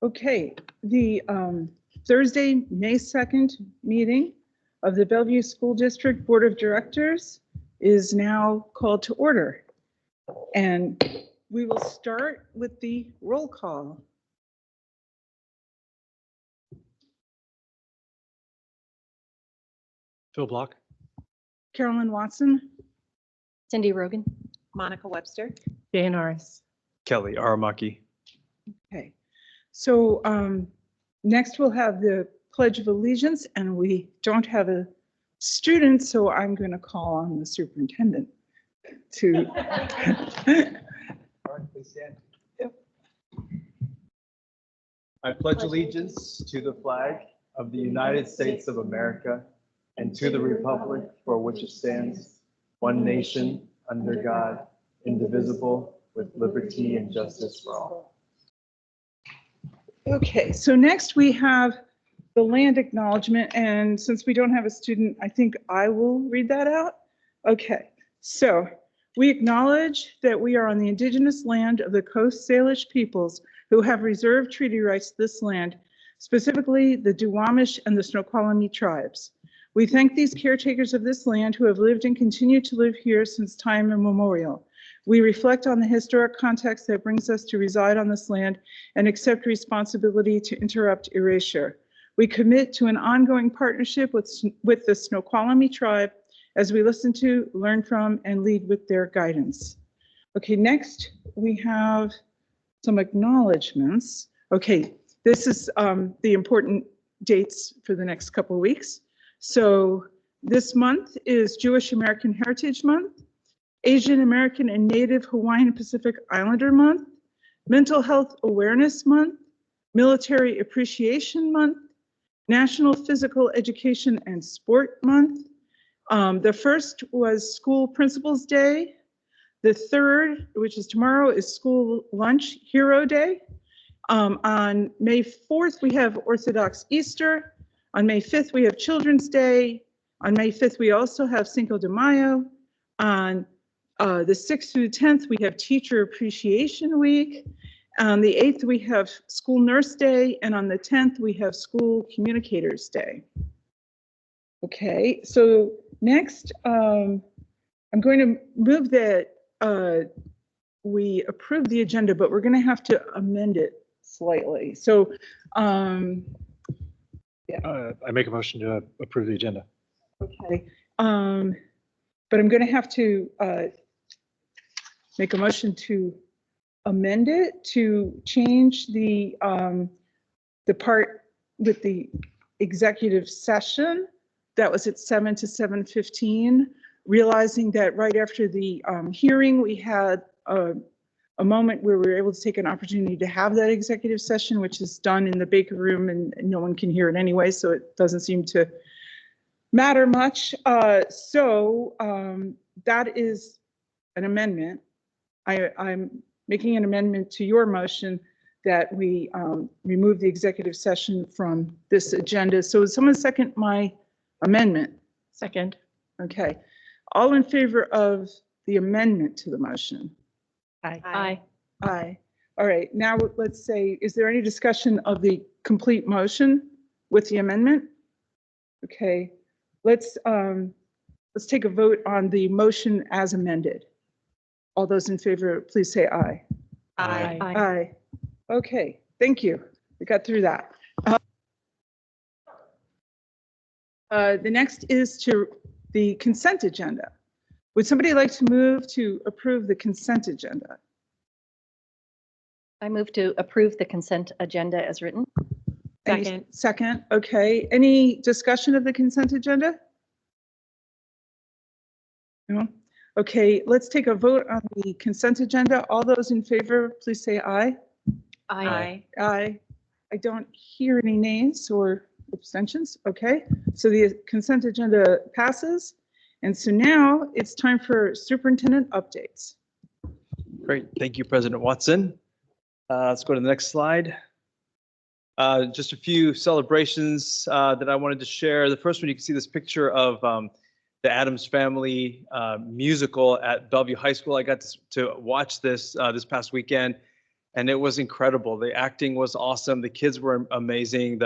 Okay, the Thursday, May 2nd meeting of the Bellevue School District Board of Directors is now called to order. And we will start with the roll call. Phil Block. Carolyn Watson. Cindy Rogan. Monica Webster. Jay Norris. Kelly Aramaki. Okay, so next we'll have the Pledge of Allegiance, and we don't have a student, so I'm going to call on the superintendent to. I pledge allegiance to the flag of the United States of America and to the republic for which it stands, one nation, under God, indivisible, with liberty and justice for all. Okay, so next we have the land acknowledgement, and since we don't have a student, I think I will read that out. Okay, so we acknowledge that we are on the indigenous land of the Coast Salish peoples who have reserved treaty rights to this land, specifically the Duwamish and the Snoqualmie tribes. We thank these caretakers of this land who have lived and continue to live here since time immemorial. We reflect on the historic context that brings us to reside on this land and accept responsibility to interrupt erasure. We commit to an ongoing partnership with the Snoqualmie tribe as we listen to, learn from, and lead with their guidance. Okay, next we have some acknowledgements. Okay, this is the important dates for the next couple of weeks. So this month is Jewish American Heritage Month, Asian American and Native Hawaiian Pacific Islander Month, Mental Health Awareness Month, Military Appreciation Month, National Physical Education and Sport Month. The first was School Principals Day. The third, which is tomorrow, is School Lunch Hero Day. On May 4th, we have Orthodox Easter. On May 5th, we have Children's Day. On May 5th, we also have Cinco de Mayo. On the 6th through the 10th, we have Teacher Appreciation Week. On the 8th, we have School Nurse Day. And on the 10th, we have School Communicators Day. Okay, so next, I'm going to move that we approve the agenda, but we're going to have to amend it slightly. So, yeah. I make a motion to approve the agenda. Okay, but I'm going to have to make a motion to amend it to change the part with the executive session that was at 7 to 7:15, realizing that right after the hearing, we had a moment where we were able to take an opportunity to have that executive session, which is done in the Baker room, and no one can hear it anyway, so it doesn't seem to matter much. So that is an amendment. I'm making an amendment to your motion that we remove the executive session from this agenda. So someone second my amendment? Second. Okay. All in favor of the amendment to the motion? Aye. Aye. Aye. All right. Now let's say, is there any discussion of the complete motion with the amendment? Okay. Let's take a vote on the motion as amended. All those in favor, please say aye. Aye. Aye. Okay. Thank you. We got through that. The next is to the consent agenda. Would somebody like to move to approve the consent agenda? I move to approve the consent agenda as written. Any second, okay. Any discussion of the consent agenda? No? Okay, let's take a vote on the consent agenda. All those in favor, please say aye. Aye. Aye. I don't hear any nays or abstentions. Okay, so the consent agenda passes. And so now it's time for superintendent updates. Great, thank you, President Watson. Let's go to the next slide. Just a few celebrations that I wanted to share. The first one, you can see this picture of the Addams Family musical at Bellevue High School. I got to watch this this past weekend, and it was incredible. The acting was awesome. The kids were amazing.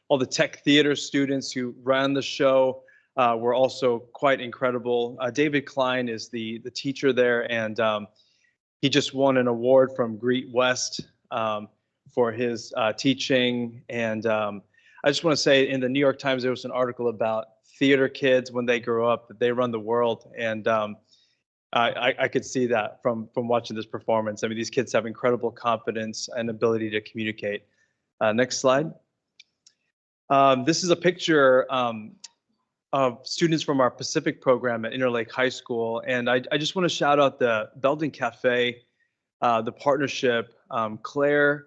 All the tech theater students who ran the show were also quite incredible. David Klein is the teacher there, and he just won an award from Greet West for his teaching. And I just want to say, in the New York Times, there was an article about theater kids when they grow up, that they run the world. And I could see that from watching this performance. I mean, these kids have incredible confidence and ability to communicate. Next slide. This is a picture of students from our Pacific program at Interlake High School. And I just want to shout out the Belden Cafe, the partnership. Claire,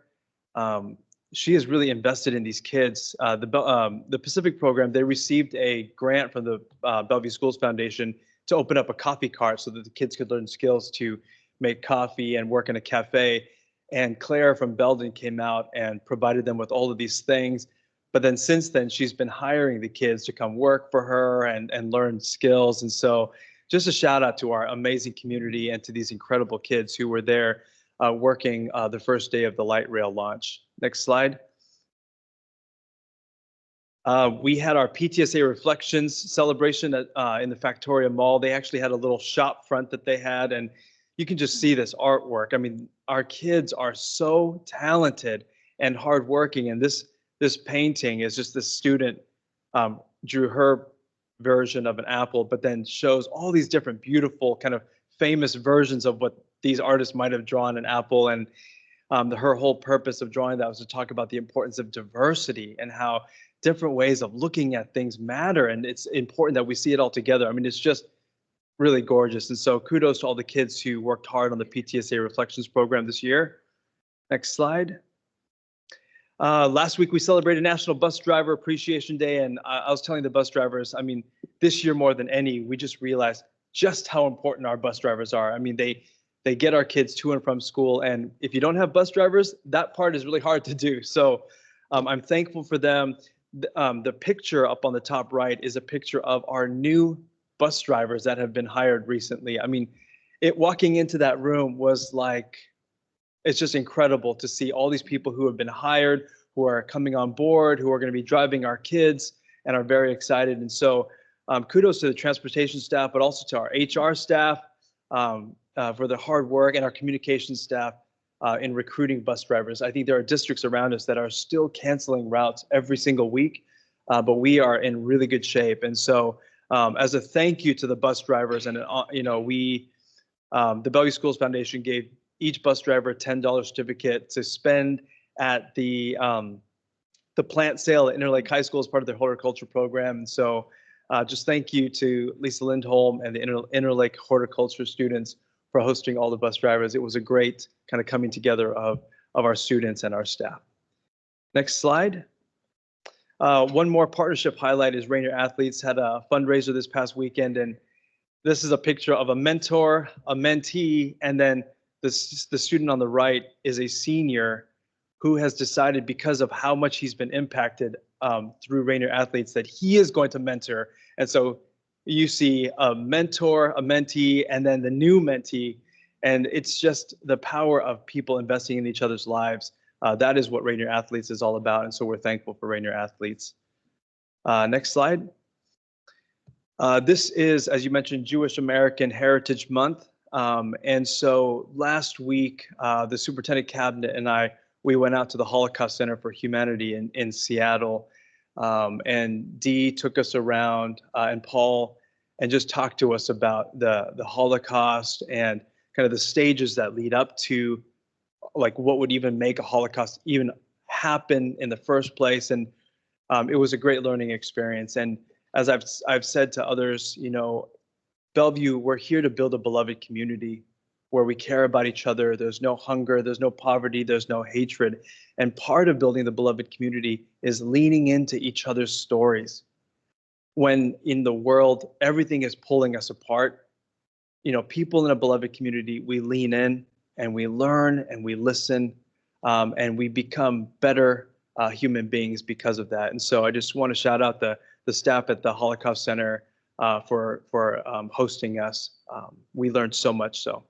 she is really invested in these kids. The Pacific program, they received a grant from the Bellevue Schools Foundation to open up a coffee cart so that the kids could learn skills to make coffee and work in a cafe. And Claire from Belden came out and provided them with all of these things. But then since then, she's been hiring the kids to come work for her and learn skills. And so just a shout out to our amazing community and to these incredible kids who were there working the first day of the light rail launch. Next slide. We had our PTSA Reflections celebration in the Factoria Mall. They actually had a little shop front that they had, and you can just see this artwork. I mean, our kids are so talented and hardworking, and this painting is just this student drew her version of an apple, but then shows all these different beautiful kind of famous versions of what these artists might have drawn an apple. And her whole purpose of drawing that was to talk about the importance of diversity and how different ways of looking at things matter. And it's important that we see it all together. I mean, it's just really gorgeous. And so kudos to all the kids who worked hard on the PTSA Reflections program this year. Next slide. Last week we celebrated National Bus Driver Appreciation Day, and I was telling the bus drivers, I mean, this year more than any, we just realized just how important our bus drivers are. I mean, they get our kids to and from school, and if you don't have bus drivers, that part is really hard to do. So I'm thankful for them. The picture up on the top right is a picture of our new bus drivers that have been hired recently. I mean, walking into that room was like, it's just incredible to see all these people who have been hired, who are coming on board, who are going to be driving our kids and are very excited. And so kudos to the transportation staff, but also to our HR staff for their hard work, and our communications staff in recruiting bus drivers. I think there are districts around us that are still canceling routes every single week, but we are in really good shape. And so as a thank you to the bus drivers, and the Bellevue Schools Foundation gave each bus driver a $10 certificate to spend at the plant sale at Interlake High School as part of their horticulture program. And so just thank you to Lisa Lindholm and the Interlake horticulture students for hosting all the bus drivers. It was a great kind of coming together of our students and our staff. Next slide. One more partnership highlight is Rainier Athletes had a fundraiser this past weekend, and this is a picture of a mentor, a mentee, and then the student on the right is a senior who has decided, because of how much he's been impacted through Rainier Athletes, that he is going to mentor. And so you see a mentor, a mentee, and then the new mentee. And it's just the power of people investing in each other's lives. That is what Rainier Athletes is all about. And so we're thankful for Rainier Athletes. Next slide. This is, as you mentioned, Jewish American Heritage Month. And so last week, the superintendent cabinet and we went out to the Holocaust Center for Humanity in Seattle. And Dee took us around, and Paul, and just talked to us about the Holocaust and kind of the stages that lead up to, like, what would even make a Holocaust even happen in the first place. And it was a great learning experience. And as I've said to others, Bellevue, we're here to build a beloved community where we care about each other. There's no hunger, there's no poverty, there's no hatred. And part of building the beloved community is leaning into each other's stories. When in the world, everything is pulling us apart, people in a beloved community, we lean in and we learn and we listen, and we become better human beings because of that. And so I just want to shout out the staff at the Holocaust Center for hosting us. We learned so much. So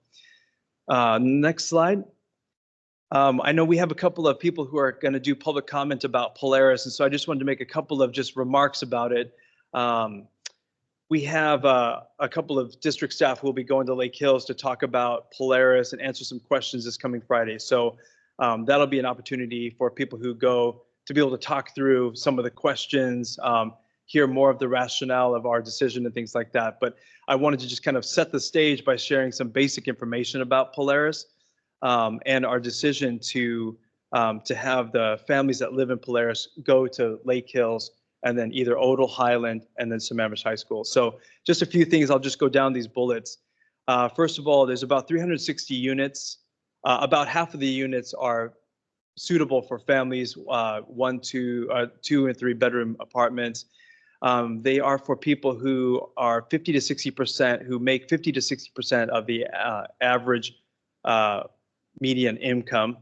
next slide. I know we have a couple of people who are going to do public comment about Polaris, and so I just wanted to make a couple of just remarks about it. We have a couple of district staff who will be going to Lake Hills to talk about Polaris and answer some questions this coming Friday. So that'll be an opportunity for people who go to be able to talk through some of the questions, hear more of the rationale of our decision and things like that. But I wanted to just kind of set the stage by sharing some basic information about Polaris and our decision to have the families that live in Polaris go to Lake Hills and then either Odell, Highland, and then Sammamish High School. So just a few things, I'll just go down these bullets. First of all, there's about 360 units. About half of the units are suitable for families, 1, 2, 2 and 3 bedroom apartments. They are for people who are 50 to 60%, who make 50 to 60% of the average median income.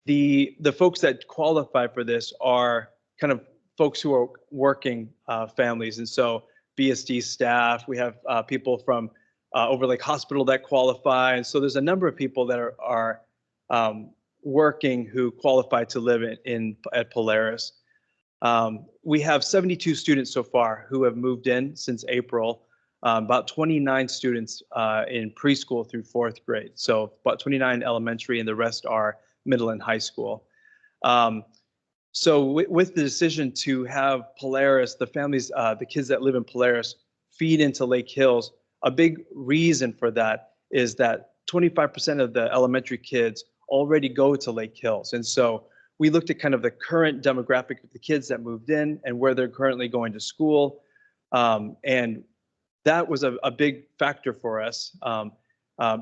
The folks that qualify for this are kind of folks who are working families. And so BSD staff, we have people from Overlake Hospital that qualify. And so there's a number of people that are working who qualify to live at Polaris. We have 72 students so far who have moved in since April, about 29 students in preschool through 4th grade. So about 29 elementary and the rest are middle and high school. So with the decision to have Polaris, the families, the kids that live in Polaris feed into Lake Hills, a big reason for that is that 25% of the elementary kids already go to Lake Hills. And so we looked at kind of the current demographic of the kids that moved in and where they're currently going to school. And that was a big factor for us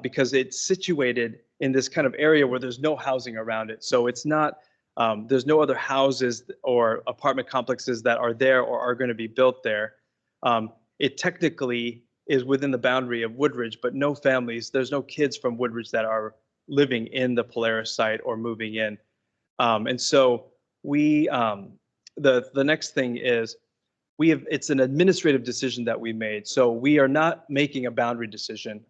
because it's situated in this kind of area where there's no housing around it. So it's not, there's no other houses or apartment complexes that are there or are going to be built there. It technically is within the boundary of Woodridge, but no families, there's no kids from Woodridge that are living in the Polaris site or moving in. And so we, the next thing is it's an administrative decision that we made. So we are not making a boundary decision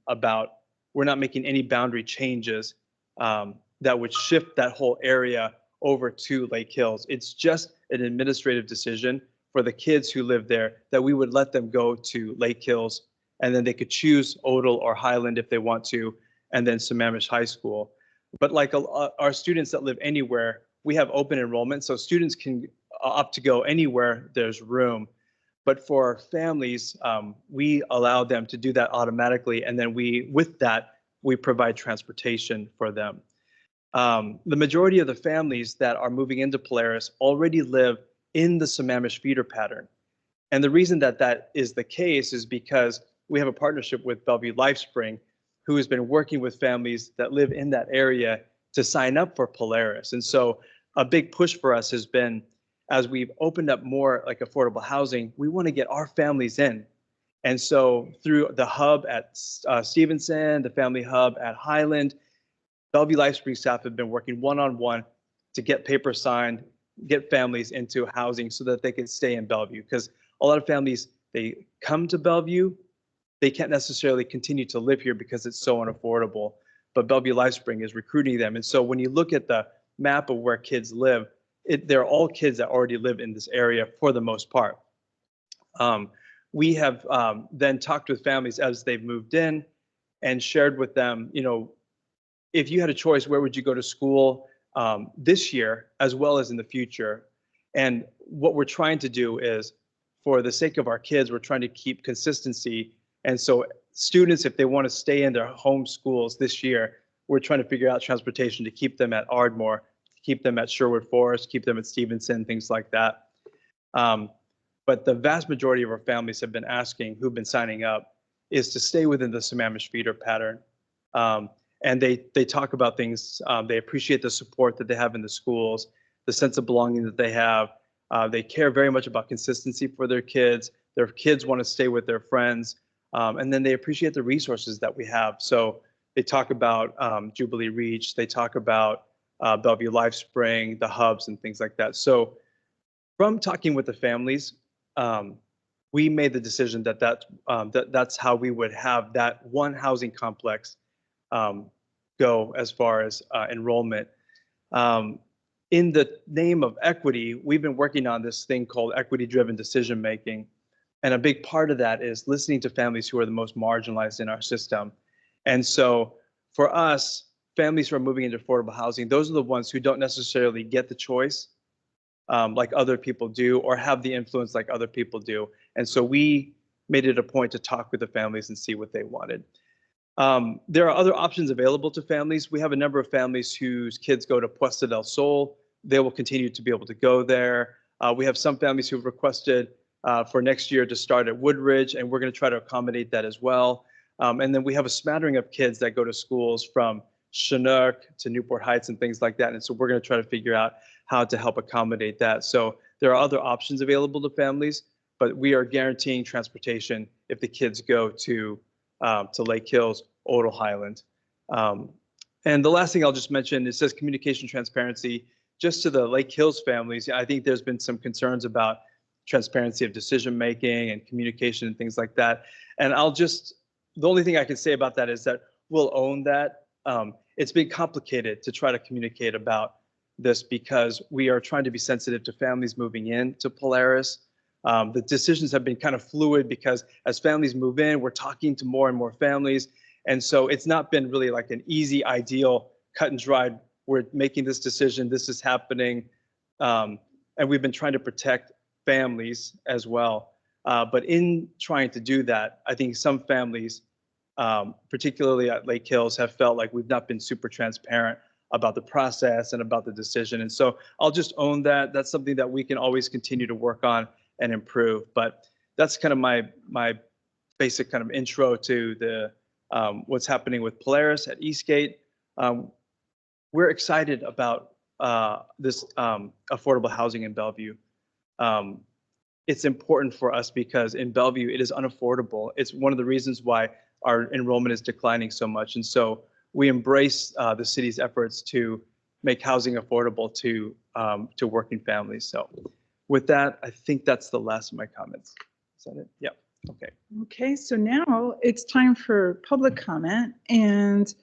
we're not making any boundary changes that would shift that whole area over to Lake Hills. It's just an administrative decision for the kids who live there that we would let them go to Lake Hills and then they could choose Odell or Highland if they want to, and then Sammamish High School. But like our students that live anywhere, we have open enrollment, so students can opt to go anywhere there's room. But for families, we allow them to do that automatically, and then with that, we provide transportation for them. The majority of the families that are moving into Polaris already live in the Sammamish feeder pattern. And the reason that is the case is because we have a partnership with Bellevue LifeSpring, who has been working with families that live in that area to sign up for Polaris. And so a big push for us has been, as we've opened up more like affordable housing, we want to get our families in. And so through the hub at Stevenson, the family hub at Highland, Bellevue LifeSpring staff have been working one-on-one to get papers signed, get families into housing so that they can stay in Bellevue. Because a lot of families, they come to Bellevue, they can't necessarily continue to live here because it's so unaffordable. But Bellevue LifeSpring is recruiting them. And so when you look at the map of where kids live, they're all kids that already live in this area for the most part. We have then talked with families as they've moved in and shared with them, if you had a choice, where would you go to school this year as well as in the future? And what we're trying to do is, for the sake of our kids, we're trying to keep consistency. And so students, if they want to stay in their home schools this year, we're trying to figure out transportation to keep them at Ardmore, keep them at Sherwood Forest, keep them at Stevenson, things like that. But the vast majority of our families have been asking, who've been signing up, is to stay within the Sammamish feeder pattern. And they talk about things, they appreciate the support that they have in the schools, the sense of belonging that they have. They care very much about consistency for their kids. Their kids want to stay with their friends. And then they appreciate the resources that we have. So they talk about Jubilee Reach, they talk about Bellevue LifeSpring, the hubs and things like that. So from talking with the families, we made the decision that that's how we would have that one housing complex go as far as enrollment. In the name of equity, we've been working on this thing called equity-driven decision making. And a big part of that is listening to families who are the most marginalized in our system. And so for us, families who are moving into affordable housing, those are the ones who don't necessarily get the choice like other people do, or have the influence like other people do. And so we made it a point to talk with the families and see what they wanted. There are other options available to families. We have a number of families whose kids go to Puesta del Sol. They will continue to be able to go there. We have some families who've requested for next year to start at Woodridge, and we're going to try to accommodate that as well. And then we have a smattering of kids that go to schools from Chinook to Newport Heights and things like that. And so we're going to try to figure out how to help accommodate that. So there are other options available to families, but we are guaranteeing transportation if the kids go to Lake Hills, Odell Highland. And the last thing I'll just mention, it says communication transparency. Just to the Lake Hills families, I think there's been some concerns about transparency of decision making and communication and things like that. And the only thing I can say about that is that we'll own that. It's been complicated to try to communicate about this because we are trying to be sensitive to families moving in to Polaris. The decisions have been kind of fluid because as families move in, we're talking to more and more families. And so it's not been really like an easy, ideal, cut and dried, we're making this decision, this is happening. And we've been trying to protect families as well. But in trying to do that, I think some families, particularly at Lake Hills, have felt like we've not been super transparent about the process and about the decision. And so I'll just own that. That's something that we can always continue to work on and improve. But that's kind of my basic kind of intro to the what's happening with Polaris at Eastgate. We're excited about this affordable housing in Bellevue. It's important for us because in Bellevue, it is unaffordable. It's one of the reasons why our enrollment is declining so much. And so we embrace the city's efforts to make housing affordable to working families. So with that, I think that's the last of my comments. Is that it? Yeah. Okay. Okay, so now it's time for public comment, and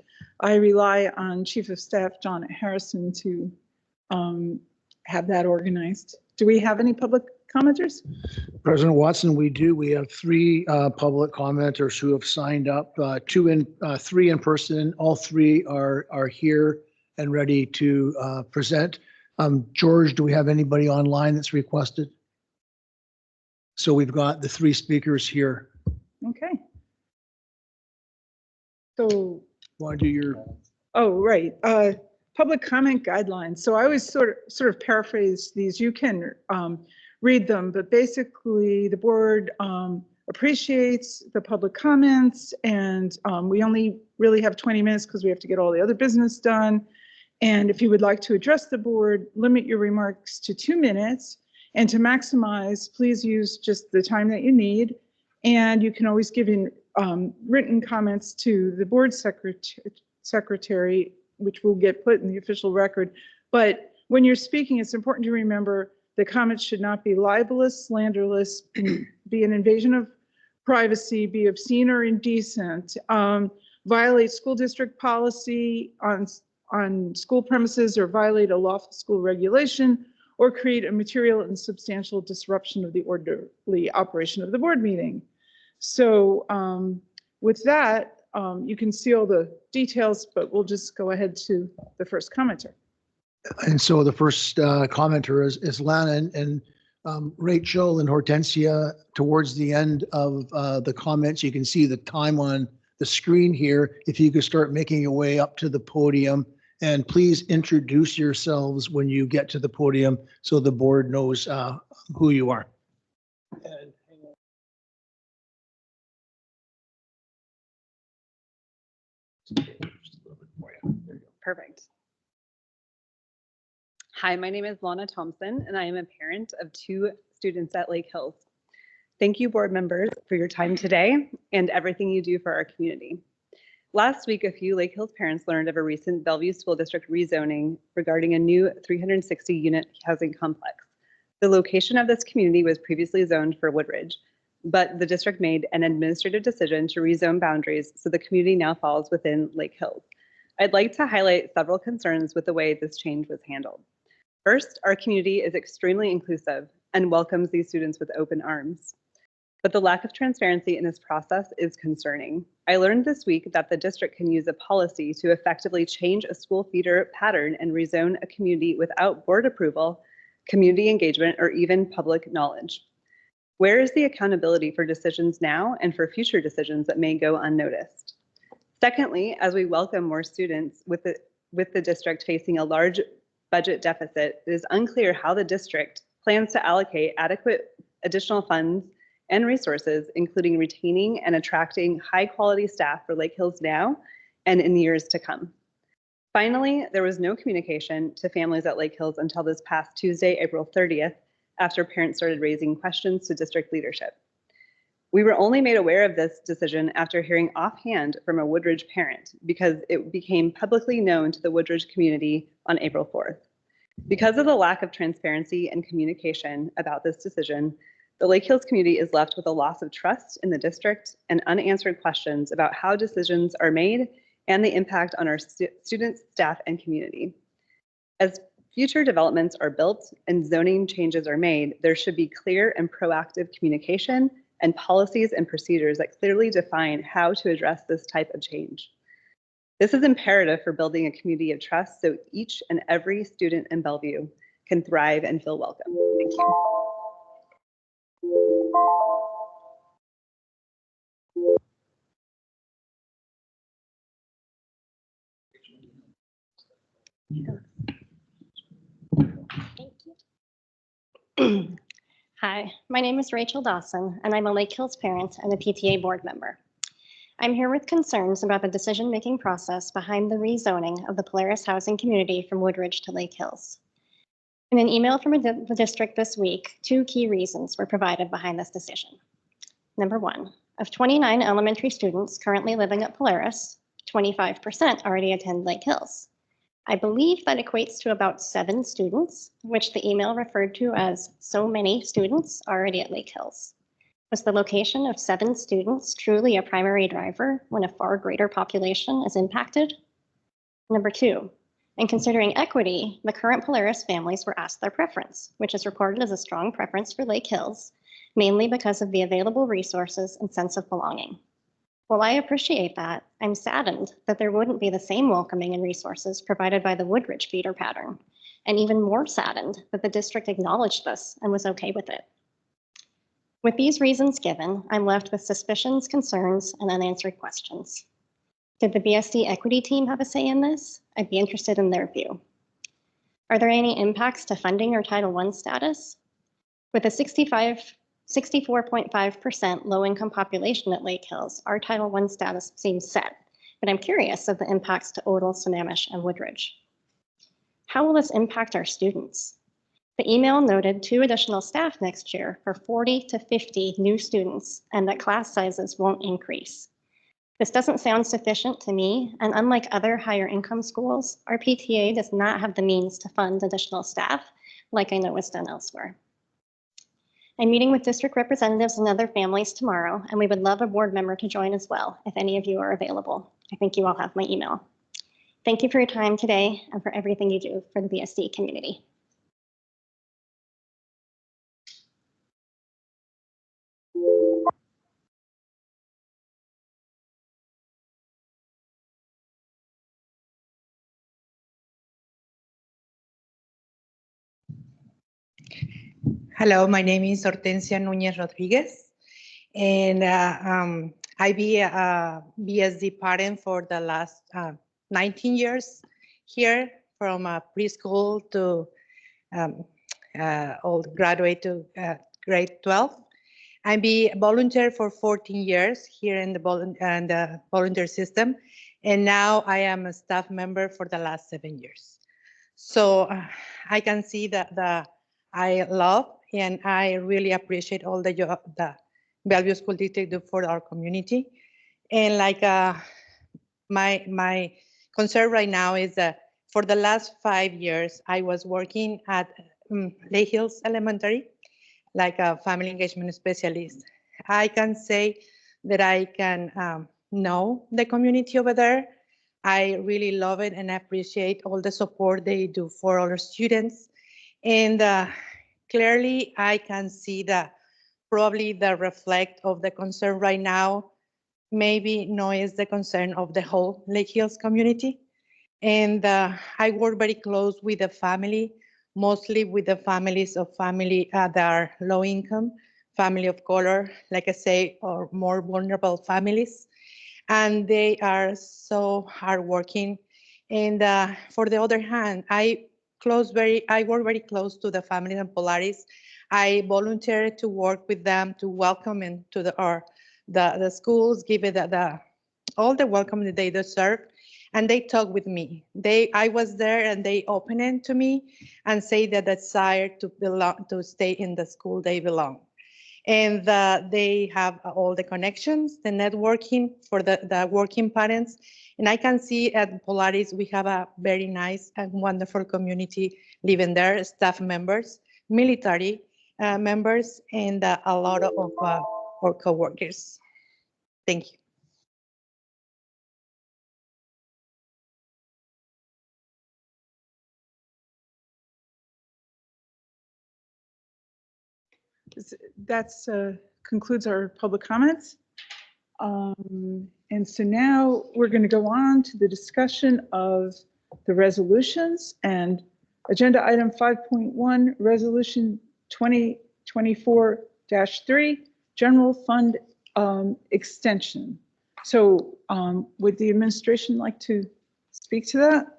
I rely on Chief of Staff John Harrison to have that organized. Do we have any public commenters? President Watson, we do. We have three public commenters who have signed up, three in person. All three are here and ready to present. George, do we have anybody online that's requested? So we've got the three speakers here. Okay. So, Want to do your? oh, right. Public comment guidelines. So I always sort of paraphrase these. You can read them, but basically the board appreciates the public comments, and we only really have 20 minutes because we have to get all the other business done. And if you would like to address the board, limit your remarks to 2 minutes. And to maximize, please use just the time that you need. And you can always give in written comments to the board secretary, which will get put in the official record. But when you're speaking, it's important to remember the comments should not be libelous, slanderous, be an invasion of privacy, be obscene or indecent, violate school district policy on school premises, or violate a lawful school regulation, or create a material and substantial disruption of the orderly operation of the board meeting. So with that, you can see all the details, but we'll just go ahead to the first commenter. And so the first commenter is Lana, and Rachel and Hortensia. Towards the end of the comments, you can see the time on the screen here. If you could start making your way up to the podium, and please introduce yourselves when you get to the podium so the board knows who you are. Perfect. Hi, my name is Lana Thompson, and I am a parent of 2 students at Lake Hills. Thank you, board members, for your time today and everything you do for our community. Last week, a few Lake Hills parents learned of a recent Bellevue School District rezoning regarding a new 360-unit housing complex. The location of this community was previously zoned for Woodridge. but the district made an administrative decision to rezone boundaries, so the community now falls within Lake Hills. I'd like to highlight several concerns with the way this change was handled. First, our community is extremely inclusive and welcomes these students with open arms. But the lack of transparency in this process is concerning. I learned this week that the district can use a policy to effectively change a school feeder pattern and rezone a community without board approval, community engagement, or even public knowledge. Where is the accountability for decisions now and for future decisions that may go unnoticed? Secondly, as we welcome more students with the district facing a large budget deficit, it is unclear how the district plans to allocate adequate additional funds and resources, including retaining and attracting high-quality staff for Lake Hills now and in years to come. Finally, there was no communication to families at Lake Hills until this past Tuesday, April 30th, after parents started raising questions to district leadership. We were only made aware of this decision after hearing offhand from a Woodridge parent because it became publicly known to the Woodridge community on April 4th. Because of the lack of transparency and communication about this decision, the Lake Hills community is left with a loss of trust in the district and unanswered questions about how decisions are made and the impact on our students, staff, and community. As future developments are built and zoning changes are made, there should be clear and proactive communication and policies and procedures that clearly define how to address this type of change. This is imperative for building a community of trust so each and every student in Bellevue can thrive and feel welcome. Thank you. Hi, my name is Rachel Dawson, and I'm a Lake Hills parent and a PTA board member. I'm here with concerns about the decision-making process behind the rezoning of the Polaris housing community from Woodridge to Lake Hills. In an email from the district this week, two key reasons were provided behind this decision. Number one, of 29 elementary students currently living at Polaris, 25% already attend Lake Hills. I believe that equates to about 7 students, which the email referred to as so many students already at Lake Hills. Was the location of 7 students truly a primary driver when a far greater population is impacted? Number 2, in considering equity, the current Polaris families were asked their preference, which is reported as a strong preference for Lake Hills, mainly because of the available resources and sense of belonging. While I appreciate that, I'm saddened that there wouldn't be the same welcoming and resources provided by the Woodridge feeder pattern, and even more saddened that the district acknowledged this and was okay with it. With these reasons given, I'm left with suspicions, concerns, and unanswered questions. Did the BSD equity team have a say in this? I'd be interested in their view. Are there any impacts to funding or Title I status? With a 64.5% low-income population at Lake Hills, our Title I status seems set, but I'm curious of the impacts to Odell, Sammamish, and Woodridge. How will this impact our students? The email noted 2 additional staff next year for 40 to 50 new students, and that class sizes won't increase. This doesn't sound sufficient to me, and unlike other higher income schools, our PTA does not have the means to fund additional staff, like I know is done elsewhere. I'm meeting with district representatives and other families tomorrow, and we would love a board member to join as well, if any of you are available. I think you all have my email. Thank you for your time today and for everything you do for the BSD community. Hello, my name is Hortensia Núñez Rodriguez, and I be a BSD parent for the last 19 years here, from preschool to graduate to grade 12. I be a volunteer for 14 years here in the volunteer system, and now I am a staff member for the last 7 years. So I can see that I love and I really appreciate all the job the Bellevue School District do for our community. And like my concern right now is that for the last 5 years, I was working at Lake Hills Elementary, like a family engagement specialist. I can say that I can know the community over there. I really love it and appreciate all the support they do for our students. And clearly, I can see that probably the reflect of the concern right now, maybe no is the concern of the whole Lake Hills community. And I work very close with the family, mostly with the families of family that are low income, family of color, like I say, or more vulnerable families. And they are so hardworking. And for the other hand, I work very close to the families in Polaris. I volunteer to work with them to welcome into the schools, give it all the welcome that they deserve. And they talk with me. I was there and they open it to me and say the desire to stay in the school they belong. And they have all the connections, the networking for the working parents. And I can see at Polaris, we have a very nice and wonderful community living there, staff members, military members, and a lot of our coworkers. Thank you. That's concludes our public comments. And so now we're going to go on to the discussion of the resolutions and agenda item 5.1, resolution 2024-3, general fund extension. So would the administration like to speak to that?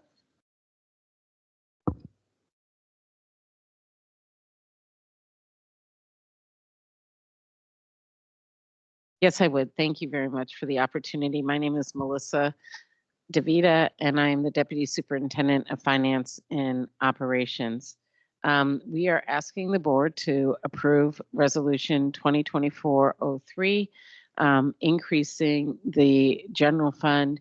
Yes, I would. Thank you very much for the opportunity. My name is Melissa DeVita, and I am the Deputy Superintendent of Finance and Operations. We are asking the board to approve Resolution 2024-03, increasing the general fund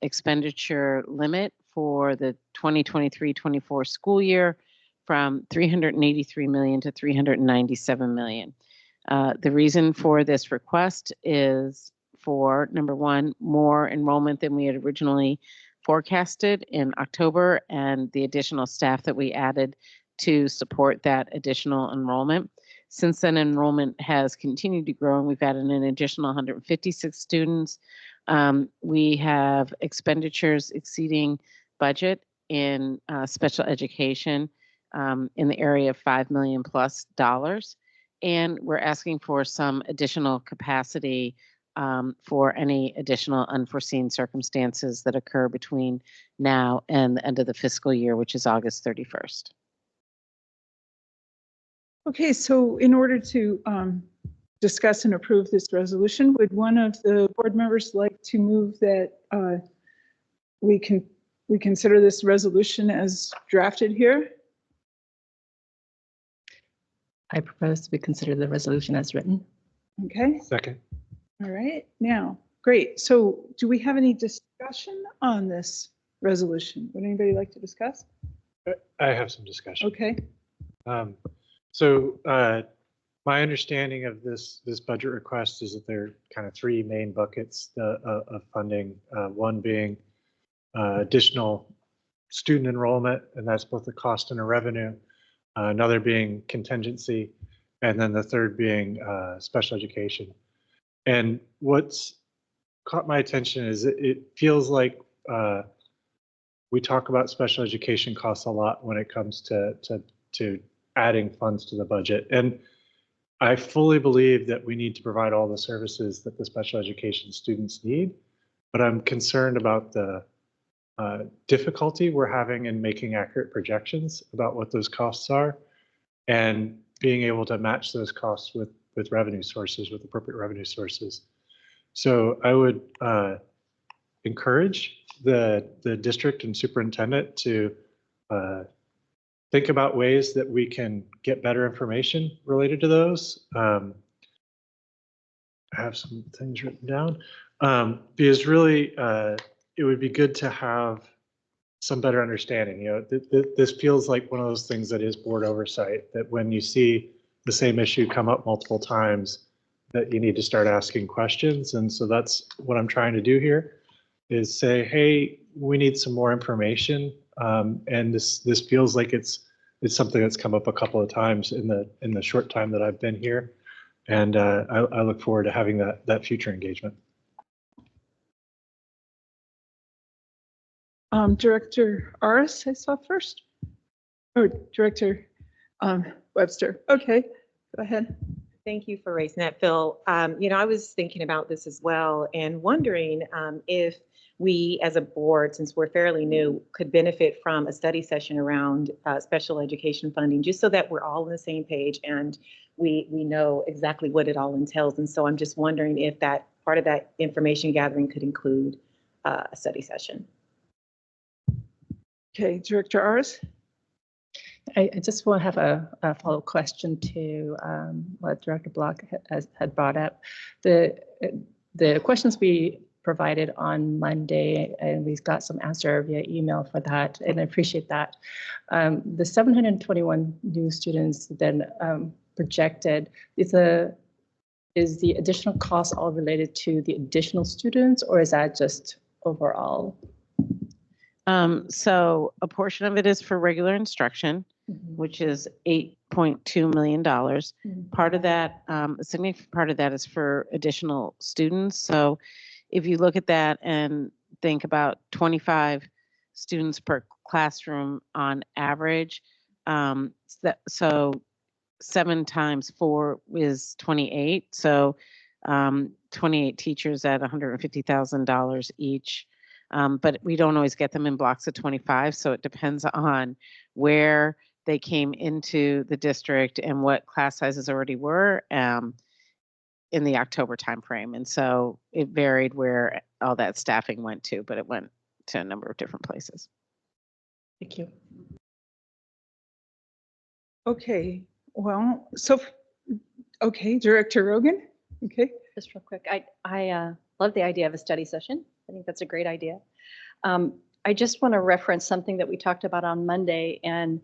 expenditure limit for the 2023-24 school year from $383 million to $397 million. The reason for this request is for, number one, more enrollment than we had originally forecasted in October and the additional staff that we added to support that additional enrollment. Since then, enrollment has continued to grow and we've added an additional 156 students. We have expenditures exceeding budget in special education in the area of $5 million plus. And we're asking for some additional capacity for any additional unforeseen circumstances that occur between now and the end of the fiscal year, which is August 31st. Okay, so in order to discuss and approve this resolution, would one of the board members like to move that we consider this resolution as drafted here? I propose to consider the resolution as written. Okay, Second. all right, now, great. So do we have any discussion on this resolution? Would anybody like to discuss? I have some discussion. Okay, My understanding of this budget request is that there are kind of three main buckets of funding. One being additional student enrollment, and that's both a cost and a revenue. Another being contingency, and then the third being special education. And what's caught my attention is it feels like we talk about special education costs a lot when it comes to adding funds to the budget. And I fully believe that we need to provide all the services that the special education students need, but I'm concerned about the difficulty we're having in making accurate projections about what those costs are and being able to match those costs with revenue sources, with appropriate revenue sources. So I would encourage the district and superintendent to think about ways that we can get better information related to those. I have some things written down because really it would be good to have some better understanding. You know, this feels like one of those things that is board oversight, that when you see the same issue come up multiple times, that you need to start asking questions. And so that's what I'm trying to do here is say, hey, we need some more information. And this feels like it's something that's come up a couple of times in the short time that I've been here. And I look forward to having that future engagement. Director Aris, I saw first. Or Director Webster. Okay, go ahead. Thank you for raising that, Phil. I was thinking about this as well and wondering if we as a board, since we're fairly new, could benefit from a study session around special education funding, just so that we're all on the same page and we know exactly what it all entails. And so I'm just wondering if that part of that information gathering could include a study session. Okay, Director Aris. I just want to have a follow-up question to what Director Block had brought up. The questions we provided on Monday, and we got some answer via email for that, and I appreciate that. The 721 new students then projected, is the additional cost all related to the additional students, or is that just overall? So a portion of it is for regular instruction, which is $8.2 million. Part of that, a significant part of that is for additional students. So if you look at that and think about 25 students per classroom on average, so 7 times 4 is 28. So 28 teachers at $150,000 each. But we don't always get them in blocks of 25. So it depends on where they came into the district and what class sizes already were in the October timeframe. And so it varied where all that staffing went to, but it went to a number of different places. Thank you. Okay, well, okay, Director Rogan. Okay. Just real quick, I love the idea of a study session. I think that's a great idea. I just want to reference something that we talked about on Monday and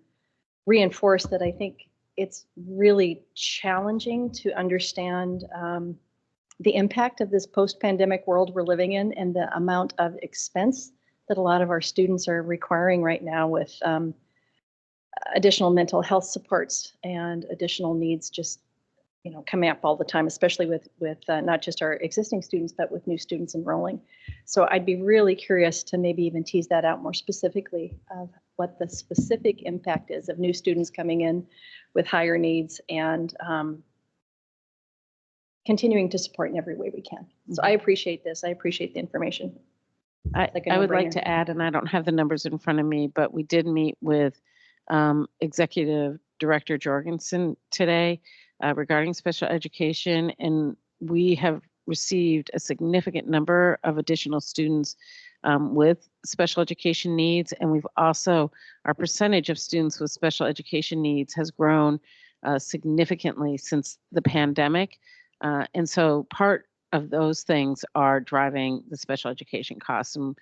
reinforce that I think it's really challenging to understand the impact of this post-pandemic world we're living in and the amount of expense that a lot of our students are requiring right now with additional mental health supports and additional needs just coming up all the time, especially with not just our existing students, but with new students enrolling. So I'd be really curious to maybe even tease that out more specifically of what the specific impact is of new students coming in with higher needs and continuing to support in every way we can. So I appreciate this. I appreciate the information. I would like to add, and I don't have the numbers in front of me, but we did meet with Executive Director Jorgensen today regarding special education, and we have received a significant number of additional students with special education needs, and we've also, our percentage of students with special education needs has grown significantly since the pandemic, and so part of those things are driving the special education costs, and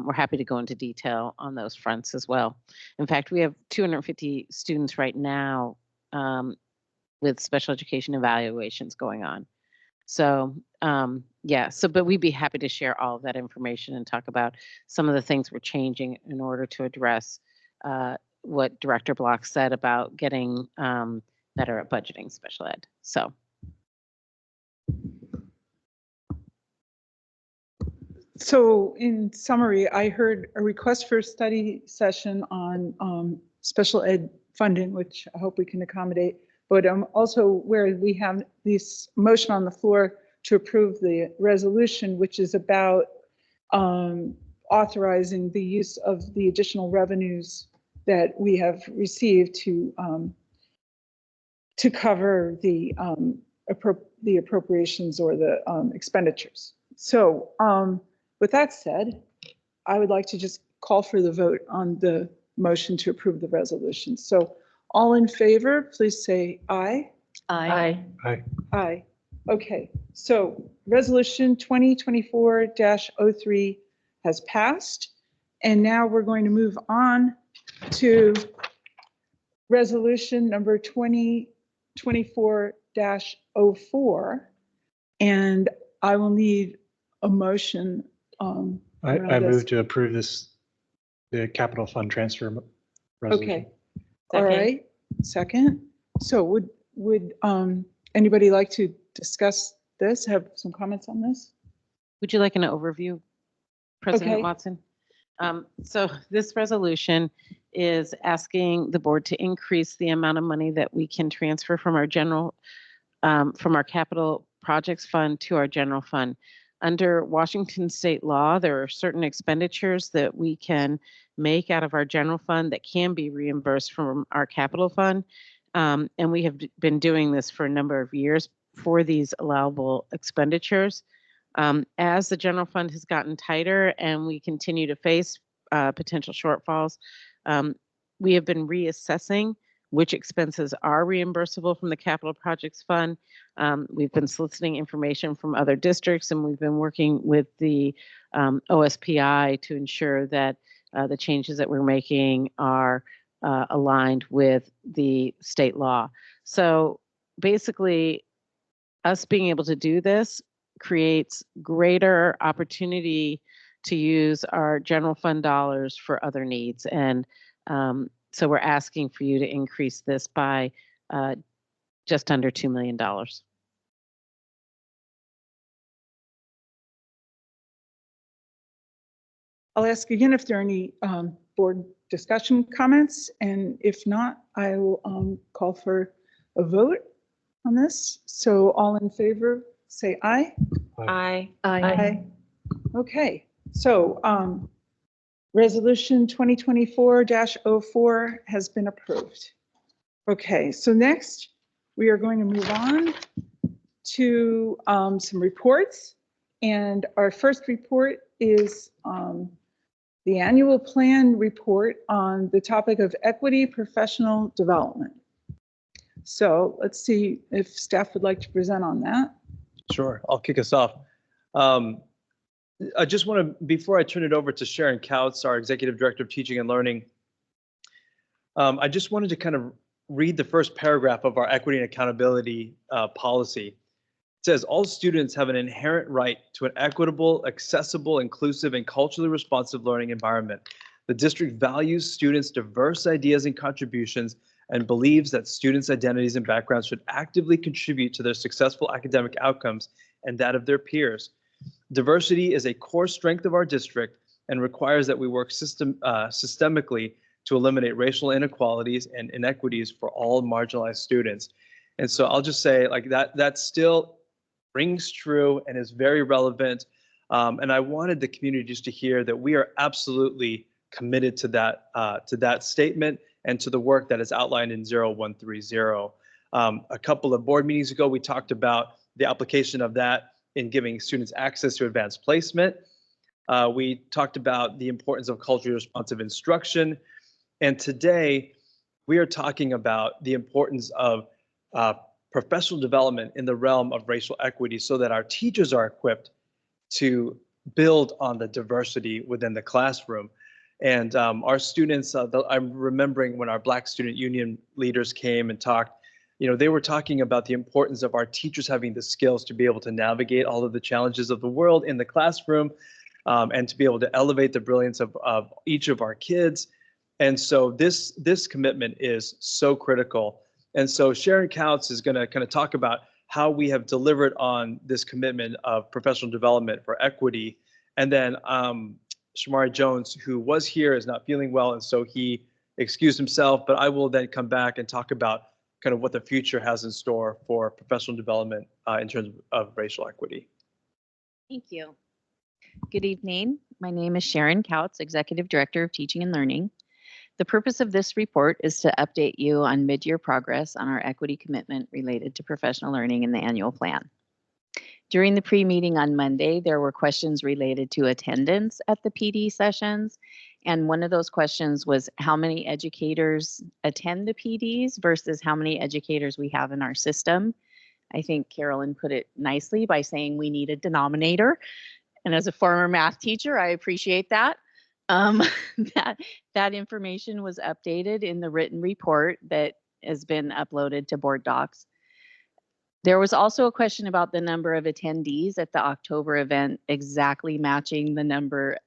we're happy to go into detail on those fronts as well. In fact, we have 250 students right now with special education evaluations going on. So but we'd be happy to share all of that information and talk about some of the things we're changing in order to address what Director Block said about getting better at budgeting special ed. So in summary, I heard a request for a study session on special ed funding, which I hope we can accommodate. But also where we have this motion on the floor to approve the resolution, which is about authorizing the use of the additional revenues that we have received to cover the appropriations or the expenditures. So with that said, I would like to just call for the vote on the motion to approve the resolution. So all in favor, please say aye. Aye. Aye. Aye. Okay, so resolution 2024-03 has passed. And now we're going to move on to resolution number 2024-04, And I will need a motion. I around this. move to approve the capital fund transfer resolution. Okay, all Second. right, second. So would anybody like to discuss this, have some comments on this? Would you like an overview, President Okay. Watson? So this resolution is asking the board to increase the amount of money that we can transfer from our from our capital projects fund to our general fund. Under Washington state law, there are certain expenditures that we can make out of our general fund that can be reimbursed from our capital fund. And we have been doing this for a number of years for these allowable expenditures. As the general fund has gotten tighter and we continue to face potential shortfalls, we have been reassessing which expenses are reimbursable from the capital projects fund. We've been soliciting information from other districts, and we've been working with the OSPI to ensure that the changes that we're making are aligned with the state law. So basically, us being able to do this creates greater opportunity to use our general fund dollars for other needs. And so we're asking for you to increase this by just under $2 million. I'll ask again if there are any board discussion comments, and if not, I will call for a vote on this. So all in favor, say aye. Aye. Aye. Okay, so resolution 2024-04 has been approved. Okay, so next we are going to move on to some reports. And our first report is the annual plan report on the topic of equity professional development. So let's see if staff would like to present on that. Sure, I'll kick us off. I just want to, before I turn it over to Sharon Couts, our Executive Director of Teaching and Learning, I just wanted to kind of read the first paragraph of our equity and accountability policy. It says, all students have an inherent right to an equitable, accessible, inclusive, and culturally responsive learning environment. The district values students' diverse ideas and contributions and believes that students' identities and backgrounds should actively contribute to their successful academic outcomes and that of their peers. Diversity is a core strength of our district and requires that we work systemically to eliminate racial inequalities and inequities for all marginalized students. And so I'll just say like that still rings true and is very relevant. And I wanted the community just to hear that we are absolutely committed to that statement and to the work that is outlined in 0130. A couple of board meetings ago, we talked about the application of that in giving students access to advanced placement. We talked about the importance of culturally responsive instruction. And today, we are talking about the importance of professional development in the realm of racial equity so that our teachers are equipped to build on the diversity within the classroom. And our students, I'm remembering when our Black Student Union leaders came and talked, they were talking about the importance of our teachers having the skills to be able to navigate all of the challenges of the world in the classroom and to be able to elevate the brilliance of each of our kids. And so this commitment is so critical. And so Sharon Couts is going to kind of talk about how we have delivered on this commitment of professional development for equity. And then Shamari Jones, who was here, is not feeling well, and so he excused himself. But I will then come back and talk about kind of what the future has in store for professional development in terms of racial equity. Thank you. Good evening. My name is Sharon Couts, Executive Director of Teaching and Learning. The purpose of this report is to update you on mid-year progress on our equity commitment related to professional learning in the annual plan. During the pre-meeting on Monday, there were questions related to attendance at the PD sessions. And one of those questions was how many educators attend the PDs versus how many educators we have in our system. I think Carolyn put it nicely by saying we need a denominator. And as a former math teacher, I appreciate that. That information was updated in the written report that has been uploaded to board docs. There was also a question about the number of attendees at the October event, exactly matching the number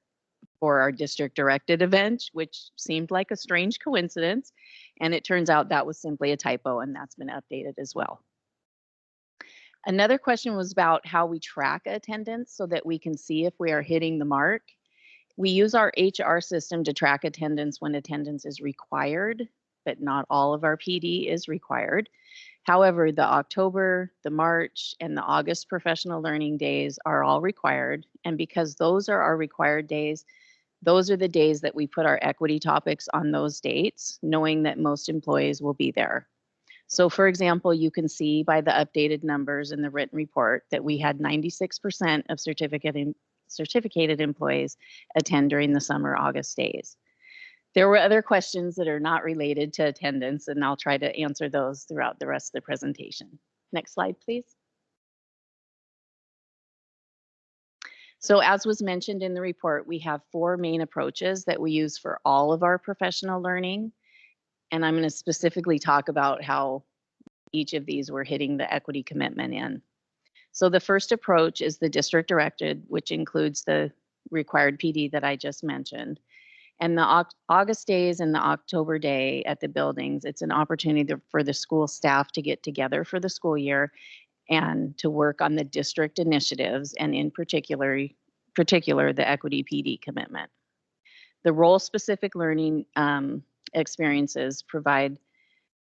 for our district directed event, which seemed like a strange coincidence. And it turns out that was simply a typo, and that's been updated as well. Another question was about how we track attendance so that we can see if we are hitting the mark. We use our HR system to track attendance when attendance is required, but not all of our PD is required. However, the October, the March, and the August professional learning days are all required. And because those are our required days, those are the days that we put our equity topics on those dates, knowing that most employees will be there. So for example, you can see by the updated numbers in the written report that we had 96% of certificated employees attend during the summer August days. There were other questions that are not related to attendance, and I'll try to answer those throughout the rest of the presentation. Next slide, please. So as was mentioned in the report, we have 4 main approaches that we use for all of our professional learning. And I'm going to specifically talk about how each of these we're hitting the equity commitment in. So the first approach is the district directed, which includes the required PD that I just mentioned. And the August days and the October day at the buildings, it's an opportunity for the school staff to get together for the school year and to work on the district initiatives, and in particular the equity PD commitment. The role-specific learning experiences provide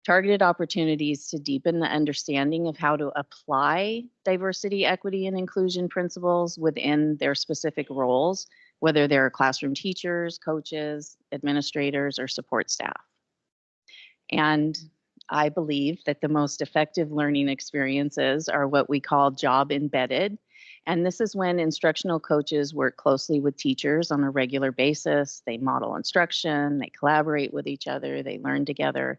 targeted opportunities to deepen the understanding of how to apply diversity, equity, and inclusion principles within their specific roles, whether they're classroom teachers, coaches, administrators, or support staff. And I believe that the most effective learning experiences are what we call job embedded. And this is when instructional coaches work closely with teachers on a regular basis. They model instruction, they collaborate with each other, they learn together.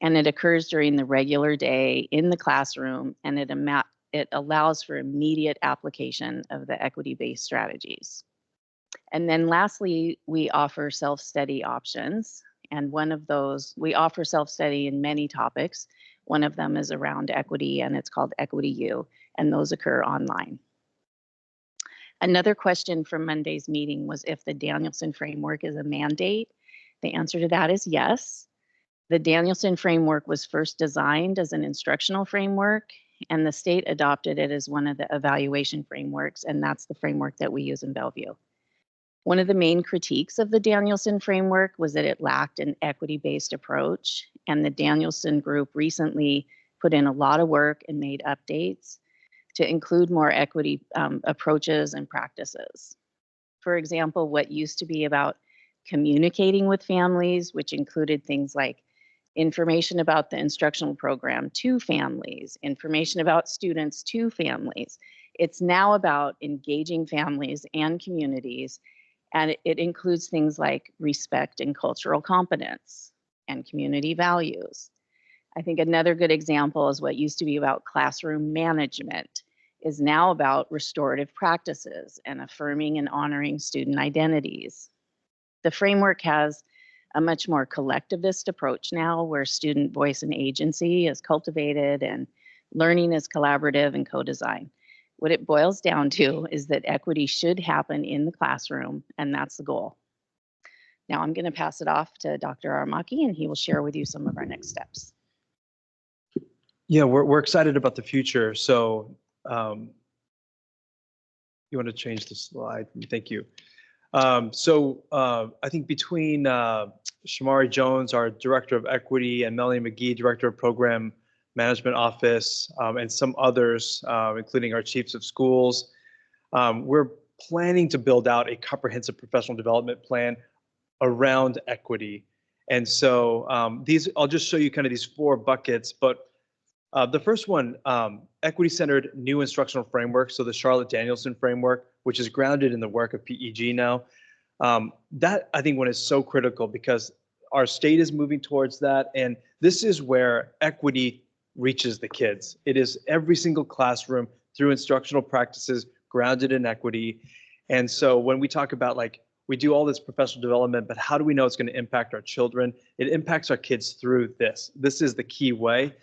And it occurs during the regular day in the classroom, and it allows for immediate application of the equity-based strategies. And then lastly, we offer self-study options. And one of those, we offer self-study in many topics. One of them is around equity, and it's called Equity U, and those occur online. Another question from Monday's meeting was if the Danielson framework is a mandate. The answer to that is yes. The Danielson framework was first designed as an instructional framework, and the state adopted it as one of the evaluation frameworks, and that's the framework that we use in Bellevue. One of the main critiques of the Danielson framework was that it lacked an equity-based approach, and the Danielson group recently put in a lot of work and made updates to include more equity approaches and practices. For example, what used to be about communicating with families, which included things like information about the instructional program to families, information about students to families. It's now about engaging families and communities, and it includes things like respect and cultural competence and community values. I think another good example is what used to be about classroom management is now about restorative practices and affirming and honoring student identities. The framework has a much more collectivist approach now, where student voice and agency is cultivated and learning is collaborative and co-design. What it boils down to is that equity should happen in the classroom, and that's the goal. Now I'm going to pass it off to Dr. Aramaki, and he will share with you some of our next steps. Yeah, we're excited about the future. So you want to change the slide? Thank you. I think between Shamari Jones, our Director of Equity, and Melanie McGee, Director of Program Management Office, and some others, including our chiefs of schools, we're planning to build out a comprehensive professional development plan around equity. And so I'll just show you kind of these 4 buckets, but the first one, equity-centered new instructional framework. So the Charlotte Danielson framework, which is grounded in the work of PEG now. That I think one is so critical because our state is moving towards that. And this is where equity reaches the kids. It is every single classroom through instructional practices grounded in equity. And so when we talk about we do all this professional development, but how do we know it's going to impact our children? It impacts our kids through this. This is the key way.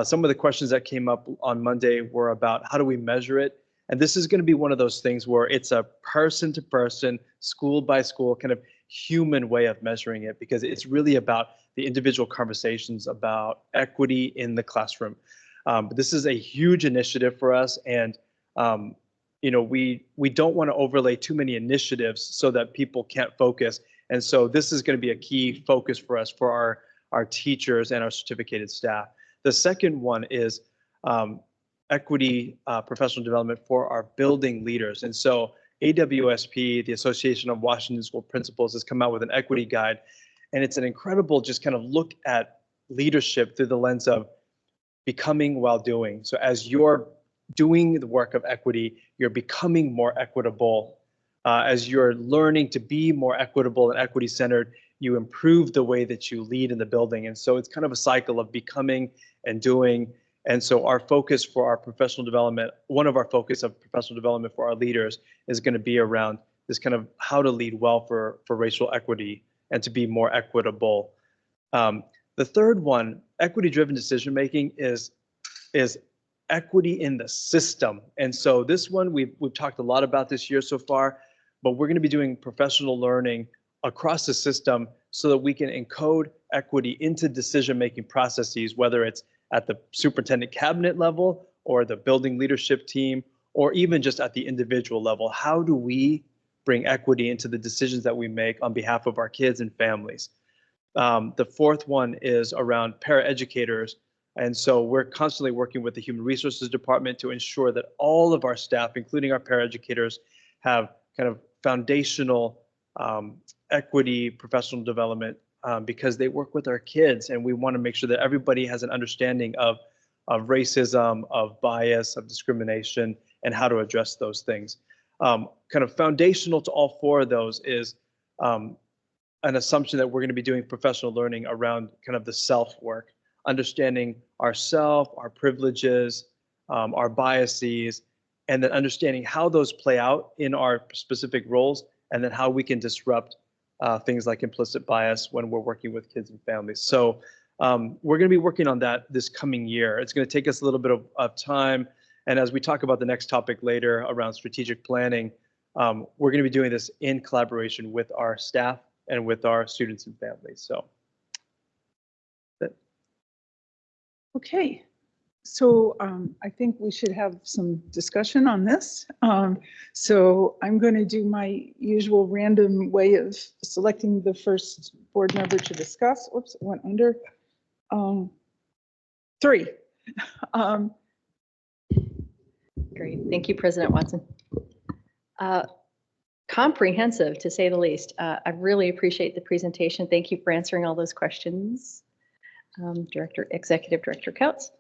Some of the questions that came up on Monday were about how do we measure it? And this is going to be one of those things where it's a person to person, school by school, kind of human way of measuring it, because it's really about the individual conversations about equity in the classroom. But this is a huge initiative for us, and we don't want to overlay too many initiatives so that people can't focus. And so this is going to be a key focus for us, for our teachers and our certificated staff. The second one is equity professional development for our building leaders. And so AWSP, the Association of Washington School Principals, has come out with an equity guide. And it's an incredible just kind of look at leadership through the lens of becoming while doing. So as you're doing the work of equity, you're becoming more equitable. As you're learning to be more equitable and equity centered, you improve the way that you lead in the building. And so it's kind of a cycle of becoming and doing. And so our focus for our professional development, one of our focus of professional development for our leaders is going to be around this kind of how to lead well for racial equity and to be more equitable. The third one, equity-driven decision-making, is equity in the system. And so this one, we've talked a lot about this year so far, but we're going to be doing professional learning across the system so that we can encode equity into decision-making processes, whether it's at the superintendent cabinet level or the building leadership team, or even just at the individual level. How do we bring equity into the decisions that we make on behalf of our kids and families? The fourth one is around paraeducators. And so we're constantly working with the Human Resources Department to ensure that all of our staff, including our paraeducators, have kind of foundational equity professional development because they work with our kids, and we want to make sure that everybody has an understanding of racism, of bias, of discrimination, and how to address those things. Kind of foundational to all four of those is an assumption that we're going to be doing professional learning around kind of the self work, understanding ourself, our privileges, our biases, and then understanding how those play out in our specific roles, and then how we can disrupt things like implicit bias when we're working with kids and families. So we're going to be working on that this coming year. It's going to take us a little bit of time. And as we talk about the next topic later around strategic planning, we're going to be doing this in collaboration with our staff and with our students and families. So. Okay, so I think we should have some discussion on this. So I'm going to do my usual random way of selecting the first board member to discuss. Oops, it went under. 3. Great. Thank you, President Watson. Comprehensive, to say the least. I really appreciate the presentation. Thank you for answering all those questions, Executive Director Couts.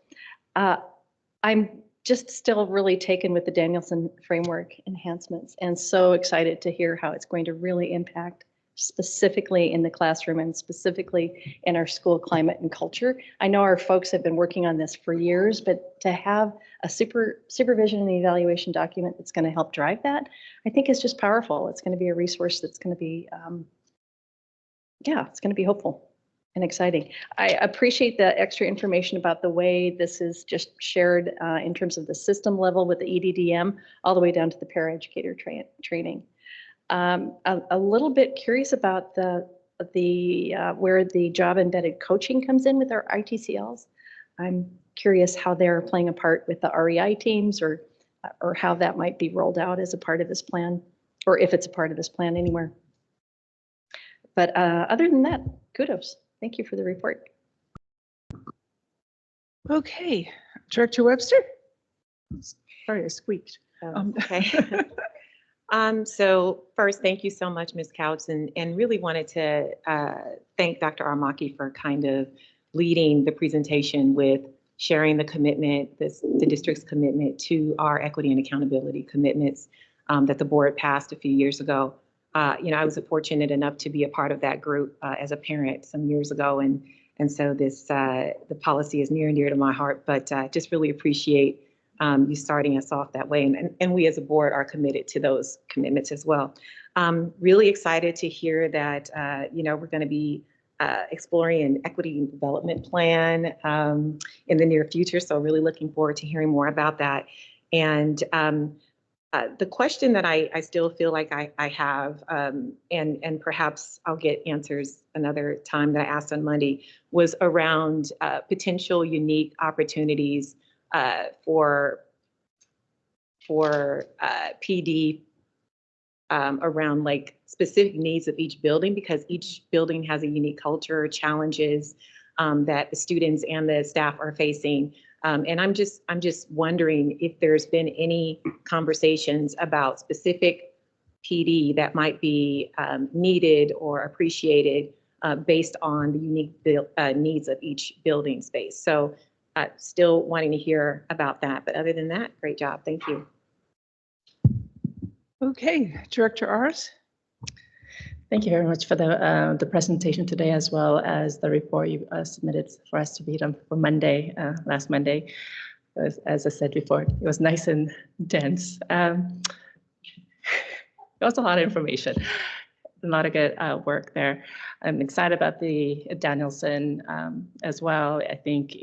I'm just still really taken with the Danielson framework enhancements, and so excited to hear how it's going to really impact specifically in the classroom and specifically in our school climate and culture. I know our folks have been working on this for years, but to have a supervision and evaluation document that's going to help drive that, I think is just powerful. It's going to be a resource that's going to be, it's going to be hopeful and exciting. I appreciate the extra information about the way this is just shared in terms of the system level with the EDDM all the way down to the paraeducator training. A little bit curious about where the job embedded coaching comes in with our ITCLs. I'm curious how they're playing a part with the REI teams, or how that might be rolled out as a part of this plan, or if it's a part of this plan anywhere. But other than that, kudos. Thank you for the report. Okay, Director Webster. Sorry, I squeaked. Okay. So first, thank you so much, Ms. Couch, and really wanted to thank Dr. Armaki for kind of leading the presentation with sharing the commitment, the district's commitment to our equity and accountability commitments that the board passed a few years ago. I was fortunate enough to be a part of that group as a parent some years ago, and so the policy is near and dear to my heart. But just really appreciate you starting us off that way, and we as a board are committed to those commitments as well. Really excited to hear that we're going to be exploring an equity development plan in the near future. So really looking forward to hearing more about that. And the question that I still feel like I have, and perhaps I'll get answers another time that I asked on Monday, was around potential unique opportunities for PD around like specific needs of each building, because each building has a unique culture, challenges that the students and the staff are facing. And I'm just wondering if there's been any conversations about specific PD that might be needed or appreciated based on the unique needs of each building space. So still wanting to hear about that. But other than that, great job. Thank you. Okay, Director Ars. Thank you very much for the presentation today, as well as the report you submitted for us to read on for Monday, last Monday. As I said before, it was nice and dense. It was a lot of information, a lot of good work there. I'm excited about the Danielson as well. I think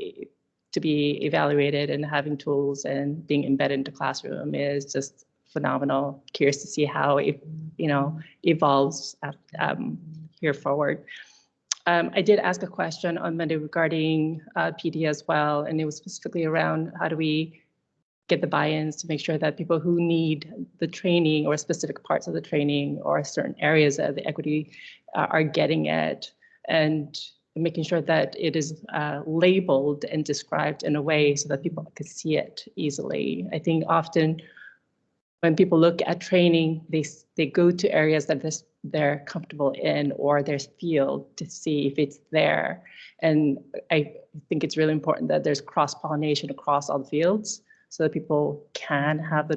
to be evaluated and having tools and being embedded into classroom is just phenomenal. Curious to see how it, evolves here forward. I did ask a question on Monday regarding PD as well, and it was specifically around how do we get the buy-ins to make sure that people who need the training or specific parts of the training or certain areas of the equity are getting it, and making sure that it is labeled and described in a way so that people can see it easily. I think often when people look at training, they go to areas that they're comfortable in or their field to see if it's there. And I think it's really important that there's cross-pollination across all the fields so that people can have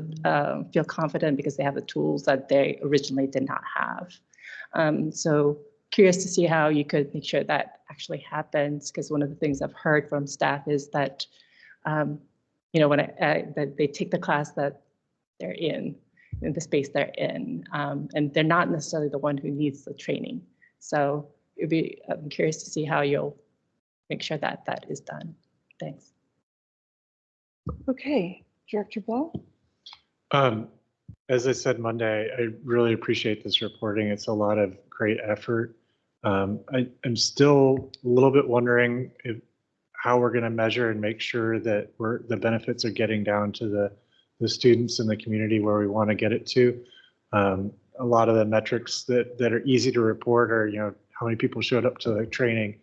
feel confident because they have the tools that they originally did not have. So curious to see how you could make sure that actually happens, because one of the things I've heard from staff is that, when that they take the class that they're in the space they're in, and they're not necessarily the one who needs the training. So I'm curious to see how you'll make sure that that is done. Thanks. Okay, Director Ball. As I said Monday, I really appreciate this reporting. It's a lot of great effort. I'm still a little bit wondering how we're going to measure and make sure that the benefits are getting down to the students in the community where we want to get it to. A lot of the metrics that are easy to report are, how many people showed up to the training.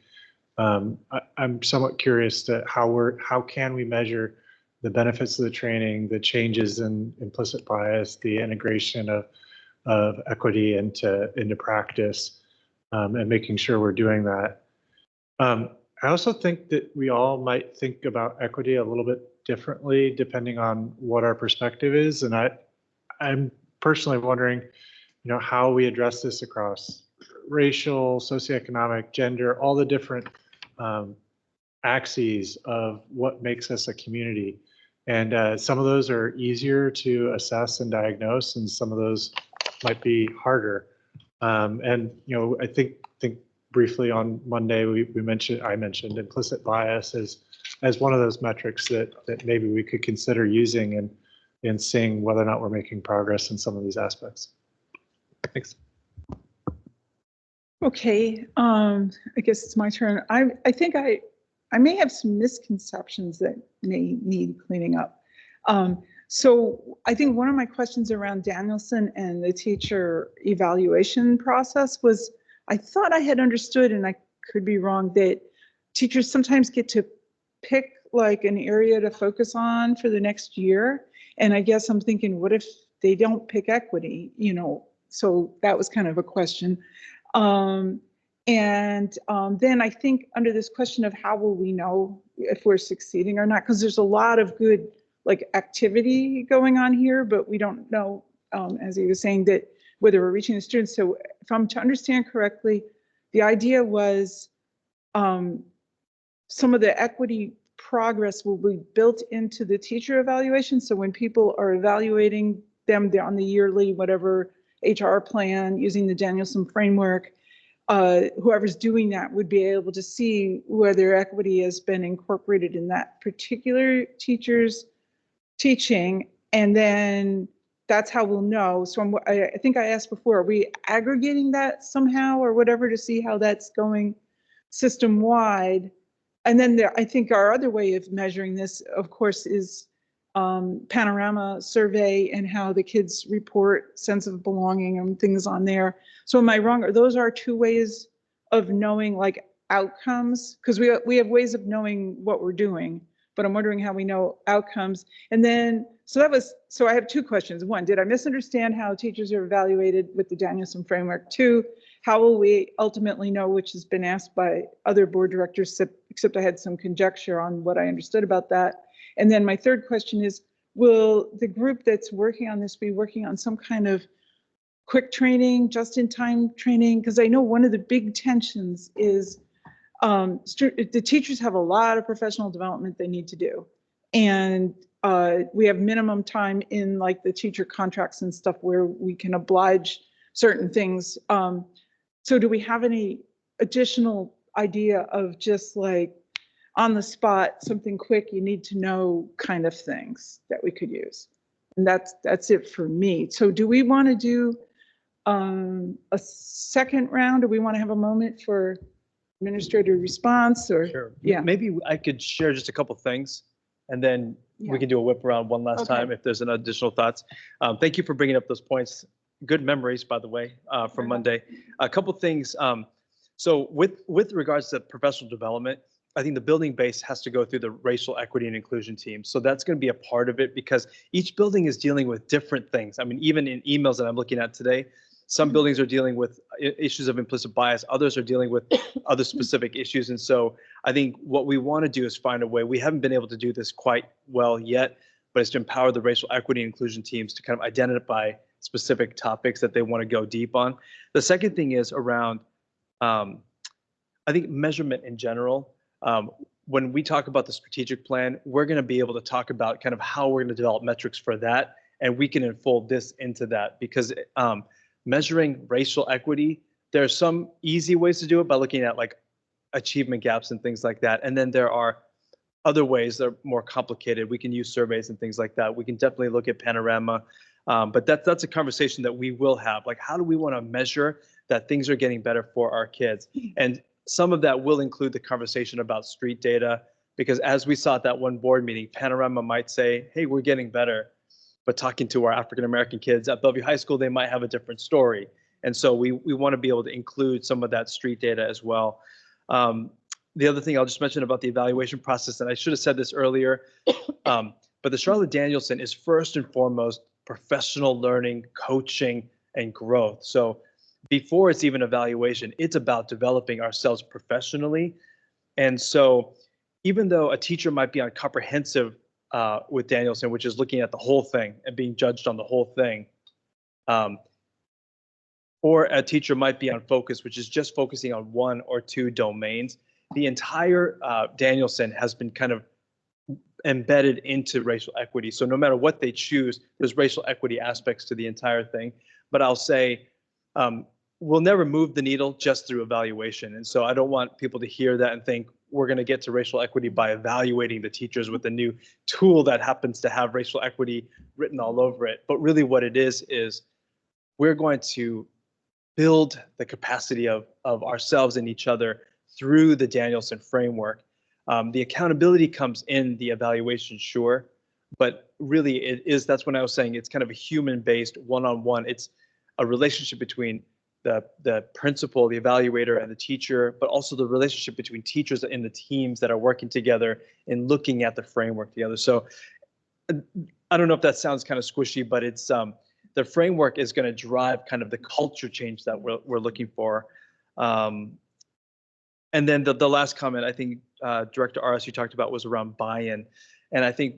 I'm somewhat curious to how can we measure the benefits of the training, the changes in implicit bias, the integration of equity into practice, and making sure we're doing that. I also think that we all might think about equity a little bit differently depending on what our perspective is. And I'm personally wondering, how we address this across racial, socioeconomic, gender, all the different axes of what makes us a community. And some of those are easier to assess and diagnose, and some of those might be harder. I think briefly on Monday, I mentioned implicit bias as one of those metrics that maybe we could consider using and seeing whether or not we're making progress in some of these aspects. Thanks. Okay, I guess it's my turn. I think I may have some misconceptions that may need cleaning up. So I think one of my questions around Danielson and the teacher evaluation process was, I thought I had understood, and I could be wrong, that teachers sometimes get to pick like an area to focus on for the next year. And I guess I'm thinking, what if they don't pick equity, So that was kind of a question. Then I think under this question of how will we know if we're succeeding or not, because there's a lot of good activity going on here, but we don't know, as he was saying, that whether we're reaching the students. So if I'm to understand correctly, the idea was some of the equity progress will be built into the teacher evaluation. So when people are evaluating them on the yearly, whatever HR plan using the Danielson framework, whoever's doing that would be able to see whether equity has been incorporated in that particular teacher's teaching. And then that's how we'll know. So I think I asked before, are we aggregating that somehow or whatever to see how that's going system-wide? And then I think our other way of measuring this, of course, is panorama survey and how the kids report sense of belonging and things on there. So am I wrong? Or those are two ways of knowing like outcomes? Because we have ways of knowing what we're doing, but I'm wondering how we know outcomes. And then, so I have two questions. One, did I misunderstand how teachers are evaluated with the Danielson framework? Two, how will we ultimately know, which has been asked by other board directors, except I had some conjecture on what I understood about that. And then my third question is, will the group that's working on this be working on some kind of quick training, just-in-time training? Because I know one of the big tensions is the teachers have a lot of professional development they need to do. And we have minimum time in like the teacher contracts and stuff where we can oblige certain things. So do we have any additional idea of just like on the spot, something quick, you need to know kind of things that we could use? And that's it for me. So do we want to do a second round? Do we want to have a moment for administrator response or? Sure. Yeah. Maybe I could share just a couple things and then Yeah. we can do a whip around one last Okay. time if there's an additional thoughts. Thank you for bringing up those points. Good memories, by the way, from Monday. A couple things. So with regards to professional development, I think the building base has to go through the racial equity and inclusion team. So that's going to be a part of it because each building is dealing with different things. I mean, even in emails that I'm looking at today, some buildings are dealing with issues of implicit bias, others are dealing with other specific issues. And so I think what we want to do is find a way. We haven't been able to do this quite well yet, but it's to empower the racial equity and inclusion teams to kind of identify specific topics that they want to go deep on. The second thing is around, I think, measurement in general. When we talk about the strategic plan, we're going to be able to talk about kind of how we're going to develop metrics for that, and we can unfold this into that because measuring racial equity, there are some easy ways to do it by looking at like achievement gaps and things like that, and then there are other ways that are more complicated. We can use surveys and things like that. We can definitely look at panorama, but that's a conversation that we will have. Like, how do we want to measure that things are getting better for our kids? And some of that will include the conversation about street data, because as we saw at that one board meeting, panorama might say, hey, we're getting better. But talking to our African-American kids at Bellevue High School, they might have a different story. And so we want to be able to include some of that street data as well. The other thing I'll just mention about the evaluation process, and I should have said this earlier, but the Charlotte Danielson is first and foremost professional learning, coaching, and growth. So before it's even evaluation, it's about developing ourselves professionally. And so even though a teacher might be on comprehensive with Danielson, which is looking at the whole thing and being judged on the whole thing, or a teacher might be on focus, which is just focusing on one or two domains, the entire Danielson has been kind of embedded into racial equity. So no matter what they choose, there's racial equity aspects to the entire thing. But I'll say, we'll never move the needle just through evaluation. And so I don't want people to hear that and think we're going to get to racial equity by evaluating the teachers with a new tool that happens to have racial equity written all over it. But really what it is we're going to build the capacity of ourselves and each other through the Danielson framework. The accountability comes in the evaluation, sure, but really that's when I was saying it's kind of a human-based one-on-one. It's a relationship between the principal, the evaluator, and the teacher, but also the relationship between teachers and the teams that are working together and looking at the framework together. So I don't know if that sounds kind of squishy, but it's the framework is going to drive kind of the culture change that we're looking for. And then the last comment, I think Director Aras, you talked about was around buy-in. And I think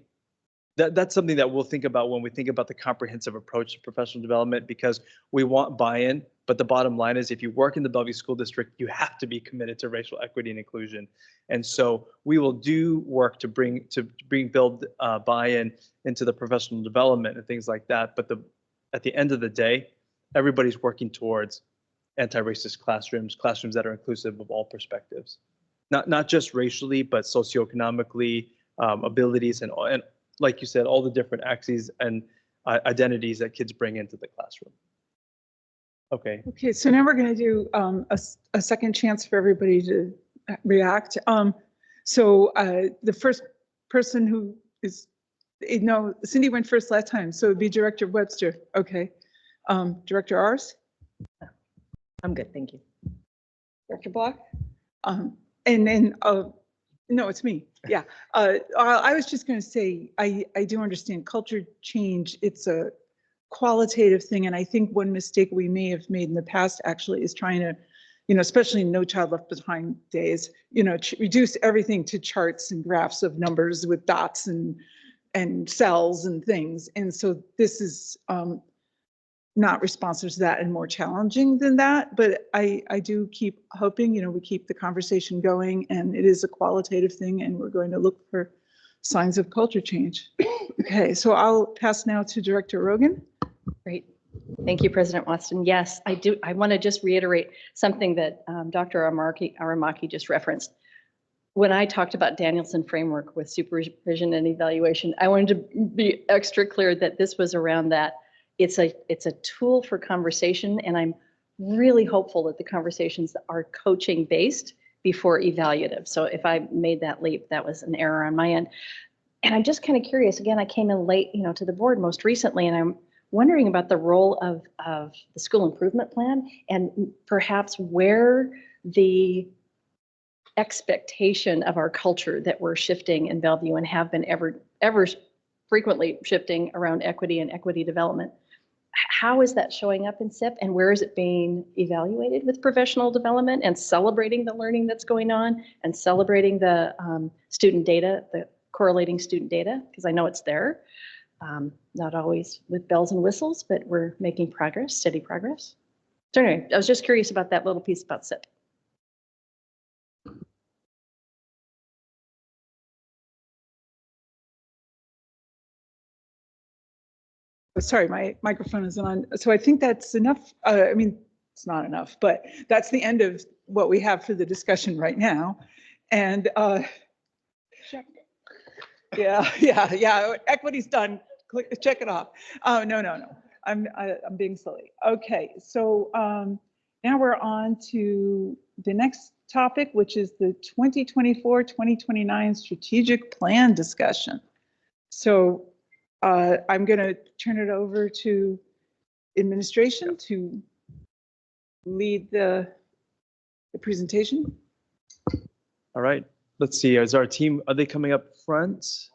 that's something that we'll think about when we think about the comprehensive approach to professional development, because we want buy-in, but the bottom line is if you work in the Bellevue School District, you have to be committed to racial equity and inclusion. And so we will do work to build buy-in into the professional development and things like that. But at the end of the day, everybody's working towards anti-racist classrooms, classrooms that are inclusive of all perspectives, not just racially, but socioeconomically, abilities, and like you said, all the different axes and identities that kids bring into the classroom. Okay. Okay, so now we're going to do a second chance for everybody to react. So the first person who is, no, Cindy went first last time, so it'd be Director Webster. Okay. Director Ars? I'm good, thank you. Director Block? And then, no, it's me. Yeah. I was just going to say, I do understand culture change. It's a qualitative thing. And I think one mistake we may have made in the past actually is trying to, especially in No Child Left Behind days, reduce everything to charts and graphs of numbers with dots and cells and things. And so this is not responsive to that and more challenging than that. But I do keep hoping, we keep the conversation going, and it is a qualitative thing, and we're going to look for signs of culture change. Okay, so I'll pass now to Director Rogan. Great. Thank you, President Watson. Yes, I do. I want to just reiterate something that Dr. Aramaki just referenced. When I talked about Danielson framework with supervision and evaluation, I wanted to be extra clear that this was around that. It's a tool for conversation, and I'm really hopeful that the conversations are coaching based before evaluative. So if I made that leap, that was an error on my end. And I'm just kind of curious, again, I came in late, to the board most recently, and I'm wondering about the role of the school improvement plan and perhaps where the expectation of our culture that we're shifting in Bellevue and have been ever frequently shifting around equity and equity development. How is that showing up in SIP, and where is it being evaluated with professional development and celebrating the learning that's going on and celebrating the student data, the correlating student data, because I know it's there. Not always with bells and whistles, but we're making progress, steady progress. So anyway, I was just curious about that little piece about SIP. Sorry, my microphone isn't on. So I think that's enough. It's not enough, but that's the end of what we have for the discussion right now. And yeah, equity's done. Click, check it off. No. I'm being silly. Okay, so now we're on to the next topic, which is the 2024-2029 strategic plan discussion. So I'm going to turn it over to administration to lead the presentation. All right. Let's see. Is our team, are they coming up front?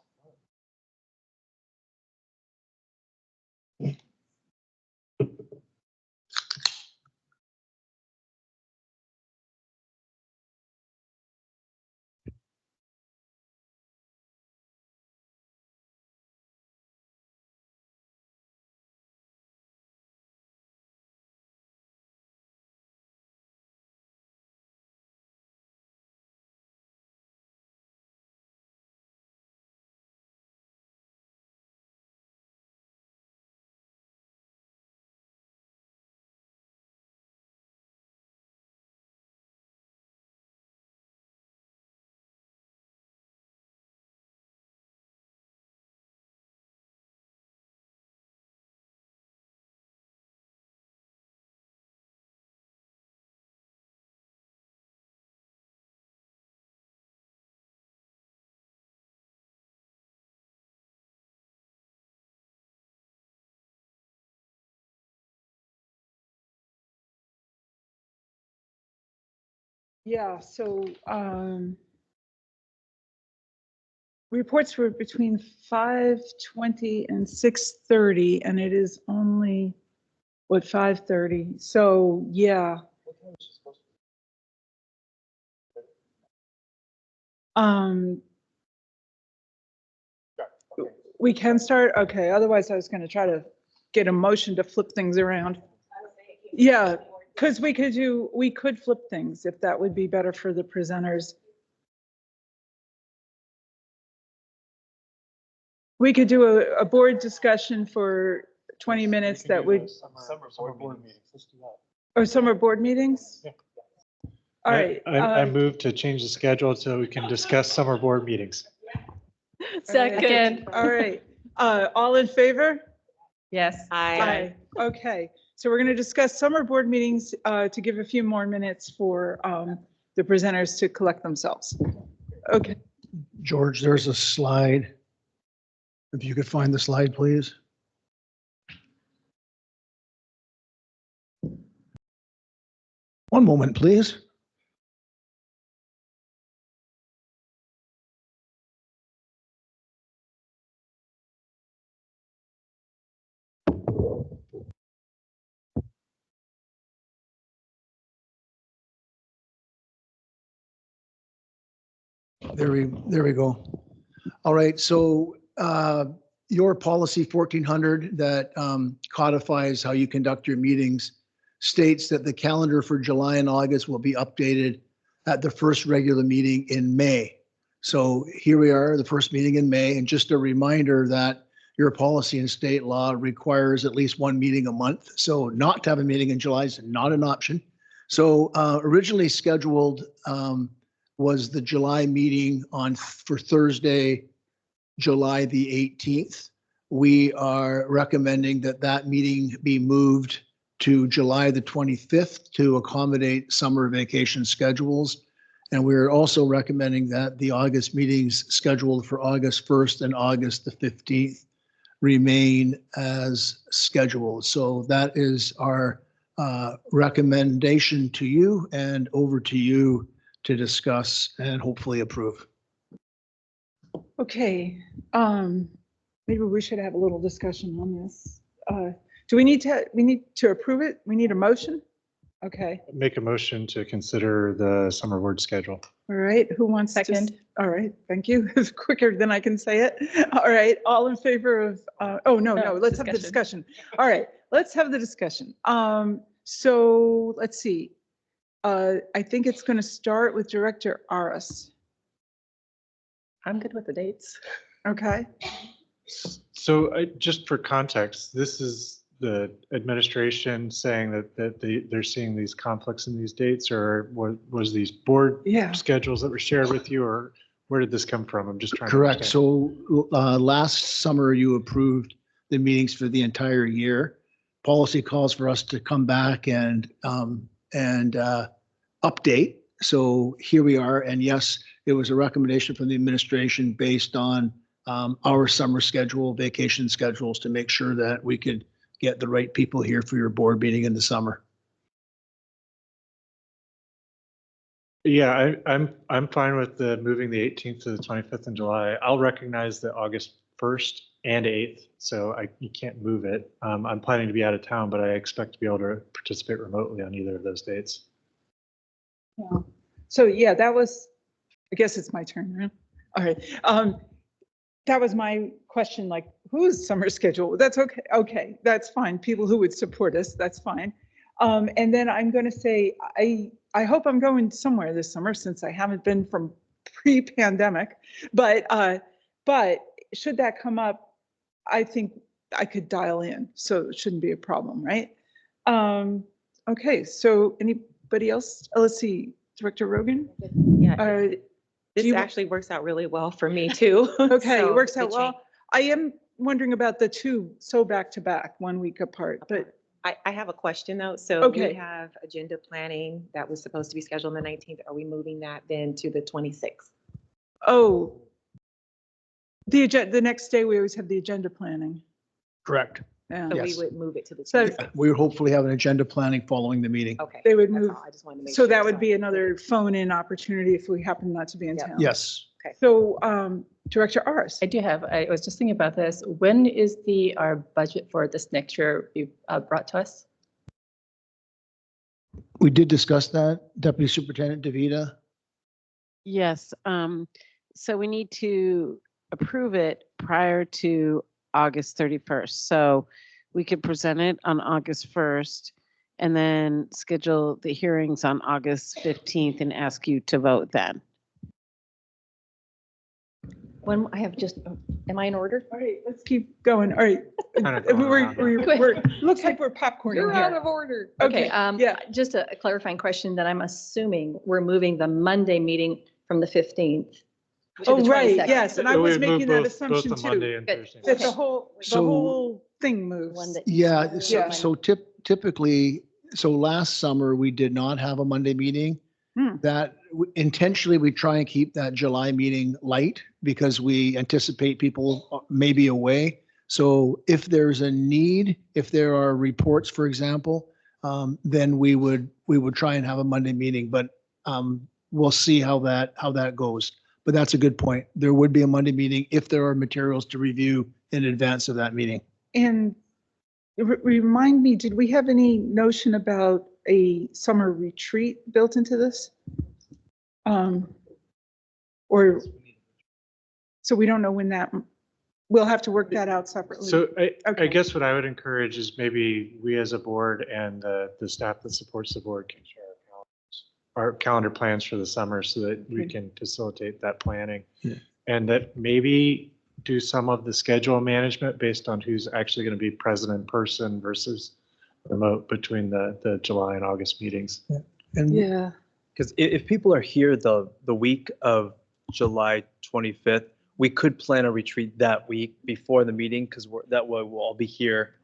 Yeah, so reports were between 5:20 and 6:30, and it is only, 5:30? So yeah. We can start, okay, otherwise I was going to try to get a motion to flip things around. Yeah, because we could flip things if that would be better for the presenters. We could do a board discussion for 20 minutes that would. Summer board meetings. Let's do that. Or summer board meetings? Yeah. All right. I moved to change the schedule so we can discuss summer board meetings. Second. All right. All in favor? Yes. Aye. Okay, so we're going to discuss summer board meetings to give a few more minutes for the presenters to collect themselves. Okay, George, there's a slide. If you could find the slide, please. One moment, please. There we go. All right, so your policy 1400 that codifies how you conduct your meetings states that the calendar for July and August will be updated at the first regular meeting in May. So here we are, the first meeting in May, and just a reminder that your policy and state law requires at least one meeting a month. So not to have a meeting in July is not an option. So originally scheduled was the July meeting for Thursday, July the 18th. We are recommending that that meeting be moved to July the 25th to accommodate summer vacation schedules. And we're also recommending that the August meetings scheduled for August 1st and August the 15th remain as scheduled. So that is our recommendation to you, and over to you to discuss and hopefully approve. okay. Maybe we should have a little discussion on this. Do we need to approve it? We need a motion? Okay, Make a motion to consider the summer board schedule. all right, who wants to? Second. All right, thank you. It's quicker than I can say it. All right, all in favor of, oh, no, let's have the discussion. All right, let's have the discussion. So let's see. I think it's going to start with Director Aras. I'm good with the dates. Okay, So just for context, this is the administration saying that they're seeing these conflicts in these dates, or was these board yeah. schedules that were shared with you, or where did this come from? I'm just trying to Correct. understand. So last summer you approved the meetings for the entire year. Policy calls for us to come back and update. So here we are. And yes, it was a recommendation from the administration based on our summer schedule, vacation schedules, to make sure that we could get the right people here for your board meeting in the summer. Yeah, I'm fine with moving the 18th to the 25th in July. I'll recognize the August 1st and 8th, so you can't move it. I'm planning to be out of town, but I expect to be able to participate remotely on either of those dates. Yeah. So yeah, that was, I guess it's my turn, right? All right. That was my question, like, whose summer schedule? That's okay. Okay, that's fine. People who would support us, that's fine. And then I'm going to say, I hope I'm going somewhere this summer, since I haven't been from pre-pandemic. But should that come up, I think I could dial in, so it shouldn't be a problem, right? Okay, so anybody else? Let's see, Director Rogan? Yeah, this actually works out really well for me too. Okay, So it works the out well. I am wondering about the two, so back to back, 1 week apart, but I have a question though. So Okay. we have agenda planning that was supposed to be scheduled on the 19th. Are we moving that then to the 26th? oh, the next day we always have the agenda planning. Correct. Yeah, So we Yes. would move it to the So- 26th. We would hopefully have an agenda planning following the meeting. Okay. they would that's move. all. I just wanted to make So sure. that would be I- another phone-in opportunity if we happen not to be in Yep. town. Yes. So, Director Aras. I was just thinking about this. When is our budget for this next year be brought to us? We did discuss that, Deputy Superintendent DeVita. Yes, so we need to approve it prior to August 31st. So we could present it on August 1st and then schedule the hearings on August 15th and ask you to vote then. When I have just, am I in order? All right, let's keep going. All right. Kinda going around Looks like we're popcorning You're out here. of order. Okay, Okay, yeah. just a clarifying question that I'm assuming we're moving the Monday meeting from the 15th to the Oh, right, 22nd. yes, and I We was would move making that both assumption the Monday too. and Good. Thursday. That the Okay. whole So- thing One moves. that- Yeah, Yeah. so typically, so last summer, we did not have a Monday meeting. Hmm. That intentionally, we try and keep that July meeting light because we anticipate people may be away. So if there's a need, if there are reports, for example, then we would try and have a Monday meeting, but we'll see how that goes. But that's a good point. There would be a Monday meeting if there are materials to review in advance of that meeting. And remind me, did we have any notion about a summer retreat built into this? Or, so we don't know when that, we'll have to work that out separately. So I Okay. guess what I would encourage is maybe we as a board and the staff that supports the board can share our calendar plans for the summer so that we Okay. can facilitate that planning. Yeah. And that maybe do some of the schedule management based on who's actually going to be present in person versus remote between the July and August meetings. And Yeah. Because if people are here the week of July 25th, we could plan a retreat that week before the meeting because that way we'll all be here.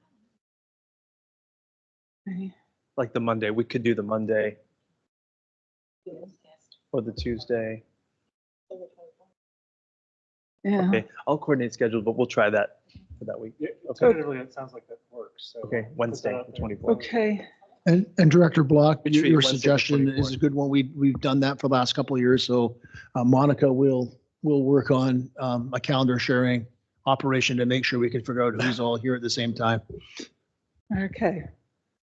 Okay. Like the Monday, we could do the Monday or the Tuesday. Yeah. Okay, I'll coordinate schedule, but we'll try that for that week. Okay, Tentatively, it sounds like that works. So okay, put Wednesday, that out the there. 24th. Okay. And Director Block, Retreat your Wednesday, the suggestion is 24th. a good one. We've done that for the last couple of years. So Monica will work on a calendar sharing operation to make sure we can figure out who's all here at the same time. Okay.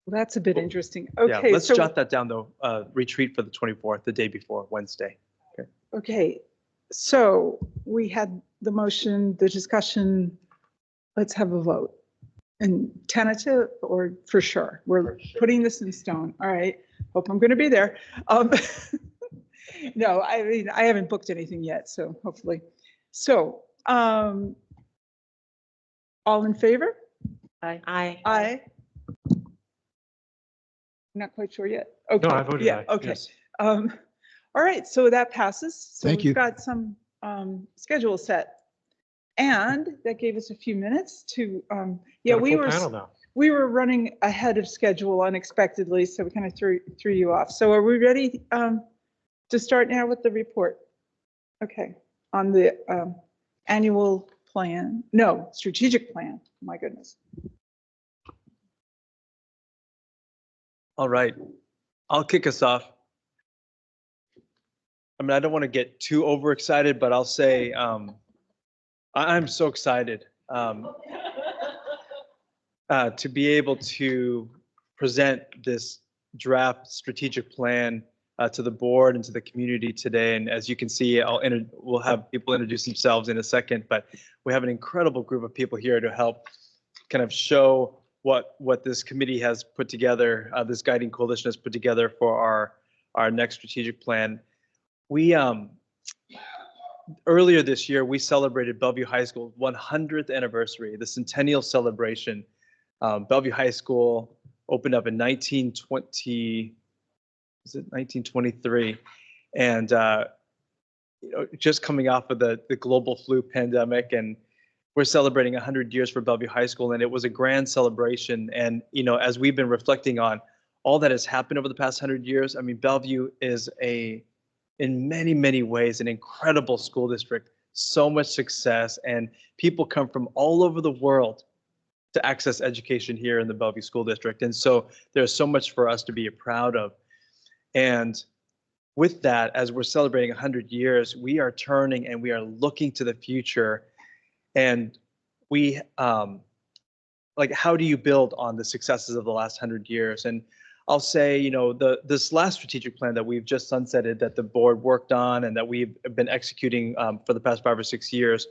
Well, that's a bit interesting. Yeah, Okay, let's so, jot that down though. Retreat for the 24th, the day before, Wednesday. okay, so we had the motion, the discussion. Let's have a vote. And tentative or for sure? We're putting this in stone. All right. Hope I'm going to be there. No, I mean, I haven't booked anything yet, so hopefully. So, all in favor? Aye. Aye. Not quite sure yet. Okay. No, I voted Yeah, aye. okay. Yes. All right, so that passes. So Thank you. we've got some schedule set. And that gave us a few minutes to, yeah, Got a we full were, panel now. we were running ahead of schedule unexpectedly, so we kind of threw you off. So are we ready to start now with the report? Okay, on the annual plan, no, strategic plan, my goodness. All right, I'll kick us off. I mean, I don't want to get too overexcited, but I'll say I'm so excited to be able to present this draft strategic plan to the board and to the community today. And as you can see, we'll have people introduce themselves in a second, but we have an incredible group of people here to help kind of show what this committee has put together, this guiding coalition has put together for our next strategic plan. We earlier this year, we celebrated Bellevue High School's 100th anniversary, the centennial celebration. Bellevue High School opened up in 1923, and just coming off of the global flu pandemic, and we're celebrating 100 years for Bellevue High School, and it was a grand celebration. And as we've been reflecting on all that has happened over the past 100 years, I mean, Bellevue is in many, many ways, an incredible school district, so much success, and people come from all over the world to access education here in the Bellevue School District. And so there's so much for us to be proud of. And with that, as we're celebrating 100 years, we are turning and we are looking to the future. And we, like, how do you build on the successes of the last 100 years? And I'll say, this last strategic plan that we've just sunsetted, that the board worked on and that we've been executing for the past 5 or 6 years,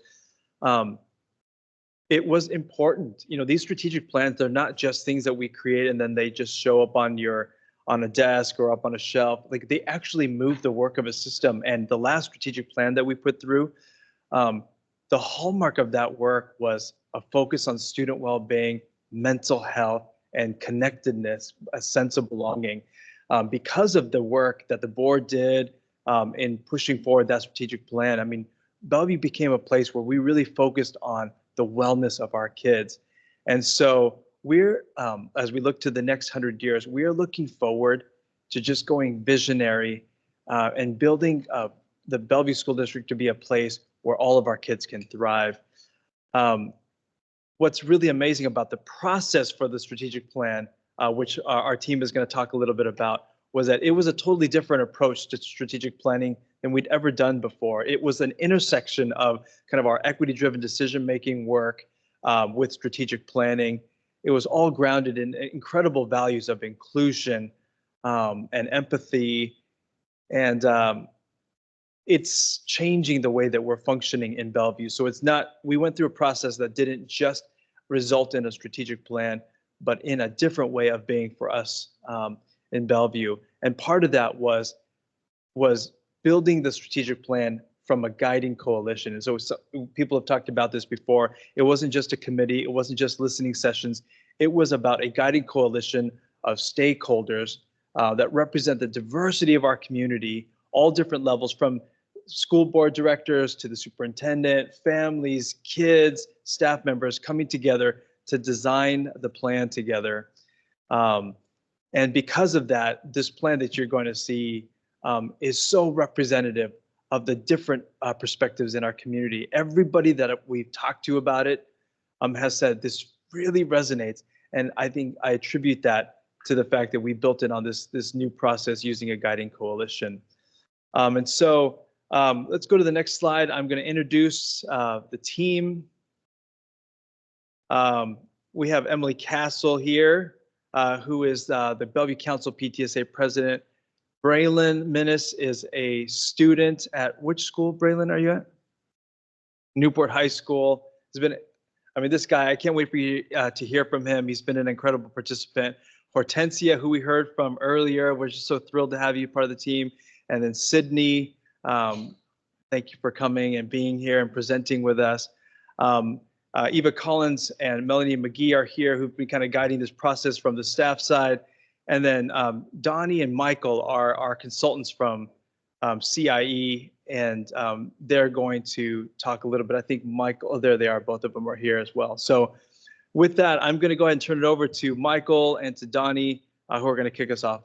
it was important. These strategic plans, they're not just things that we create and then they just show up on a desk or up on a shelf. Like, they actually move the work of a system. And the last strategic plan that we put through, the hallmark of that work was a focus on student well-being, mental health, and connectedness, a sense of belonging. Because of the work that the board did in pushing forward that strategic plan, I mean, Bellevue became a place where we really focused on the wellness of our kids. And so we're, as we look to the next 100 years, we are looking forward to just going visionary and building the Bellevue School District to be a place where all of our kids can thrive. What's really amazing about the process for the strategic plan, which our team is going to talk a little bit about, was that it was a totally different approach to strategic planning than we'd ever done before. It was an intersection of kind of our equity-driven decision-making work with strategic planning. It was all grounded in incredible values of inclusion and empathy. And it's changing the way that we're functioning in Bellevue. So it's not, we went through a process that didn't just result in a strategic plan, but in a different way of being for us in Bellevue. And part of that was building the strategic plan from a guiding coalition. And so people have talked about this before. It wasn't just a committee. It wasn't just listening sessions. It was about a guiding coalition of stakeholders that represent the diversity of our community, all different levels, from school board directors to the superintendent, families, kids, staff members coming together to design the plan together. And because of that, this plan that you're going to see is so representative of the different perspectives in our community. Everybody that we've talked to about it has said this really resonates. And I think I attribute that to the fact that we built it on this new process using a guiding coalition. And so let's go to the next slide. I'm going to introduce the team. We have Emily Castle here, who is the Bellevue Council PTSA president. Braylon Minnis is a student at which school, Braylon, are you at? Newport High School. This guy, I can't wait for you to hear from him. He's been an incredible participant. Hortensia, who we heard from earlier, we're just so thrilled to have you part of the team. And then Sydney, thank you for coming and being here and presenting with us. Eva Collins and Melanie McGee are here, who've been kind of guiding this process from the staff side. And then Donnie and Michael are our consultants from CIE, and they're going to talk a little bit. I think Michael, there they are, both of them are here as well. So with that, I'm going to go ahead and turn it over to Michael and to Donnie, who are going to kick us off.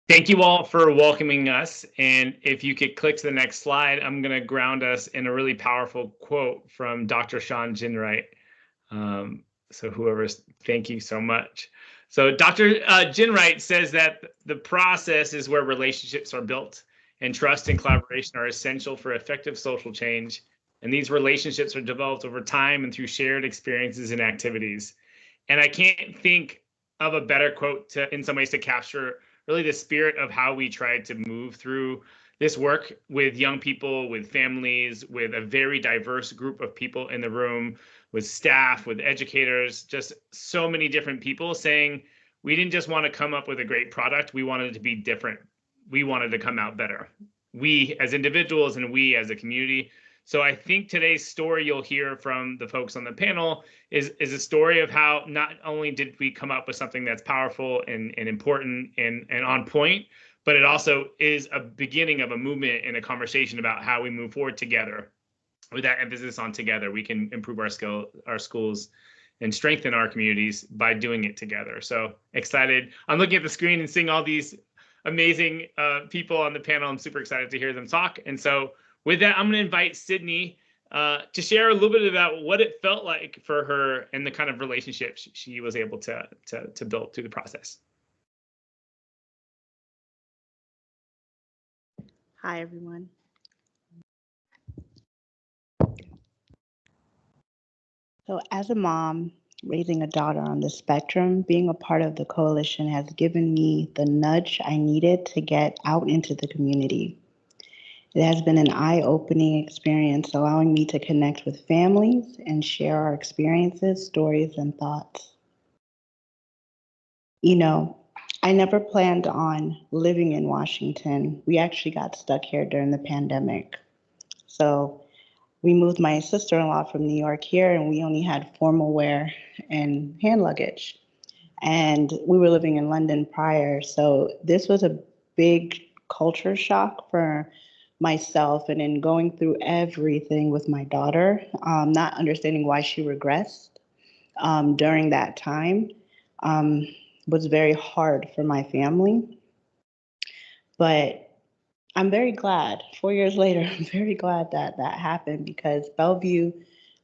Thank you all for welcoming us. And if you could click to the next slide, I'm going to ground us in a really powerful quote from Dr. Sean Ginwright. Thank you so much. So Dr. Ginwright says that the process is where relationships are built, and trust and collaboration are essential for effective social change. And these relationships are developed over time and through shared experiences and activities. And I can't think of a better quote in some ways to capture really the spirit of how we tried to move through this work with young people, with families, with a very diverse group of people in the room, with staff, with educators, just so many different people saying, we didn't just want to come up with a great product, we wanted it to be different. We wanted to come out better. We as individuals and we as a community. So I think today's story you'll hear from the folks on the panel is a story of how not only did we come up with something that's powerful and important and on point, but it also is a beginning of a movement and a conversation about how we move forward together. With that emphasis on together, we can improve our schools and strengthen our communities by doing it together. So excited. I'm looking at the screen and seeing all these amazing people on the panel. I'm super excited to hear them talk. And so with that, I'm going to invite Sydney to share a little bit about what it felt like for her and the kind of relationship she was able to build through the process. Hi, everyone. So as a mom raising a daughter on the spectrum, being a part of the coalition has given me the nudge I needed to get out into the community. It has been an eye-opening experience, allowing me to connect with families and share our experiences, stories, and thoughts. You know, I never planned on living in Washington. We actually got stuck here during the pandemic. So we moved my sister-in-law from New York here, and we only had formal wear and hand luggage. And we were living in London prior. So this was a big culture shock for myself, and in going through everything with my daughter, not understanding why she regressed during that time was very hard for my family. But I'm very glad, 4 years later, I'm very glad that that happened, because Bellevue,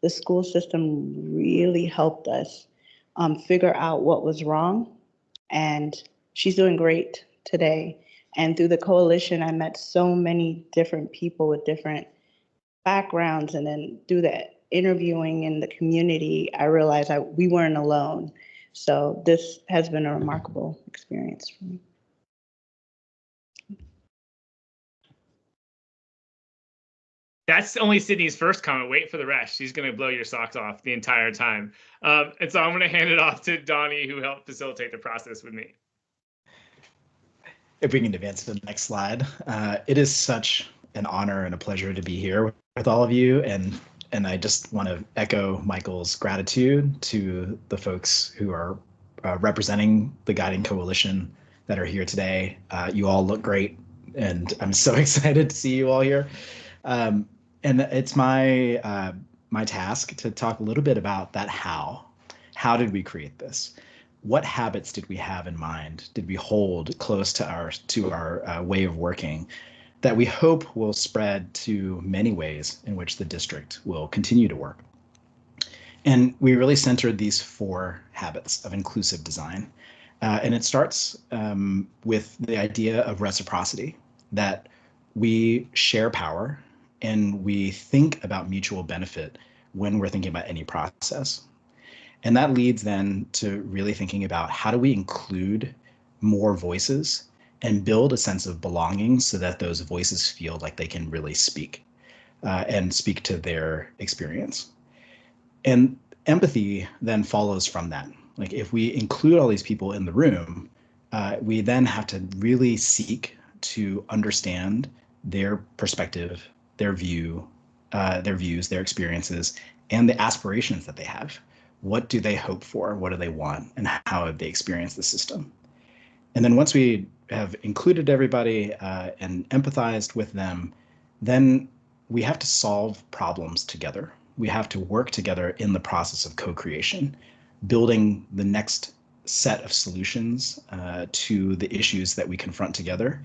the school system really helped us figure out what was wrong. And she's doing great today. And through the coalition, I met so many different people with different backgrounds. And then through the interviewing in the community, I realized we weren't alone. So this has been a remarkable experience for me. That's only Sydney's first comment. Wait for the rest. She's going to blow your socks off the entire time. And so I'm going to hand it off to Donnie, who helped facilitate the process with me. If we can advance to the next slide. It is such an honor and a pleasure to be here with all of you. And I just want to echo Michael's gratitude to the folks who are representing the Guiding Coalition that are here today. You all look great, and I'm so excited to see you all here. And it's my my task to talk a little bit about that how. How did we create this? What habits did we have in mind? Did we hold close to our way of working that we hope will spread to many ways in which the district will continue to work? And we really centered these 4 habits of inclusive design. And it starts with the idea of reciprocity, that we share power and we think about mutual benefit when we're thinking about any process. And that leads then to really thinking about how do we include more voices and build a sense of belonging so that those voices feel like they can really speak and speak to their experience. And empathy then follows from that. Like if we include all these people in the room, we then have to really seek to understand their perspective, their views, their experiences, and the aspirations that they have. What do they hope for? What do they want? And how have they experienced the system? And then once we have included everybody and empathized with them, then we have to solve problems together. We have to work together in the process of co-creation, building the next set of solutions to the issues that we confront together,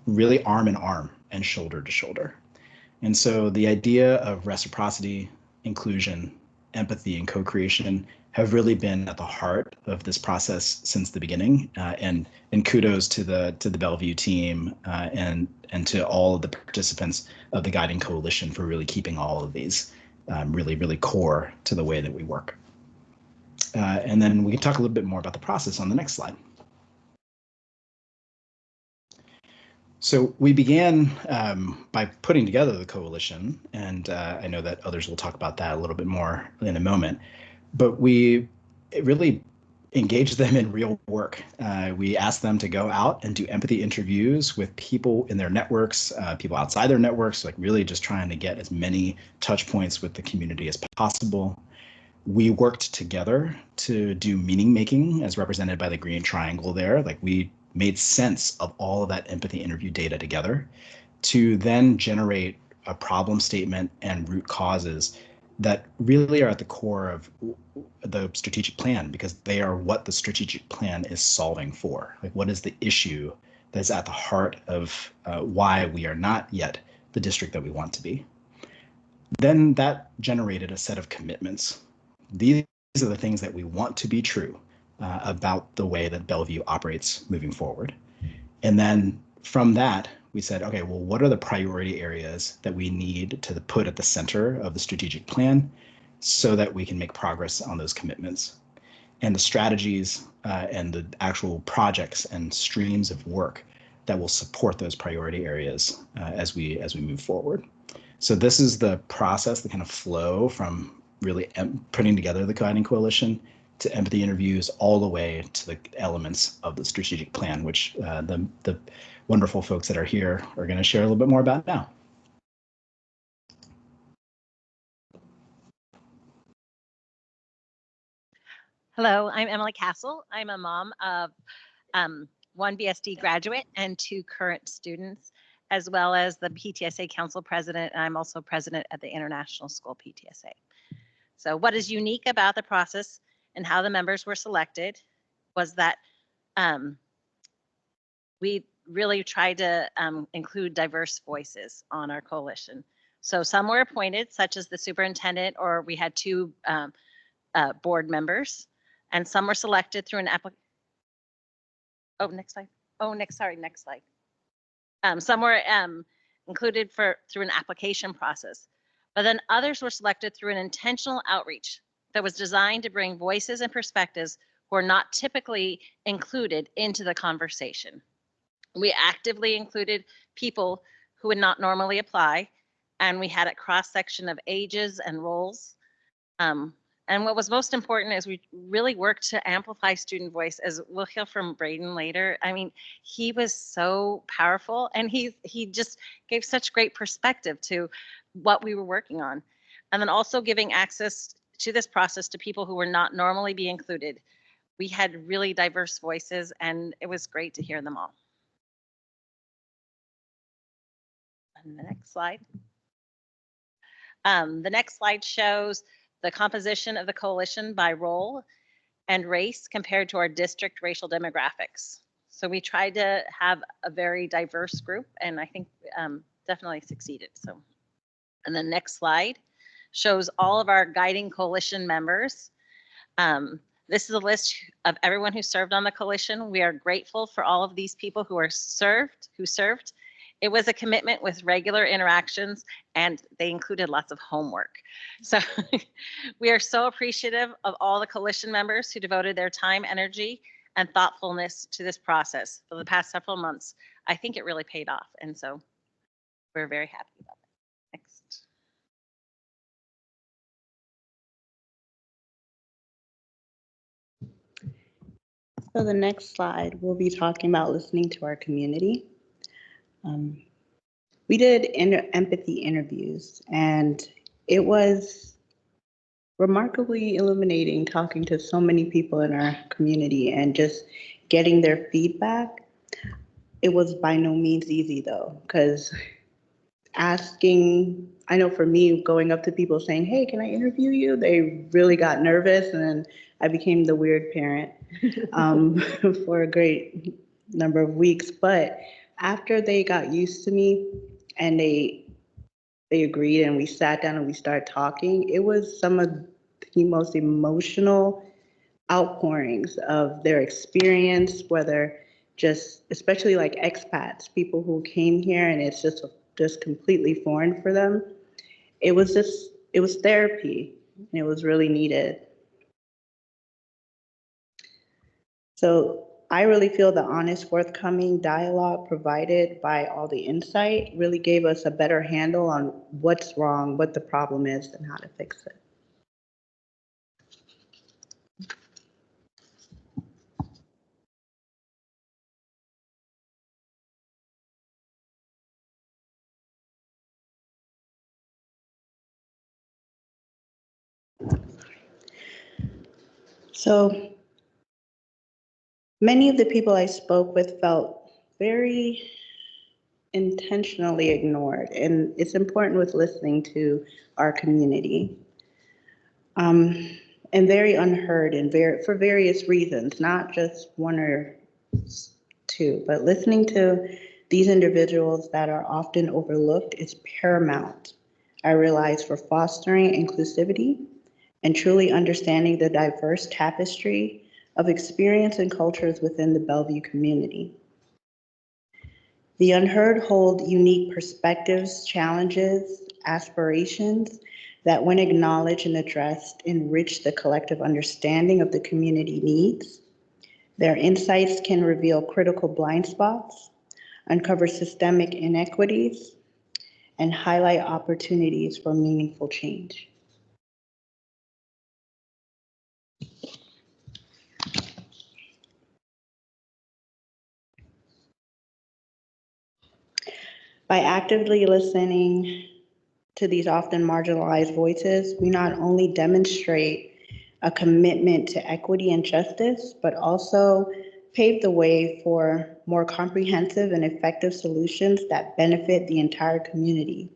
really arm in arm and shoulder to shoulder. And so the idea of reciprocity, inclusion, empathy, and co-creation have really been at the heart of this process since the beginning. And kudos to the Bellevue team and to all of the participants of the Guiding Coalition for really keeping all of these really core to the way that we work. And then we can talk a little bit more about the process on the next slide. So we began by putting together the coalition, and I know that others will talk about that a little bit more in a moment, but we really engaged them in real work. We asked them to go out and do empathy interviews with people in their networks, people outside their networks, like really just trying to get as many touch points with the community as possible. We worked together to do meaning making as represented by the green triangle there. Like we made sense of all of that empathy interview data together to then generate a problem statement and root causes that really are at the core of the strategic plan, because they are what the strategic plan is solving for. Like what is the issue that's at the heart of why we are not yet the district that we want to be. Then that generated a set of commitments. These are the things that we want to be true about the way that Bellevue operates moving forward. And then from that, we said, okay, well, what are the priority areas that we need to put at the center of the strategic plan so that we can make progress on those commitments? And the strategies and the actual projects and streams of work that will support those priority areas as we move forward. So this is the process, the kind of flow from really putting together the Guiding Coalition to empathy interviews, all the way to the elements of the strategic plan, which the wonderful folks that are here are going to share a little bit more about now. Hello, I'm Emily Castle. I'm a mom of one BSD graduate and 2 current students, as well as the PTSA Council President, and I'm also president at the International School PTSA. So what is unique about the process and how the members were selected was that we really tried to include diverse voices on our coalition. So some were appointed, such as the superintendent, or we had 2 board members, and some were selected through an application. Oh, next slide. Oh, next slide. Some were included through an application process, but then others were selected through an intentional outreach that was designed to bring voices and perspectives who are not typically included into the conversation. We actively included people who would not normally apply, and we had a cross-section of ages and roles. And what was most important is we really worked to amplify student voice, as we'll hear from Braden later. I mean, he was so powerful, and he just gave such great perspective to what we were working on. And then also giving access to this process to people who were not normally be included. We had really diverse voices, and it was great to hear them all. And the next slide. The next slide shows the composition of the coalition by role and race compared to our district racial demographics. So we tried to have a very diverse group, and I think definitely succeeded. So, and the next slide shows all of our guiding coalition members. This is a list of everyone who served on the coalition. We are grateful for all of these people who served. It was a commitment with regular interactions, and they included lots of homework. So we are so appreciative of all the coalition members who devoted their time, energy, and thoughtfulness to this process for the past several months. I think it really paid off, and so we're very happy about it. Next. So the next slide, we'll be talking about listening to our community. We did empathy interviews, and it was remarkably illuminating talking to so many people in our community and just getting their feedback. It was by no means easy though, because asking, I know for me, going up to people saying, hey, can I interview you? They really got nervous, and then I became the weird parent for a great number of weeks. But after they got used to me and they agreed and we sat down and we started talking, it was some of the most emotional outpourings of their experience, whether just, especially like expats, people who came here and it's just completely foreign for them. It was therapy, and it was really needed. So I really feel the honest, forthcoming dialogue provided by all the insight really gave us a better handle on what's wrong, what the problem is, and how to fix it. So many of the people I spoke with felt very intentionally ignored, and it's important with listening to our community. And very unheard and for various reasons, not just one or two, but listening to these individuals that are often overlooked is paramount, I realize, for fostering inclusivity and truly understanding the diverse tapestry of experience and cultures within the Bellevue community. The unheard hold unique perspectives, challenges, aspirations that, when acknowledged and addressed, enrich the collective understanding of the community needs. Their insights can reveal critical blind spots, uncover systemic inequities, and highlight opportunities for meaningful change. By actively listening to these often marginalized voices, we not only demonstrate a commitment to equity and justice, but also pave the way for more comprehensive and effective solutions that benefit the entire community.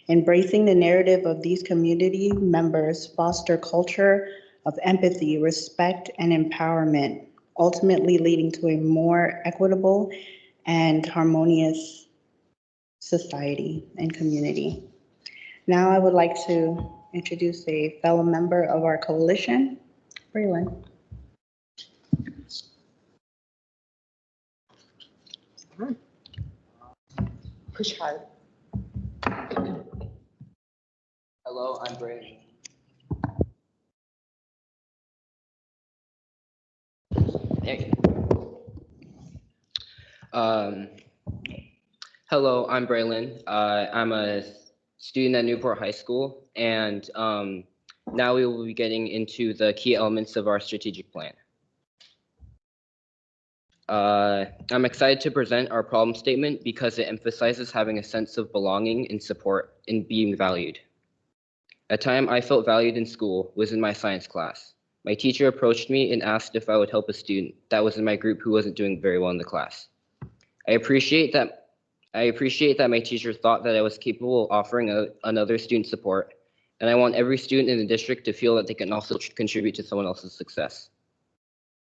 Embracing the narrative of these community members foster culture of empathy, respect, and empowerment, ultimately leading to a more equitable and harmonious society and community. Now I would like to introduce a fellow member of our coalition, Braylon. Push hard. Hello, I'm Braylon. There you go. Hello, I'm Braylon. I'm a student at Newport High School, and now we will be getting into the key elements of our strategic plan. I'm excited to present our problem statement because it emphasizes having a sense of belonging and support and being valued. A time I felt valued in school was in my science class. My teacher approached me and asked if I would help a student that was in my group who wasn't doing very well in the class. I appreciate that my teacher thought that I was capable of offering another student support, and I want every student in the district to feel that they can also contribute to someone else's success.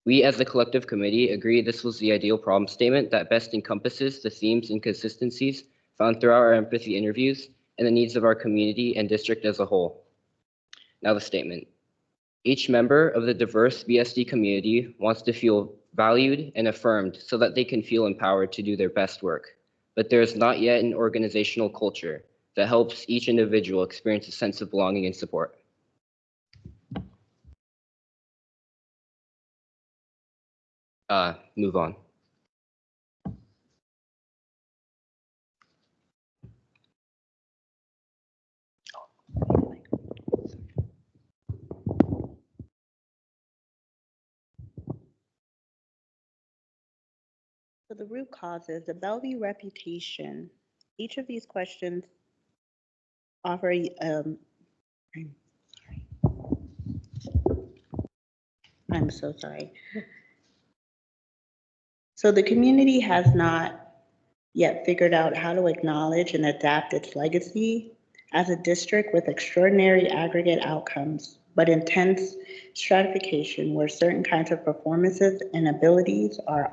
We as the collective committee agree this was the ideal problem statement that best encompasses the themes and consistencies found throughout our empathy interviews and the needs of our community and district as a whole. Now the statement. Each member of the diverse BSD community wants to feel valued and affirmed so that they can feel empowered to do their best work. But there is not yet an organizational culture that helps each individual experience a sense of belonging and support. Move on. So the root causes, the Bellevue reputation. Each of these questions offer I'm so sorry. So the community has not yet figured out how to acknowledge and adapt its legacy as a district with extraordinary aggregate outcomes, but intense stratification where certain kinds of performances and abilities are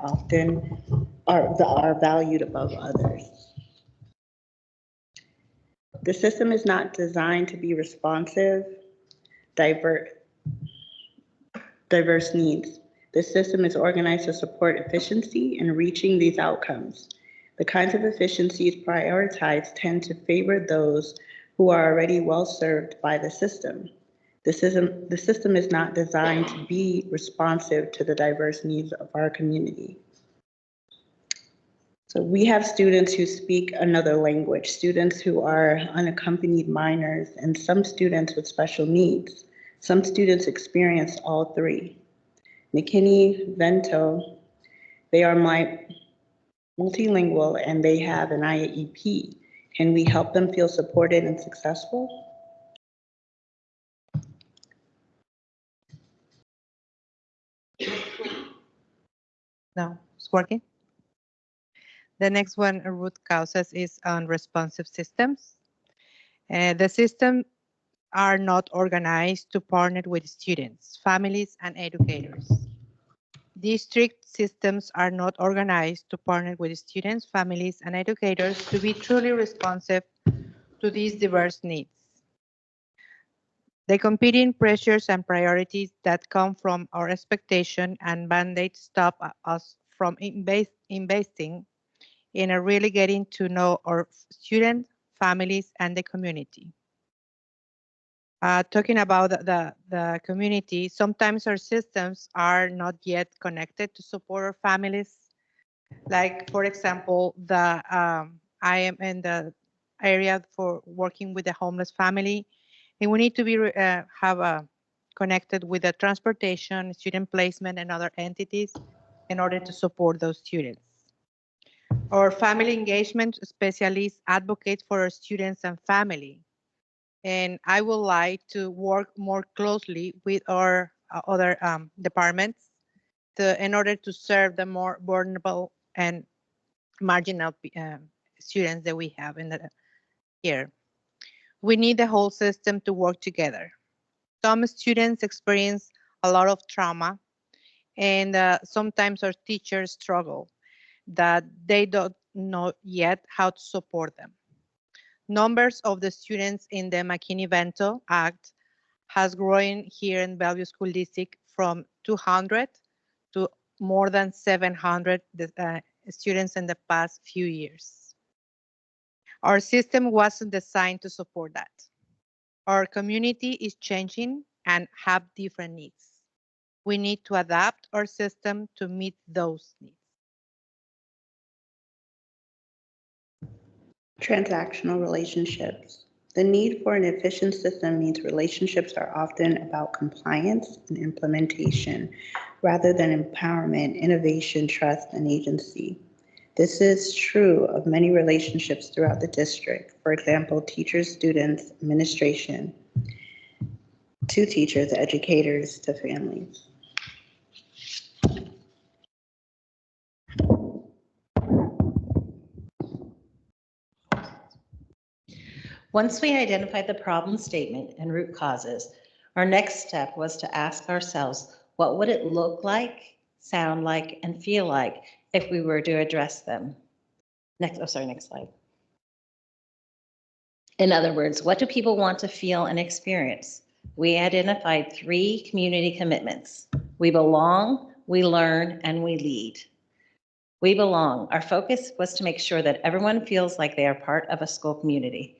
valued above others. The system is not designed to be responsive, diverse needs. The system is organized to support efficiency in reaching these outcomes. The kinds of efficiencies prioritized tend to favor those who are already well served by the system. The system is not designed to be responsive to the diverse needs of our community. So we have students who speak another language, students who are unaccompanied minors, and some students with special needs. Some students experience all three. McKinney, Vento, they are multilingual and they have an IEP. Can we help them feel supported and successful? No, it's working. The next one, root causes, is on responsive systems. The systems are not organized to partner with students, families, and educators. District systems are not organized to partner with students, families, and educators to be truly responsive to these diverse needs. The competing pressures and priorities that come from our expectation and mandate stop us from investing in really getting to know our students, families, and the community. Talking about the community, sometimes our systems are not yet connected to support our families. Like, for example, I am in the area for working with the homeless family, and we need to be connected with the transportation, student placement, and other entities in order to support those students. Our family engagement specialists advocate for our students and family. And I would like to work more closely with our other departments in order to serve the more vulnerable and marginal students that we have here. We need the whole system to work together. Some students experience a lot of trauma, and sometimes our teachers struggle that they don't know yet how to support them. Numbers of the students in the McKinney-Vento Act has grown here in Bellevue School District from 200 to more than 700 students in the past few years. Our system wasn't designed to support that. Our community is changing and have different needs. We need to adapt our system to meet those needs. Transactional relationships. The need for an efficient system means relationships are often about compliance and implementation rather than empowerment, innovation, trust, and agency. This is true of many relationships throughout the district. For example, teachers, students, administration, to teachers, educators, to families. Once we identified the problem statement and root causes, our next step was to ask ourselves, what would it look like, sound like, and feel like if we were to address them? Next slide. In other words, what do people want to feel and experience? We identified 3 community commitments. We belong, we learn, and we lead. We belong. Our focus was to make sure that everyone feels like they are part of a school community.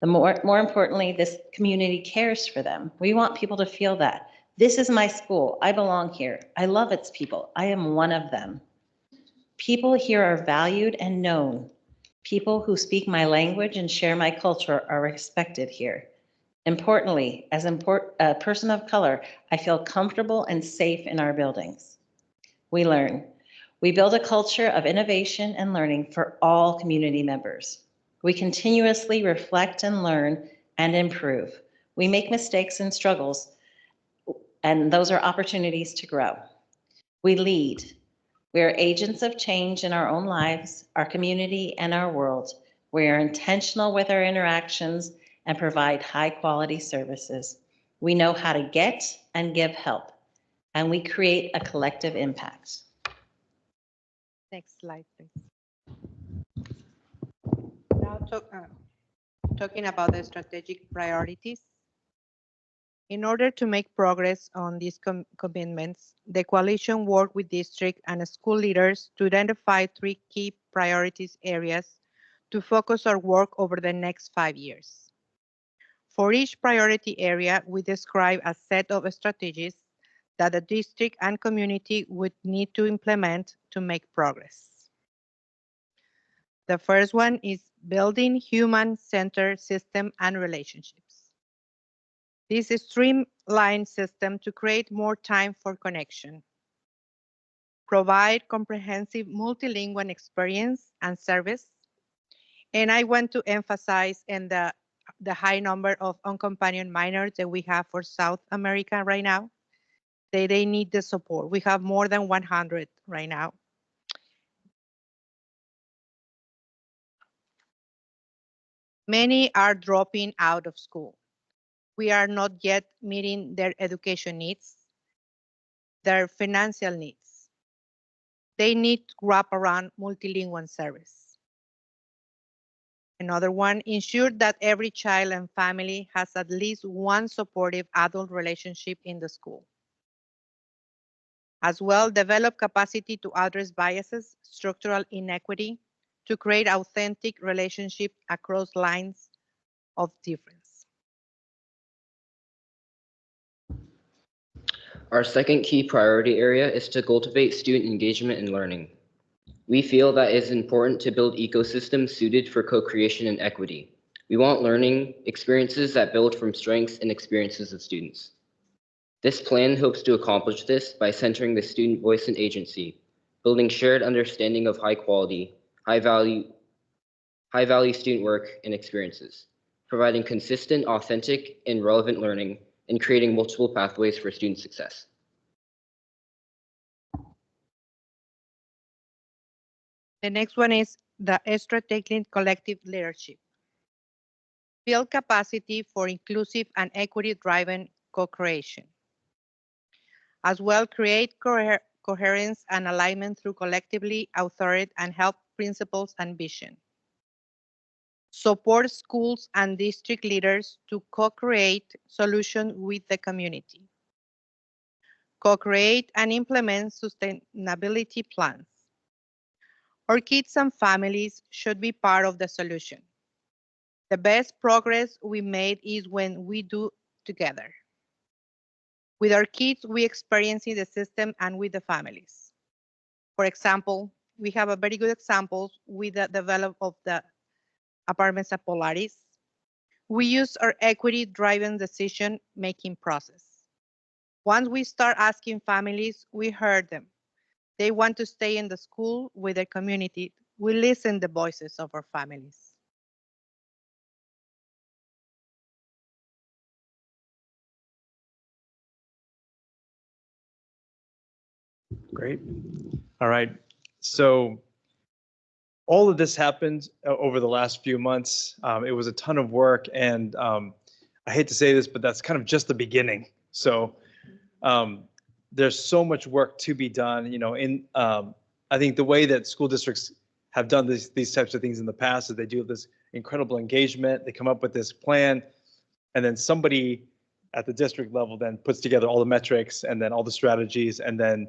More importantly, this community cares for them. We want people to feel that. This is my school. I belong here. I love its people. I am one of them. People here are valued and known. People who speak my language and share my culture are respected here. Importantly, as a person of color, I feel comfortable and safe in our buildings. We learn. We build a culture of innovation and learning for all community members. We continuously reflect and learn and improve. We make mistakes and struggles, and those are opportunities to grow. We lead. We are agents of change in our own lives, our community, and our world. We are intentional with our interactions and provide high-quality services. We know how to get and give help, and we create a collective impact. Next slide, please. Now talking about the strategic priorities. In order to make progress on these commitments, the coalition worked with district and school leaders to identify 3 key priorities areas to focus our work over the next 5 years. For each priority area, we describe a set of strategies that the district and community would need to implement to make progress. The first one is building human-centered system and relationships. This is a streamlined system to create more time for connection, provide comprehensive multilingual experience and service. And I want to emphasize in the high number of unaccompanied minors that we have for South America right now. They need the support. We have more than 100 right now. Many are dropping out of school. We are not yet meeting their education needs, their financial needs. They need wraparound multilingual service. Another one, ensure that every child and family has at least one supportive adult relationship in the school. As well, develop capacity to address biases, structural inequity, to create authentic relationships across lines of difference. Our second key priority area is to cultivate student engagement and learning. We feel that it is important to build ecosystems suited for co-creation and equity. We want learning experiences that build from strengths and experiences of students. This plan hopes to accomplish this by centering the student voice and agency, building shared understanding of high quality, high value student work and experiences, providing consistent, authentic, and relevant learning, and creating multiple pathways for student success. The next one is the strategic collective leadership. Build capacity for inclusive and equity-driven co-creation. As well, create coherence and alignment through collectively authored and help principles and vision. Support schools and district leaders to co-create solutions with the community. Co-create and implement sustainability plans. Our kids and families should be part of the solution. The best progress we made is when we do together. With our kids, we experience the system and with the families. For example, we have a very good example with the development of the apartments at Polaris. We use our equity-driven decision-making process. Once we start asking families, we heard them. They want to stay in the school with their community. We listen to the voices of our families. Great. All right. So all of this happened over the last few months. It was a ton of work, and I hate to say this, but that's kind of just the beginning. So there's so much work to be done. You know, I think the way that school districts have done these types of things in the past is they do this incredible engagement. They come up with this plan, and then somebody at the district level then puts together all the metrics and then all the strategies, and then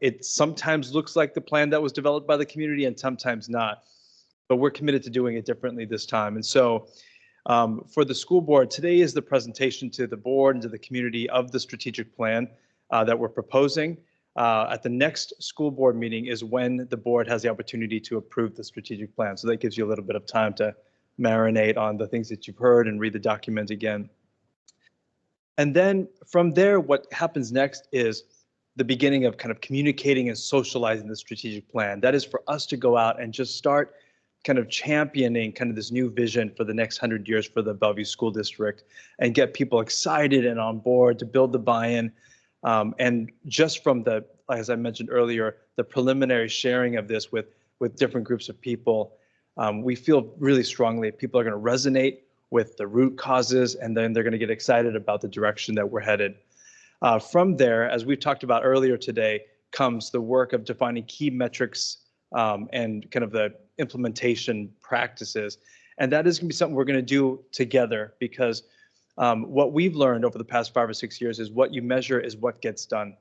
it sometimes looks like the plan that was developed by the community and sometimes not, but we're committed to doing it differently this time. And so for the school board, today is the presentation to the board and to the community of the strategic plan that we're proposing. At the next school board meeting is when the board has the opportunity to approve the strategic plan. So that gives you a little bit of time to marinate on the things that you've heard and read the document again. And then from there, what happens next is the beginning of kind of communicating and socializing the strategic plan. That is for us to go out and just start kind of championing kind of this new vision for the next 100 years for the Bellevue School District and get people excited and on board to build the buy-in. And just from the, as I mentioned earlier, the preliminary sharing of this with different groups of people, we feel really strongly people are going to resonate with the root causes, and then they're going to get excited about the direction that we're headed. From there, as we've talked about earlier today, comes the work of defining key metrics and kind of the implementation practices. And that is going to be something we're going to do together, because what we've learned over the past 5 or 6 years is what you measure is what gets done.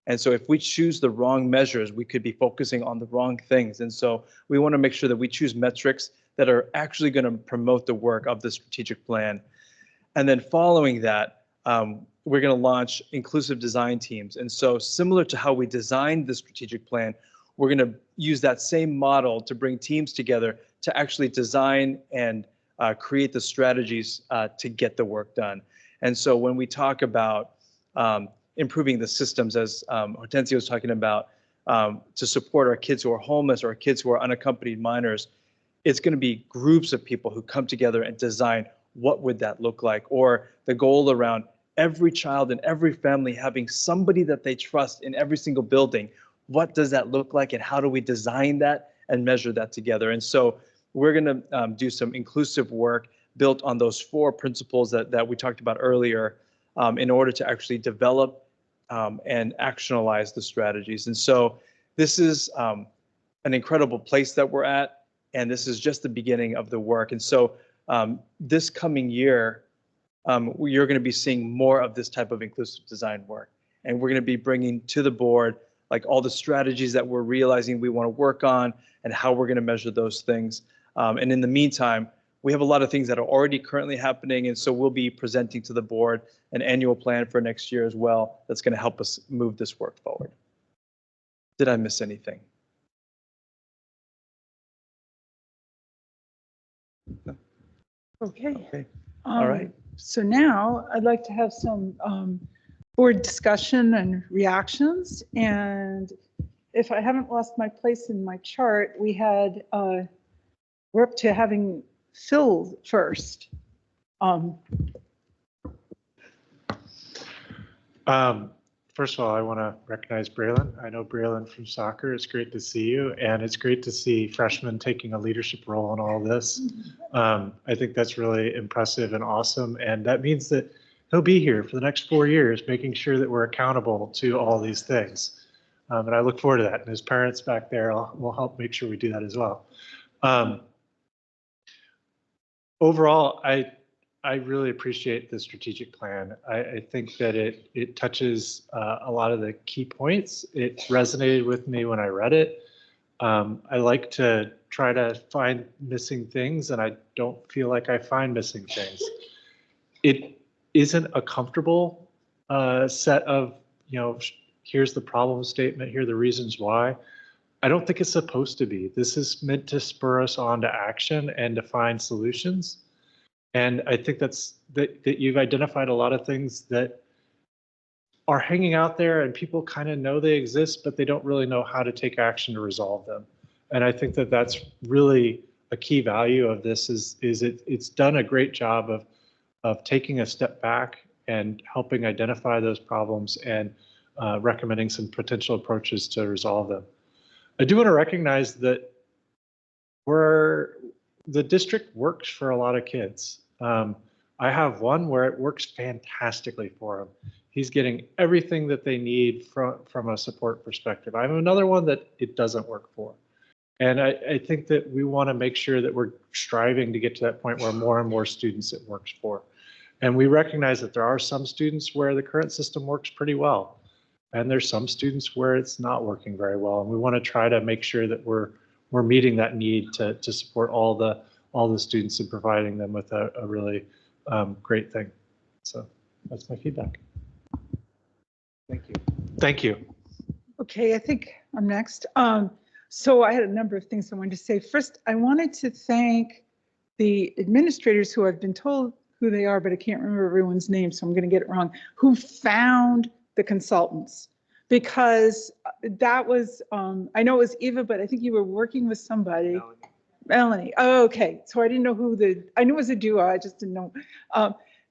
And so if we choose the wrong measures, we could be focusing on the wrong things. And so we want to make sure that we choose metrics that are actually going to promote the work of the strategic plan. And then following that, we're going to launch inclusive design teams. And so similar to how we designed the strategic plan, we're going to use that same model to bring teams together to actually design and create the strategies to get the work done. And so when we talk about improving the systems, as Hortensia was talking about, to support our kids who are homeless or our kids who are unaccompanied minors, it's going to be groups of people who come together and design what would that look like, or the goal around every child and every family having somebody that they trust in every single building. What does that look like, and how do we design that and measure that together? And so we're going to do some inclusive work built on those 4 principles that we talked about earlier in order to actually develop and actionalize the strategies. And so this is an incredible place that we're at, and this is just the beginning of the work. And so this coming year, you're going to be seeing more of this type of inclusive design work. And we're going to be bringing to the board like all the strategies that we're realizing we want to work on and how we're going to measure those things. And in the meantime, we have a lot of things that are already currently happening. And so we'll be presenting to the board an annual plan for next year as well that's going to help us move this work forward. Did I miss anything? No. Okay. All right. So now I'd like to have some board discussion and reactions. And if I haven't lost my place in my chart, we had, we're up to having Phil first. First of all, I want to recognize Braylon. I know Braylon from soccer. It's great to see you, and it's great to see freshmen taking a leadership role in all this. I think that's really impressive and awesome, and that means that he'll be here for the next 4 years, making sure that we're accountable to all these things. And I look forward to that. And his parents back there will help make sure we do that as well. Overall, I really appreciate the strategic plan. I think that it touches a lot of the key points. It resonated with me when I read it. I like to try to find missing things, and I don't feel like I find missing things. It isn't a comfortable set of, here's the problem statement, here are the reasons why. I don't think it's supposed to be. This is meant to spur us on to action and to find solutions. And I think that you've identified a lot of things that are hanging out there and people kind of know they exist, but they don't really know how to take action to resolve them. And I think that that's really a key value of this is it's done a great job of taking a step back and helping identify those problems and recommending some potential approaches to resolve them. I do want to recognize that the district works for a lot of kids. I have one where it works fantastically for him. He's getting everything that they need from a support perspective. I have another one that it doesn't work for. And I think that we want to make sure that we're striving to get to that point where more and more students it works for. And we recognize that there are some students where the current system works pretty well. And there's some students where it's not working very well. And we want to try to make sure that we're meeting that need to support all the students and providing them with a really great thing. So that's my feedback. Thank you. Thank you. Okay, I think I'm next. So I had a number of things I wanted to say. First, I wanted to thank the administrators who I've been told who they are, but I can't remember everyone's name, so I'm going to get it wrong, who found the consultants. Because that was, I know it was Eva, but I think you were working with somebody. Melanie. Oh, okay. So I didn't know I knew it was a duo, I just didn't know.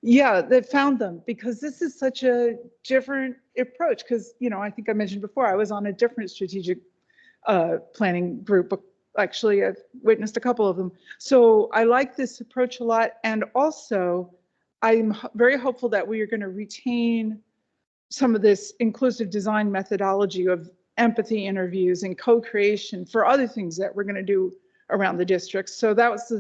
Yeah, they found them because this is such a different approach. Because, I think I mentioned before, I was on a different strategic planning group. Actually, I've witnessed a couple of them. So I like this approach a lot. And also, I'm very hopeful that we are going to retain some of this inclusive design methodology of empathy interviews and co-creation for other things that we're going to do around the district. So that was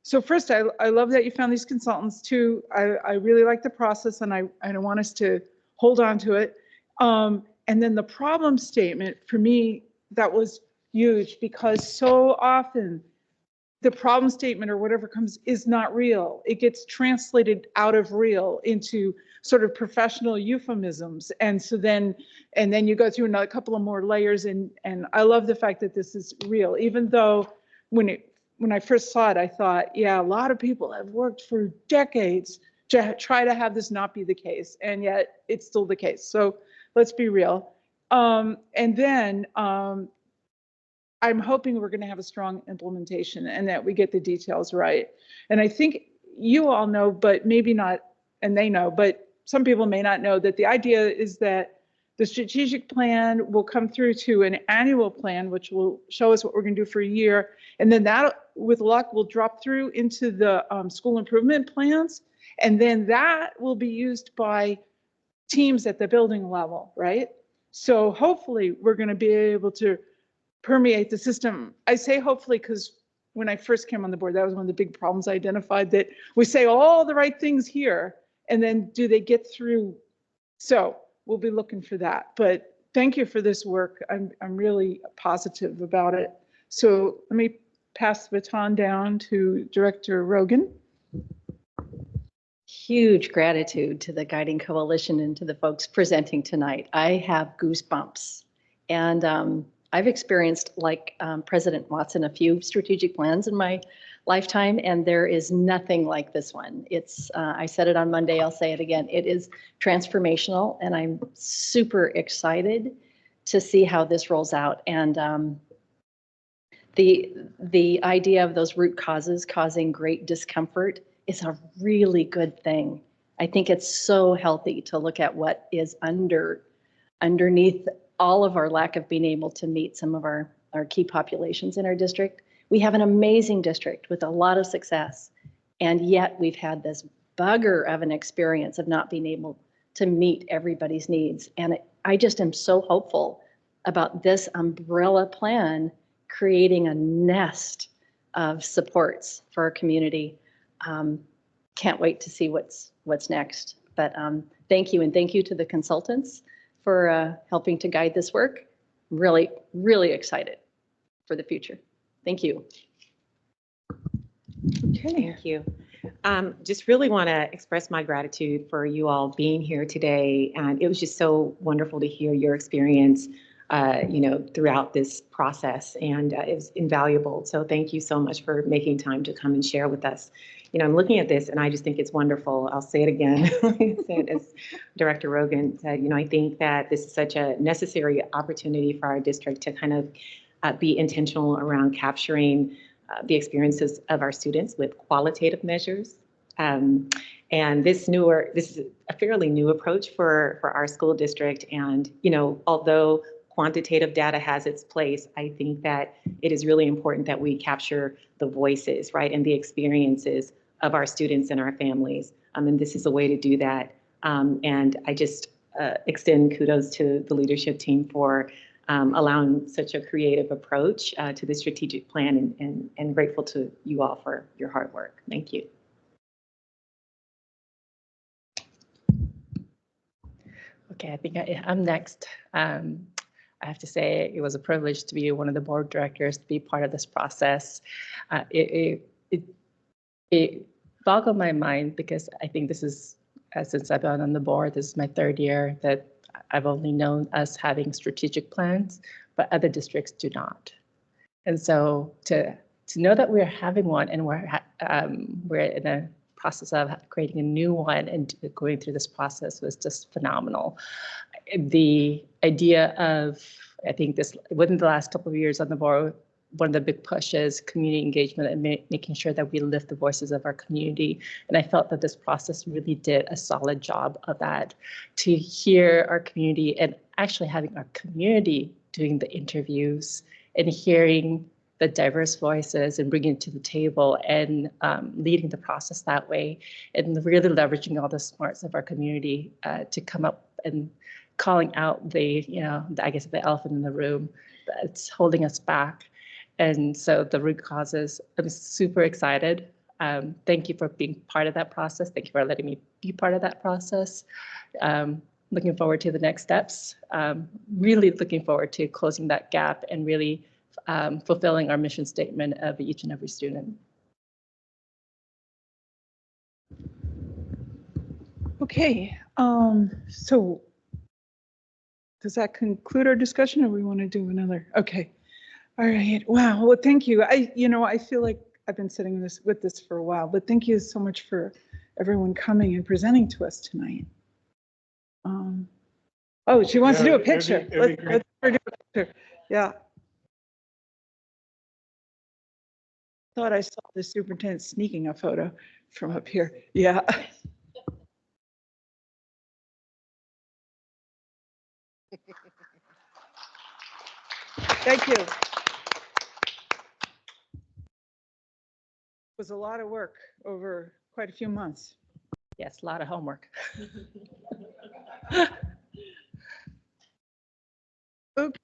so first, I love that you found these consultants too. I really like the process and I want us to hold on to it. And then the problem statement for me, that was huge because so often the problem statement or whatever comes is not real. It gets translated out of real into sort of professional euphemisms. And so then you go through another couple of more layers. And I love the fact that this is real, even though when I first saw it, I thought, yeah, a lot of people have worked for decades to try to have this not be the case. And yet it's still the case. So let's be real. And then I'm hoping we're going to have a strong implementation and that we get the details right. And I think you all know, but maybe not, and they know, but some people may not know that the idea is that the strategic plan will come through to an annual plan, which will show us what we're going to do for a year. And then that, with luck, will drop through into the school improvement plans. And then that will be used by teams at the building level, right? So hopefully we're going to be able to permeate the system. I say hopefully because when I first came on the board, that was one of the big problems I identified, that we say all the right things here, and then do they get through? So we'll be looking for that. But thank you for this work. I'm really positive about it. So let me pass the baton down to Director Rogan. Huge gratitude to the Guiding Coalition and to the folks presenting tonight. I have goosebumps. And I've experienced, like President Watson, a few strategic plans in my lifetime, and there is nothing like this one. It's, I said it on Monday, I'll say it again. It is transformational, and I'm super excited to see how this rolls out. And the idea of those root causes causing great discomfort is a really good thing. I think it's so healthy to look at what is underneath all of our lack of being able to meet some of our key populations in our district. We have an amazing district with a lot of success, and yet we've had this bugger of an experience of not being able to meet everybody's needs. And I just am so hopeful about this umbrella plan creating a nest of supports for our community. Can't wait to see what's next. But thank you, and thank you to the consultants for helping to guide this work. Really, really excited for the future. Thank you. Okay. Thank you. Just really want to express my gratitude for you all being here today. And it was just so wonderful to hear your experience, throughout this process, and it was invaluable. So thank you so much for making time to come and share with us. I'm looking at this and I just think it's wonderful. I'll say it again. I said, as Director Rogan said, I think that this is such a necessary opportunity for our district to kind of be intentional around capturing the experiences of our students with qualitative measures. And this is a fairly new approach for our school district. And, although quantitative data has its place, I think that it is really important that we capture the voices, right, and the experiences of our students and our families. And this is a way to do that. And I just extend kudos to the leadership team for allowing such a creative approach to the strategic plan, and grateful to you all for your hard work. Thank you. Okay, I think I'm next. I have to say it was a privilege to be one of the board directors, to be part of this process. It boggled my mind because I think this is, since I've been on the board, this is my third year that I've only known us having strategic plans, but other districts do not. And so to know that we're having one and we're in a process of creating a new one and going through this process was just phenomenal. The idea of, I think this, within the last couple of years on the board, one of the big pushes, community engagement and making sure that we lift the voices of our community. And I felt that this process really did a solid job of that, to hear our community and actually having our community doing the interviews and hearing the diverse voices and bringing it to the table and leading the process that way, and really leveraging all the smarts of our community to come up and calling out the elephant in the room that's holding us back. And so the root causes, I'm super excited. Thank you for being part of that process. Thank you for letting me be part of that process. Looking forward to the next steps. Really looking forward to closing that gap and really fulfilling our mission statement of each and every student. Okay, so does that conclude our discussion, or we want to do another? Okay. All right. Wow. Well, thank you. I feel like I've been sitting with this for a while, but thank you so much for everyone coming and presenting to us tonight. Oh, she wants to do a picture. Let's do a picture. Yeah. Thought I saw the superintendent sneaking a photo from up here. Yeah. Thank you. It was a lot of work over quite a few months. Yes, a lot of homework. Okay.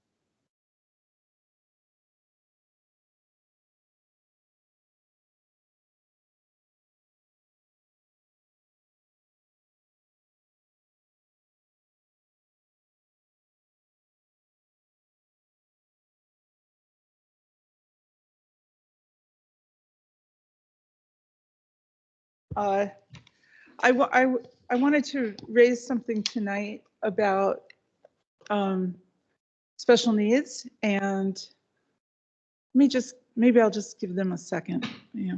I wanted to raise something tonight about special needs, and maybe I'll just give them a second. Yeah.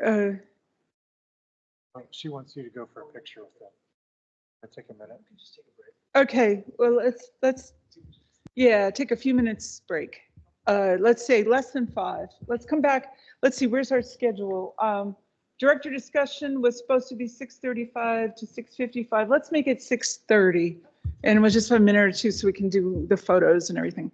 Uh, Oh, she wants you to go for a picture with them. Take a minute. Okay, well, yeah, take a few minutes break. Let's say less than 5. Let's come back. Let's see, where's our schedule? Director discussion was supposed to be 6:35 to 6:55. Let's make it 6:30. And we'll just have a minute or two so we can do the photos and everything.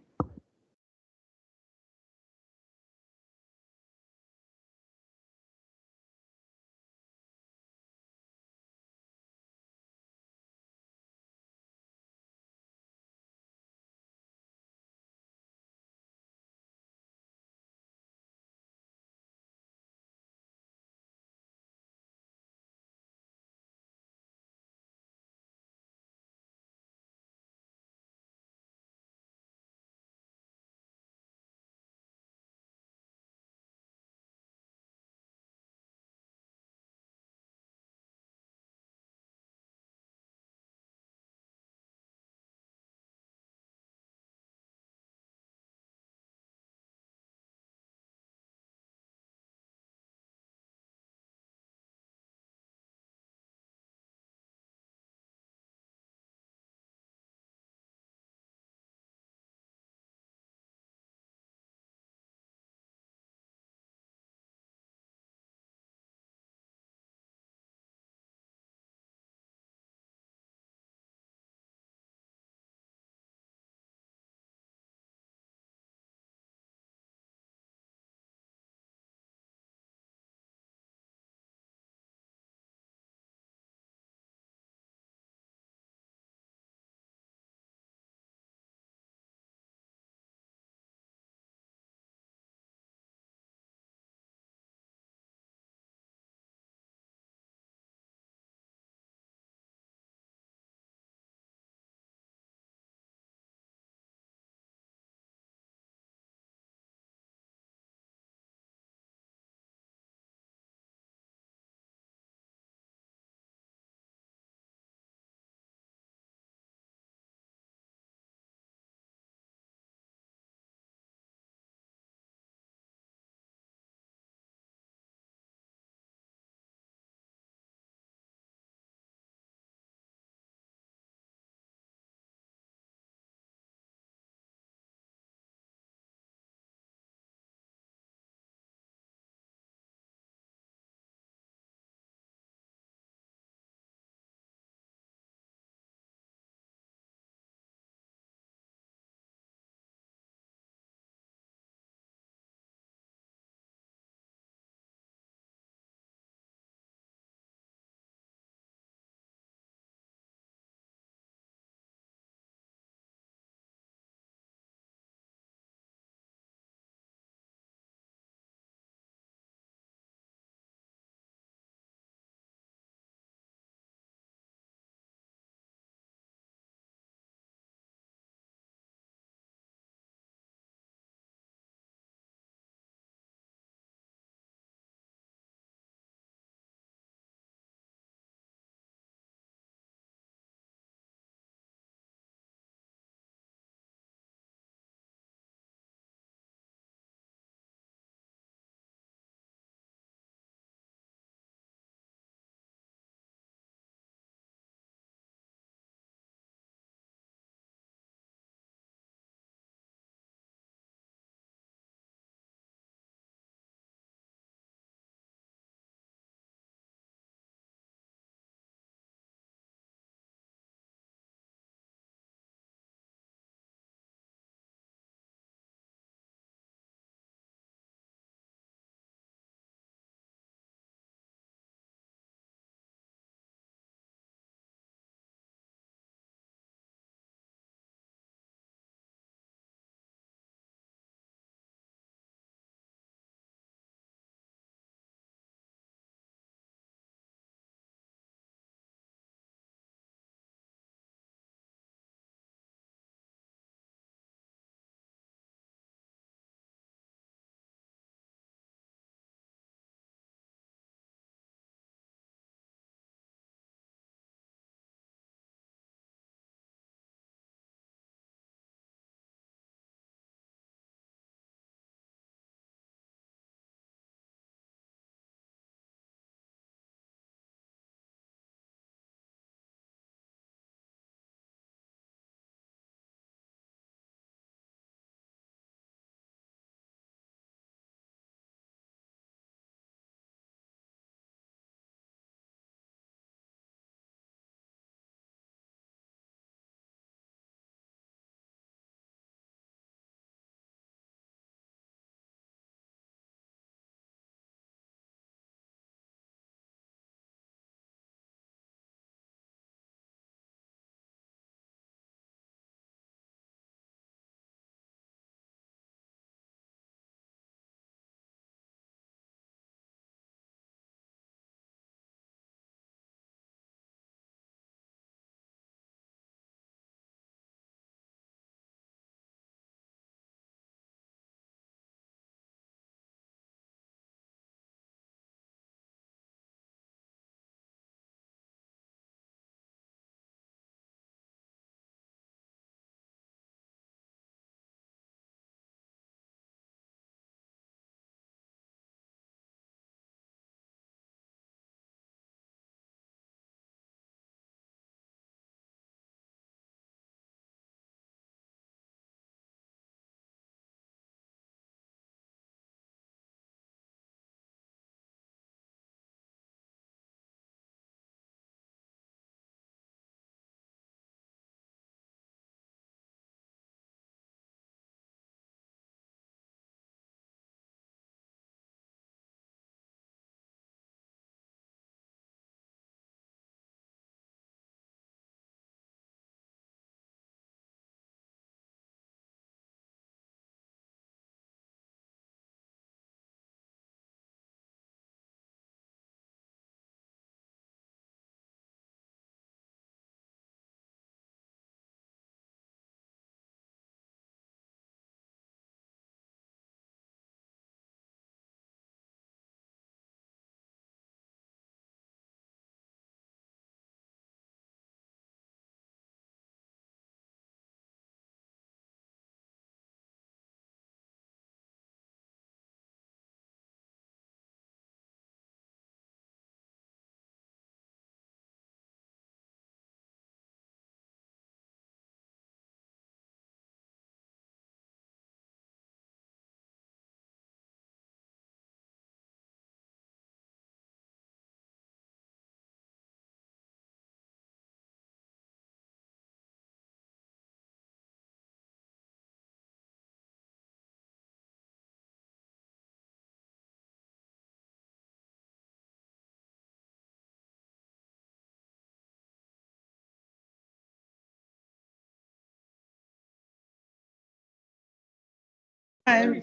I'm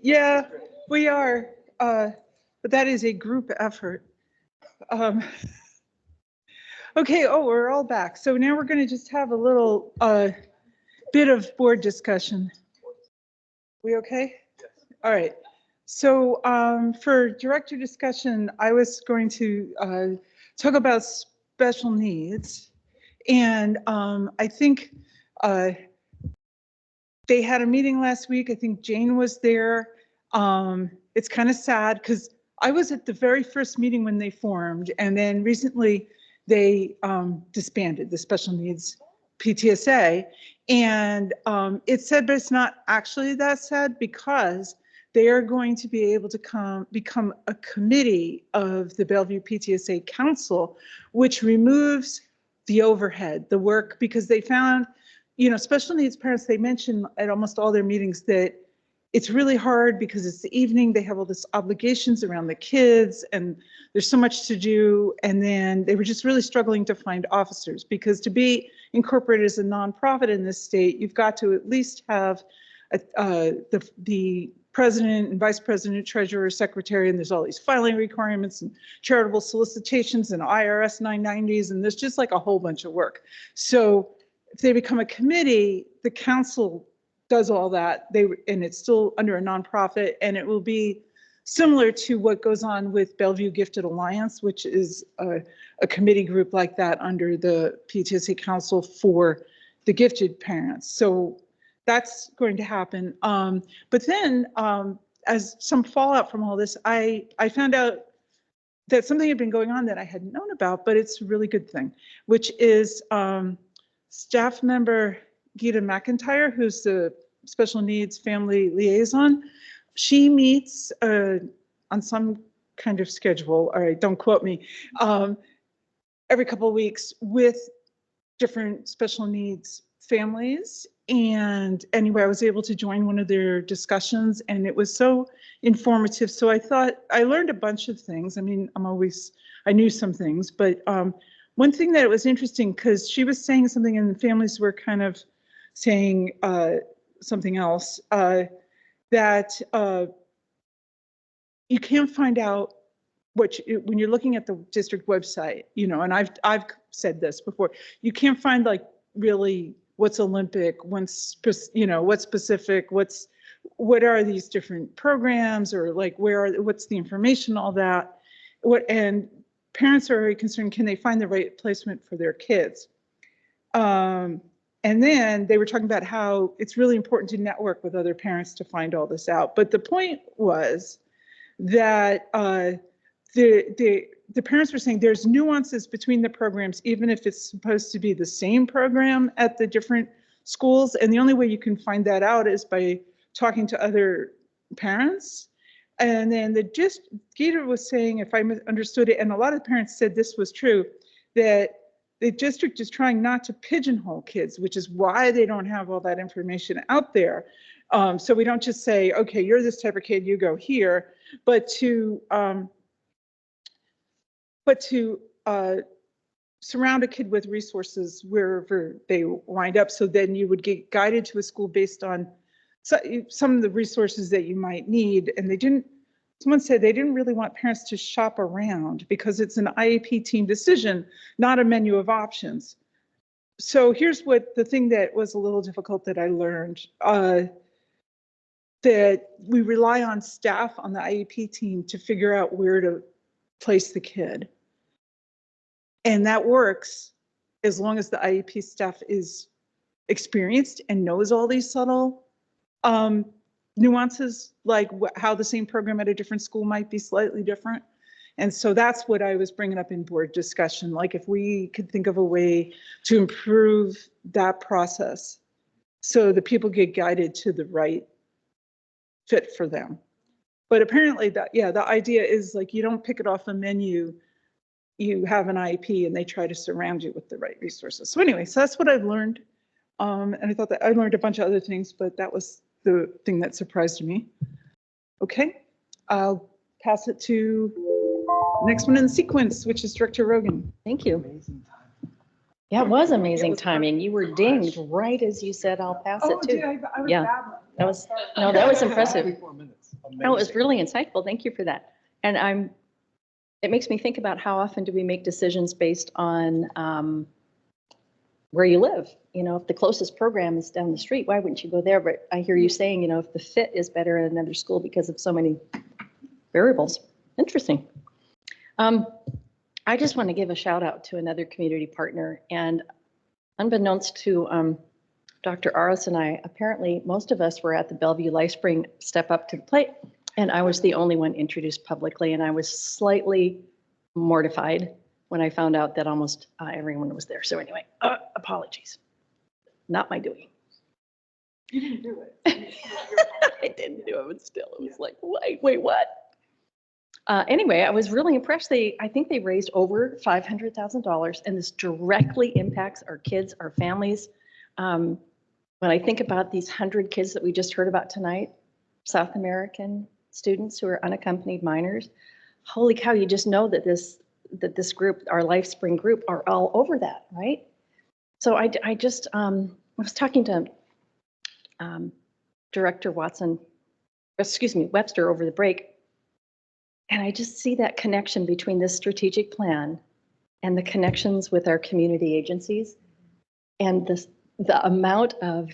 yeah, we are, but that is a group effort. Okay, oh, we're all back. So now we're going to just have a little bit of board discussion. We okay? All right. So for director discussion, I was going to talk about special needs. And I think they had a meeting last week. I think Jane was there. It's kind of sad because I was at the very first meeting when they formed, and then recently they disbanded the special needs PTSA. And it's sad, but it's not actually that sad because they are going to be able to become a committee of the Bellevue PTSA Council, which removes the overhead, the work, because they found, you know, special needs parents, they mention at almost all their meetings that it's really hard because it's the evening, they have all this obligations around the kids and there's so much to do. And then they were just really struggling to find officers because to be incorporated as a nonprofit in this state, you've got to at least have the president and vice president, treasurer, secretary, and there's all these filing requirements and charitable solicitations and IRS 990s, and there's just like a whole bunch of work. So if they become a committee, the council does all that, and it's still under a nonprofit, and it will be similar to what goes on with Bellevue Gifted Alliance, which is a committee group like that under the PTSA Council for the gifted parents. So that's going to happen. But then as some fallout from all this, I found out that something had been going on that I hadn't known about, but it's a really good thing, which is staff member Gita McIntyre, who's the special needs family liaison. She meets on some kind of schedule, all right, don't quote me, every couple of weeks with different special needs families. And anyway, I was able to join one of their discussions and it was so informative. So I thought I learned a bunch of things. I mean, I knew some things, but one thing that was interesting, because she was saying something and the families were kind of saying something else, that you can't find out when you're looking at the district website, you know, and I've said this before, you can't find like really what's Olympic, what's, you know, what's specific, what are these different programs, or like what's the information, all that. And parents are very concerned, can they find the right placement for their kids? And then they were talking about how it's really important to network with other parents to find all this out. But the point was that the parents were saying there's nuances between the programs, even if it's supposed to be the same program at the different schools. And the only way you can find that out is by talking to other parents. And then Gita was saying, if I understood it, and a lot of parents said this was true, that the district is trying not to pigeonhole kids, which is why they don't have all that information out there. So we don't just say, okay, you're this type of kid, you go here, but to surround a kid with resources wherever they wind up. So then you would get guided to a school based on some of the resources that you might need. And someone said they didn't really want parents to shop around because it's an IEP team decision, not a menu of options. So here's the thing that was a little difficult that I learned, that we rely on staff on the IEP team to figure out where to place the kid. And that works as long as the IEP staff is experienced and knows all these subtle nuances, like how the same program at a different school might be slightly different. And so that's what I was bringing up in board discussion, like if we could think of a way to improve that process so the people get guided to the right fit for them. But apparently the idea is like you don't pick it off a menu, you have an IEP and they try to surround you with the right resources. So anyway, so that's what I've learned. And I thought that I learned a bunch of other things, but that was the thing that surprised me. Okay, I'll pass it to the next one in the sequence, which is Director Rogan. Thank you. Yeah, it was amazing timing. You were dinged right as you said, I'll pass it to. I was Yeah. babbling. That was, no, that was impressive. 24 minutes. No, it was Amazing. really insightful. Thank you for that. And it makes me think about how often do we make decisions based on where you live? You know, if the closest program is down the street, why wouldn't you go there? But I hear you saying, you know, if the fit is better in another school because of so many variables. Interesting. I just want to give a shout out to another community partner, and unbeknownst to Dr. Aris and I, apparently most of us were at the Bellevue LifeSpring Step Up to the Plate, and I was the only one introduced publicly, and I was slightly mortified when I found out that almost everyone was there. So anyway, apologies. Not my doing. You didn't do it. I didn't do it, but still, it was like, wait, what? Anyway, I was really impressed. I think they raised over $500,000, and this directly impacts our kids, our families. When I think about these 100 kids that we just heard about tonight, South American students who are unaccompanied minors, holy cow, you just know that this group, our LifeSpring group, are all over that, right? So I was talking to Director Webster over the break, and I just see that connection between this strategic plan and the connections with our community agencies, and the amount of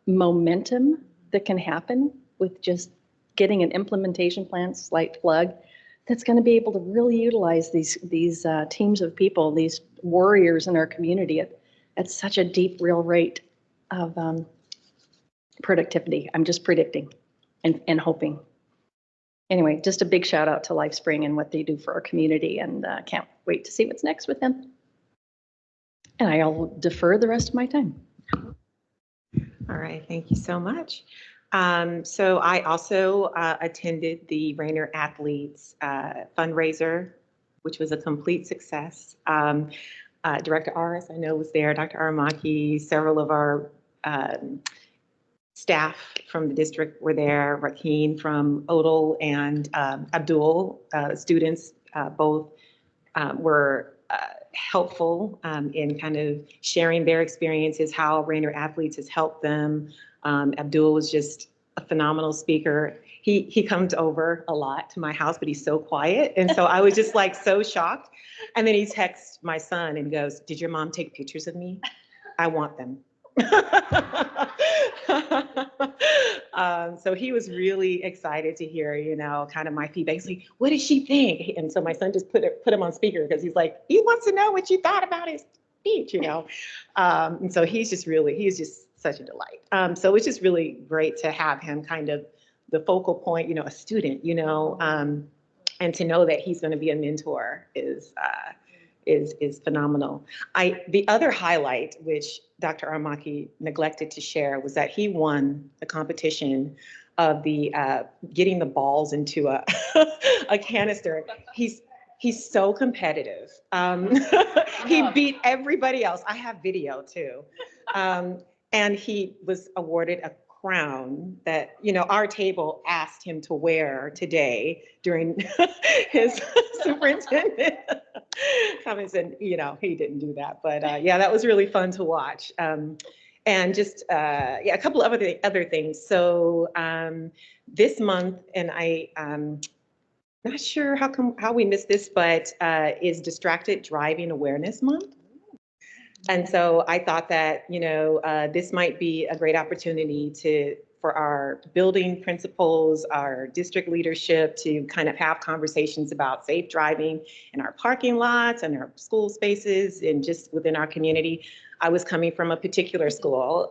momentum that can happen with just getting an implementation plan, slight plug, that's going to be able to really utilize these teams of people, these warriors in our community at such a deep, real rate of productivity. I'm just predicting and hoping. Anyway, just a big shout out to LifeSpring and what they do for our community, and can't wait to see what's next with them. And I'll defer the rest of my time. All right, thank you so much. So I also attended the Rainier Athletes fundraiser, which was a complete success. Director Aris, I know, was there, Dr. Aramaki, several of our staff from the district were there, Rakeen from Odal and Abdul, students both were helpful in kind of sharing their experiences, how Rainier Athletes has helped them. Abdul was just a phenomenal speaker. He comes over a lot to my house, but he's so quiet. And so I was just like so shocked. And then he texts my son and goes, "Did your mom take pictures of me? I want them." So he was really excited to hear, you know, kind of my feedback. He's like, "What did she think?" And so my son just put him on speaker because he's like, he wants to know what you thought about his speech, you know. And so he's just such a delight. So it's just really great to have him kind of the focal point, you know, a student, you know, and to know that he's going to be a mentor is phenomenal. The other highlight, which Dr. Aramaki neglected to share, was that he won the competition of the getting the balls into a canister. He's so competitive. He beat everybody else. I have video too. And he was awarded a crown that, you know, our table asked him to wear today during his superintendent comments, and, you know, he didn't do that. But yeah, that was really fun to watch. And just, yeah, a couple of other things. So this month, and I'm not sure how we missed this, but is Distracted Driving Awareness Month. And so I thought that, you know, this might be a great opportunity for our building principals, our district leadership to kind of have conversations about safe driving in our parking lots and our school spaces and just within our community. I was coming from a particular school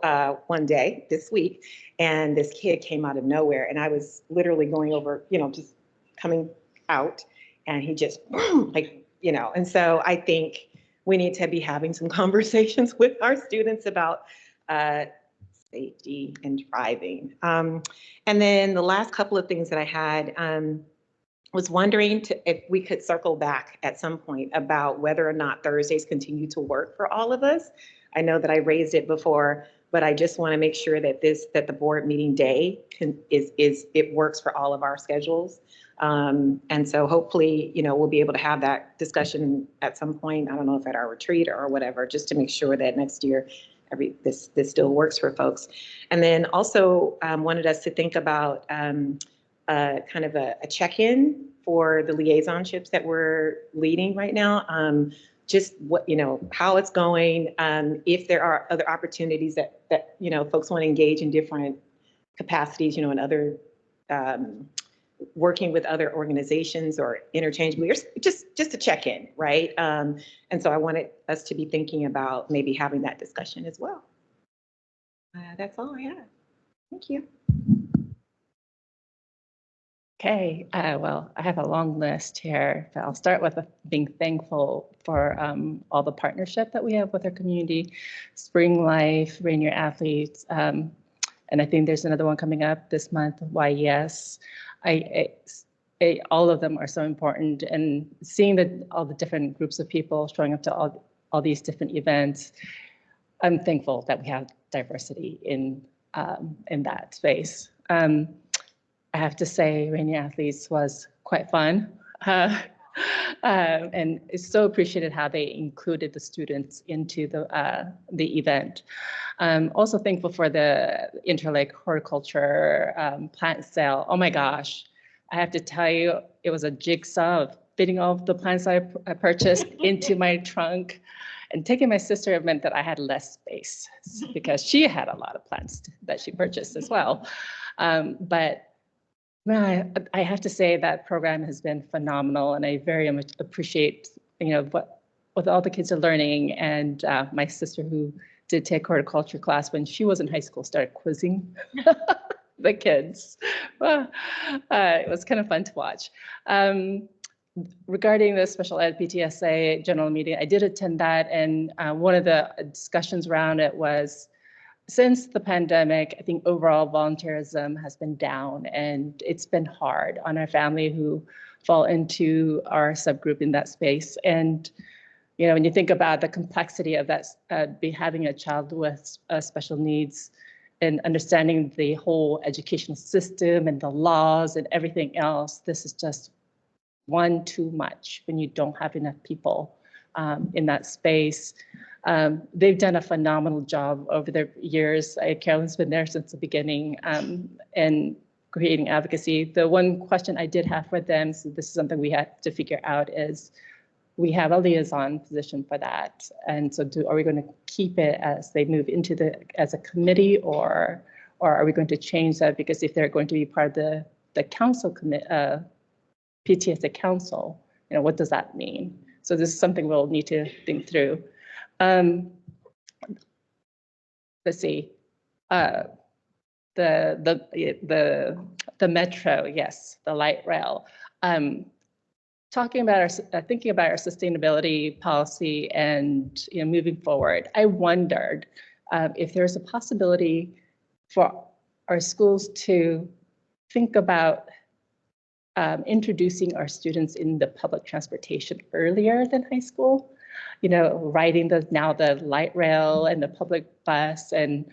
one day this week, and this kid came out of nowhere, and I was literally going over, you know, just coming out, and he just, like, you know, and so I think we need to be having some conversations with our students about safety and driving. And then the last couple of things that I had was wondering if we could circle back at some point about whether or not Thursdays continue to work for all of us. I know that I raised it before, but I just want to make sure that the board meeting day it works for all of our schedules. And so hopefully, you know, we'll be able to have that discussion at some point. I don't know if at our retreat or whatever, just to make sure that next year this still works for folks. And then also wanted us to think about kind of a check-in for the liaisonships that we're leading right now. Just what, how it's going, if there are other opportunities that folks want to engage in different capacities, in other working with other organizations or interchangeably, or just a check-in, right? And so I wanted us to be thinking about maybe having that discussion as well. That's all I have. Thank you. Okay, well, I have a long list here. But I'll start with being thankful for all the partnership that we have with our community, Spring Life, Rainier Athletes, and I think there's another one coming up this month, Why Yes. All of them are so important, and seeing all the different groups of people showing up to all these different events, I'm thankful that we have diversity in that space. I have to say, Rainier Athletes was quite fun. And it's so appreciated how they included the students into the event. Also thankful for the Interlake Horticulture plant sale. Oh my gosh, I have to tell you, it was a jigsaw of fitting all of the plants I purchased into my trunk. And taking my sister meant that I had less space because she had a lot of plants that she purchased as well. But I have to say that program has been phenomenal, and I very much appreciate, what all the kids are learning. And my sister, who did take horticulture class when she was in high school, started quizzing the kids. Well, it was kind of fun to watch. Regarding the special ed PTSA general meeting, I did attend that, and one of the discussions around it was, since the pandemic, I think overall volunteerism has been down, and it's been hard on our family who fall into our subgroup in that space. And when you think about the complexity of that, having a child with special needs and understanding the whole educational system and the laws and everything else, this is just one too much when you don't have enough people in that space. They've done a phenomenal job over the years. Carolyn's been there since the beginning and creating advocacy. The one question I did have for them, so this is something we have to figure out, is we have a liaison position for that. And so are we going to keep it as they move into as a committee, or are we going to change that? Because if they're going to be part of the council PTSA council, what does that mean? So this is something we'll need to think through. Let's see, the metro, yes, the light rail. Thinking about our sustainability policy and moving forward, I wondered if there's a possibility for our schools to think about introducing our students in the public transportation earlier than high school. Riding the light rail and the public bus, and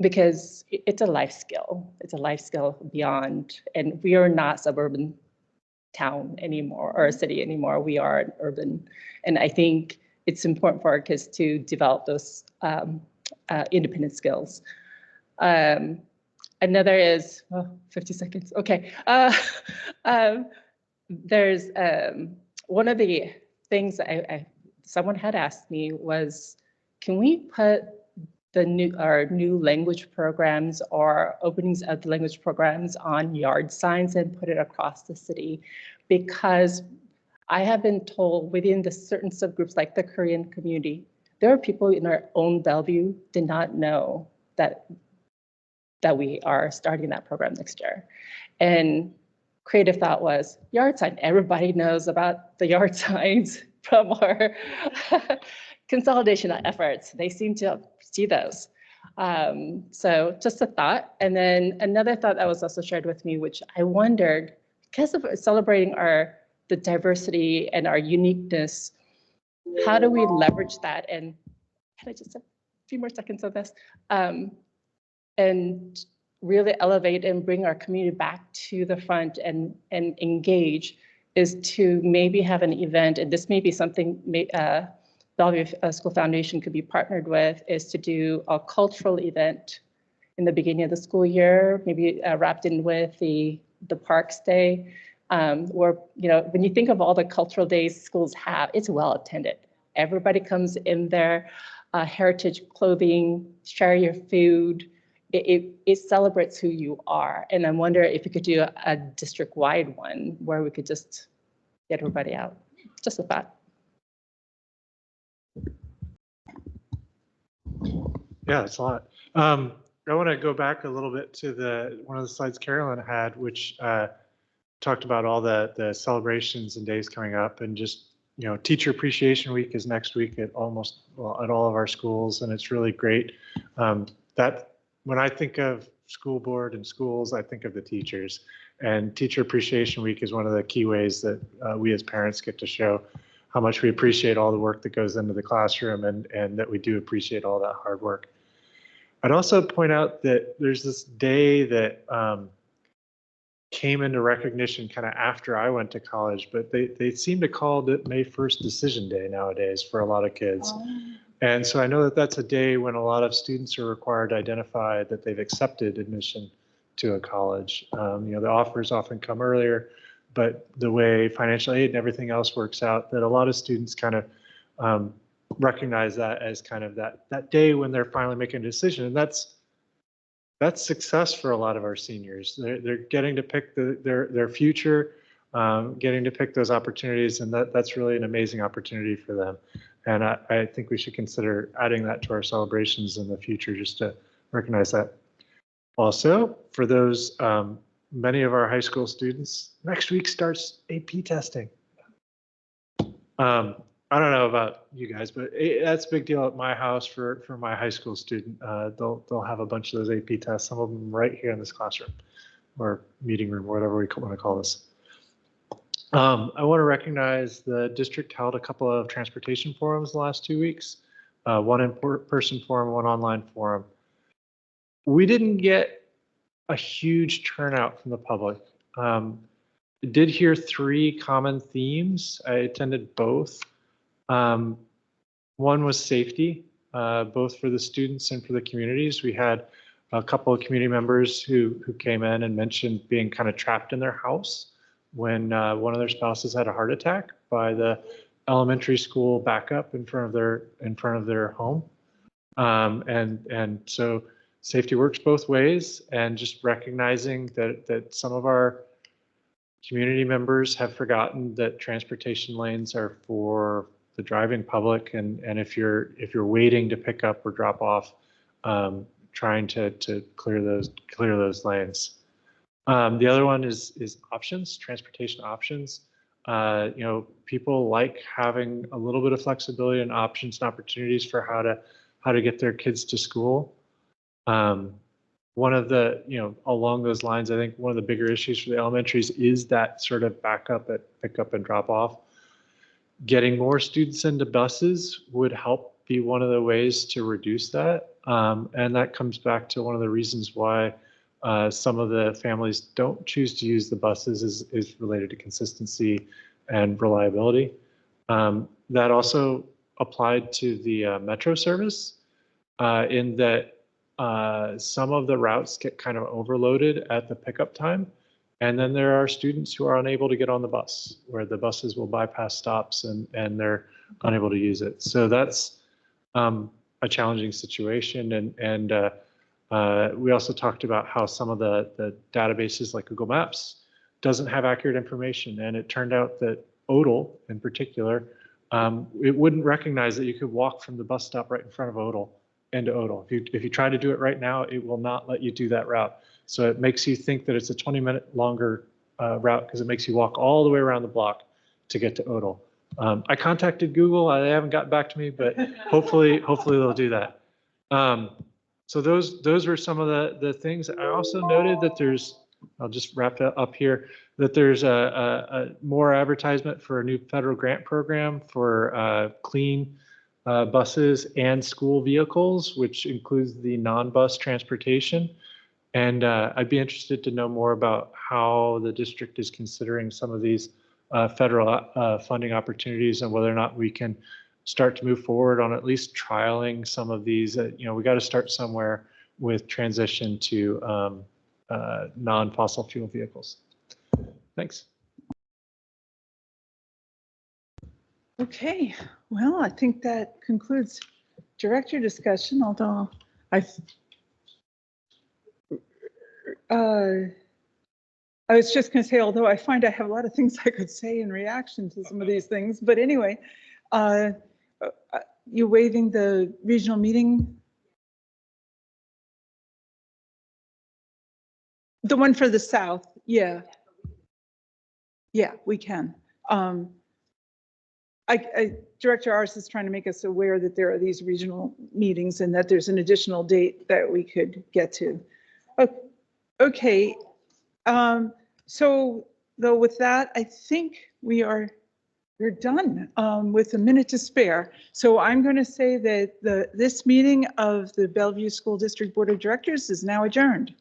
because it's a life skill. It's a life skill beyond, and we are not suburban town anymore or a city anymore. We are an urban, and I think it's important for our kids to develop those independent skills. Another is 50 seconds. Okay. There's one of the things someone had asked me was, can we put our new language programs or openings of the language programs on yard signs and put it across the city? Because I have been told within the certain subgroups, like the Korean community, there are people in our own Bellevue did not know that we are starting that program next year. And creative thought was yard sign. Everybody knows about the yard signs from our consolidation efforts. They seem to see those. So just a thought. And then another thought that was also shared with me, which I wondered, because of celebrating the diversity and our uniqueness, how do we leverage that? And can I just have a few more seconds of this? And really elevate and bring our community back to the front and engage, is to maybe have an event, and this may be something Bellevue School Foundation could be partnered with is to do a cultural event in the beginning of the school year, maybe wrapped in with the Parks Day, where, you know, when you think of all the cultural days schools have, it's well attended. Everybody comes in their heritage clothing, share your food. It celebrates who you are. And I wonder if we could do a district-wide one where we could just get everybody out. Just a thought. Yeah, it's a lot. I want to go back a little bit to one of the slides Carolyn had, which talked about all the celebrations and days coming up, and just, you know, Teacher Appreciation Week is next week at all of our schools, and it's really great. That when I think of school board and schools, I think of the teachers, and Teacher Appreciation Week is one of the key ways that we as parents get to show how much we appreciate all the work that goes into the classroom, and that we do appreciate all that hard work. I'd also point out that there's this day that came into recognition kind of after I went to college, but they seem to call it May 1st Decision Day nowadays for a lot of kids. And so I know that that's a day when a lot of students are required to identify that they've accepted admission to a college. You know, the offers often come earlier, but the way financial aid and everything else works out, that a lot of students kind of recognize that as kind of that day when they're finally making a decision. And that's success for a lot of our seniors. They're getting to pick their future, getting to pick those opportunities, and that's really an amazing opportunity for them. And I think we should consider adding that to our celebrations in the future, just to recognize that. Also, for those many of our high school students, next week starts AP testing. I don't know about you guys, but that's a big deal at my house for my high school student. They'll have a bunch of those AP tests, some of them right here in this classroom or meeting room, or whatever we want to call this. I want to recognize the district held a couple of transportation forums the last 2 weeks, one in-person forum, one online forum. We didn't get a huge turnout from the public. Did hear 3 common themes. I attended both. One was safety, both for the students and for the communities. We had a couple of community members who came in and mentioned being kind of trapped in their house when one of their spouses had a heart attack by the elementary school backup in front of their home. And so safety works both ways, and just recognizing that some of our community members have forgotten that transportation lanes are for the driving public, and if you're waiting to pick up or drop off, trying to clear those lanes. The other one is options, transportation options. You know, people like having a little bit of flexibility and options and opportunities for how to get their kids to school. One of the, you know, along those lines, I think one of the bigger issues for the elementaries is that sort of backup at pickup and drop off. Getting more students into buses would help be one of the ways to reduce that. And that comes back to one of the reasons why some of the families don't choose to use the buses is related to consistency and reliability. That also applied to the Metro service in that some of the routes get kind of overloaded at the pickup time. And then there are students who are unable to get on the bus, where the buses will bypass stops and they're unable to use it. So that's a challenging situation. And we also talked about how some of the databases like Google Maps doesn't have accurate information. And it turned out that Odal in particular, it wouldn't recognize that you could walk from the bus stop right in front of Odal into Odal. If you try to do it right now, it will not let you do that route. So it makes you think that it's a 20-minute longer route because it makes you walk all the way around the block to get to Odal. I contacted Google. They haven't gotten back to me, but hopefully they'll do that. So those were some of the things. I also noted that there's, I'll just wrap it up here, that there's a more advertisement for a new federal grant program for clean buses and school vehicles, which includes the non-bus transportation. And I'd be interested to know more about how the district is considering some of these federal funding opportunities and whether or not we can start to move forward on at least trialing some of these. We got to start somewhere with transition to non-fossil fuel vehicles. Thanks. Okay, well, I think that concludes director discussion, although I was just going to say, although I find I have a lot of things I could say in reaction to some of these things, but anyway, you waiving the regional meeting? The one for the South, yeah. Yeah, we can. Director Ars is trying to make us aware that there are these regional meetings and that there's an additional date that we could get to. Okay. So though with that, I think we're done with a minute to spare. So I'm going to say that this meeting of the Bellevue School District Board of Directors is now adjourned.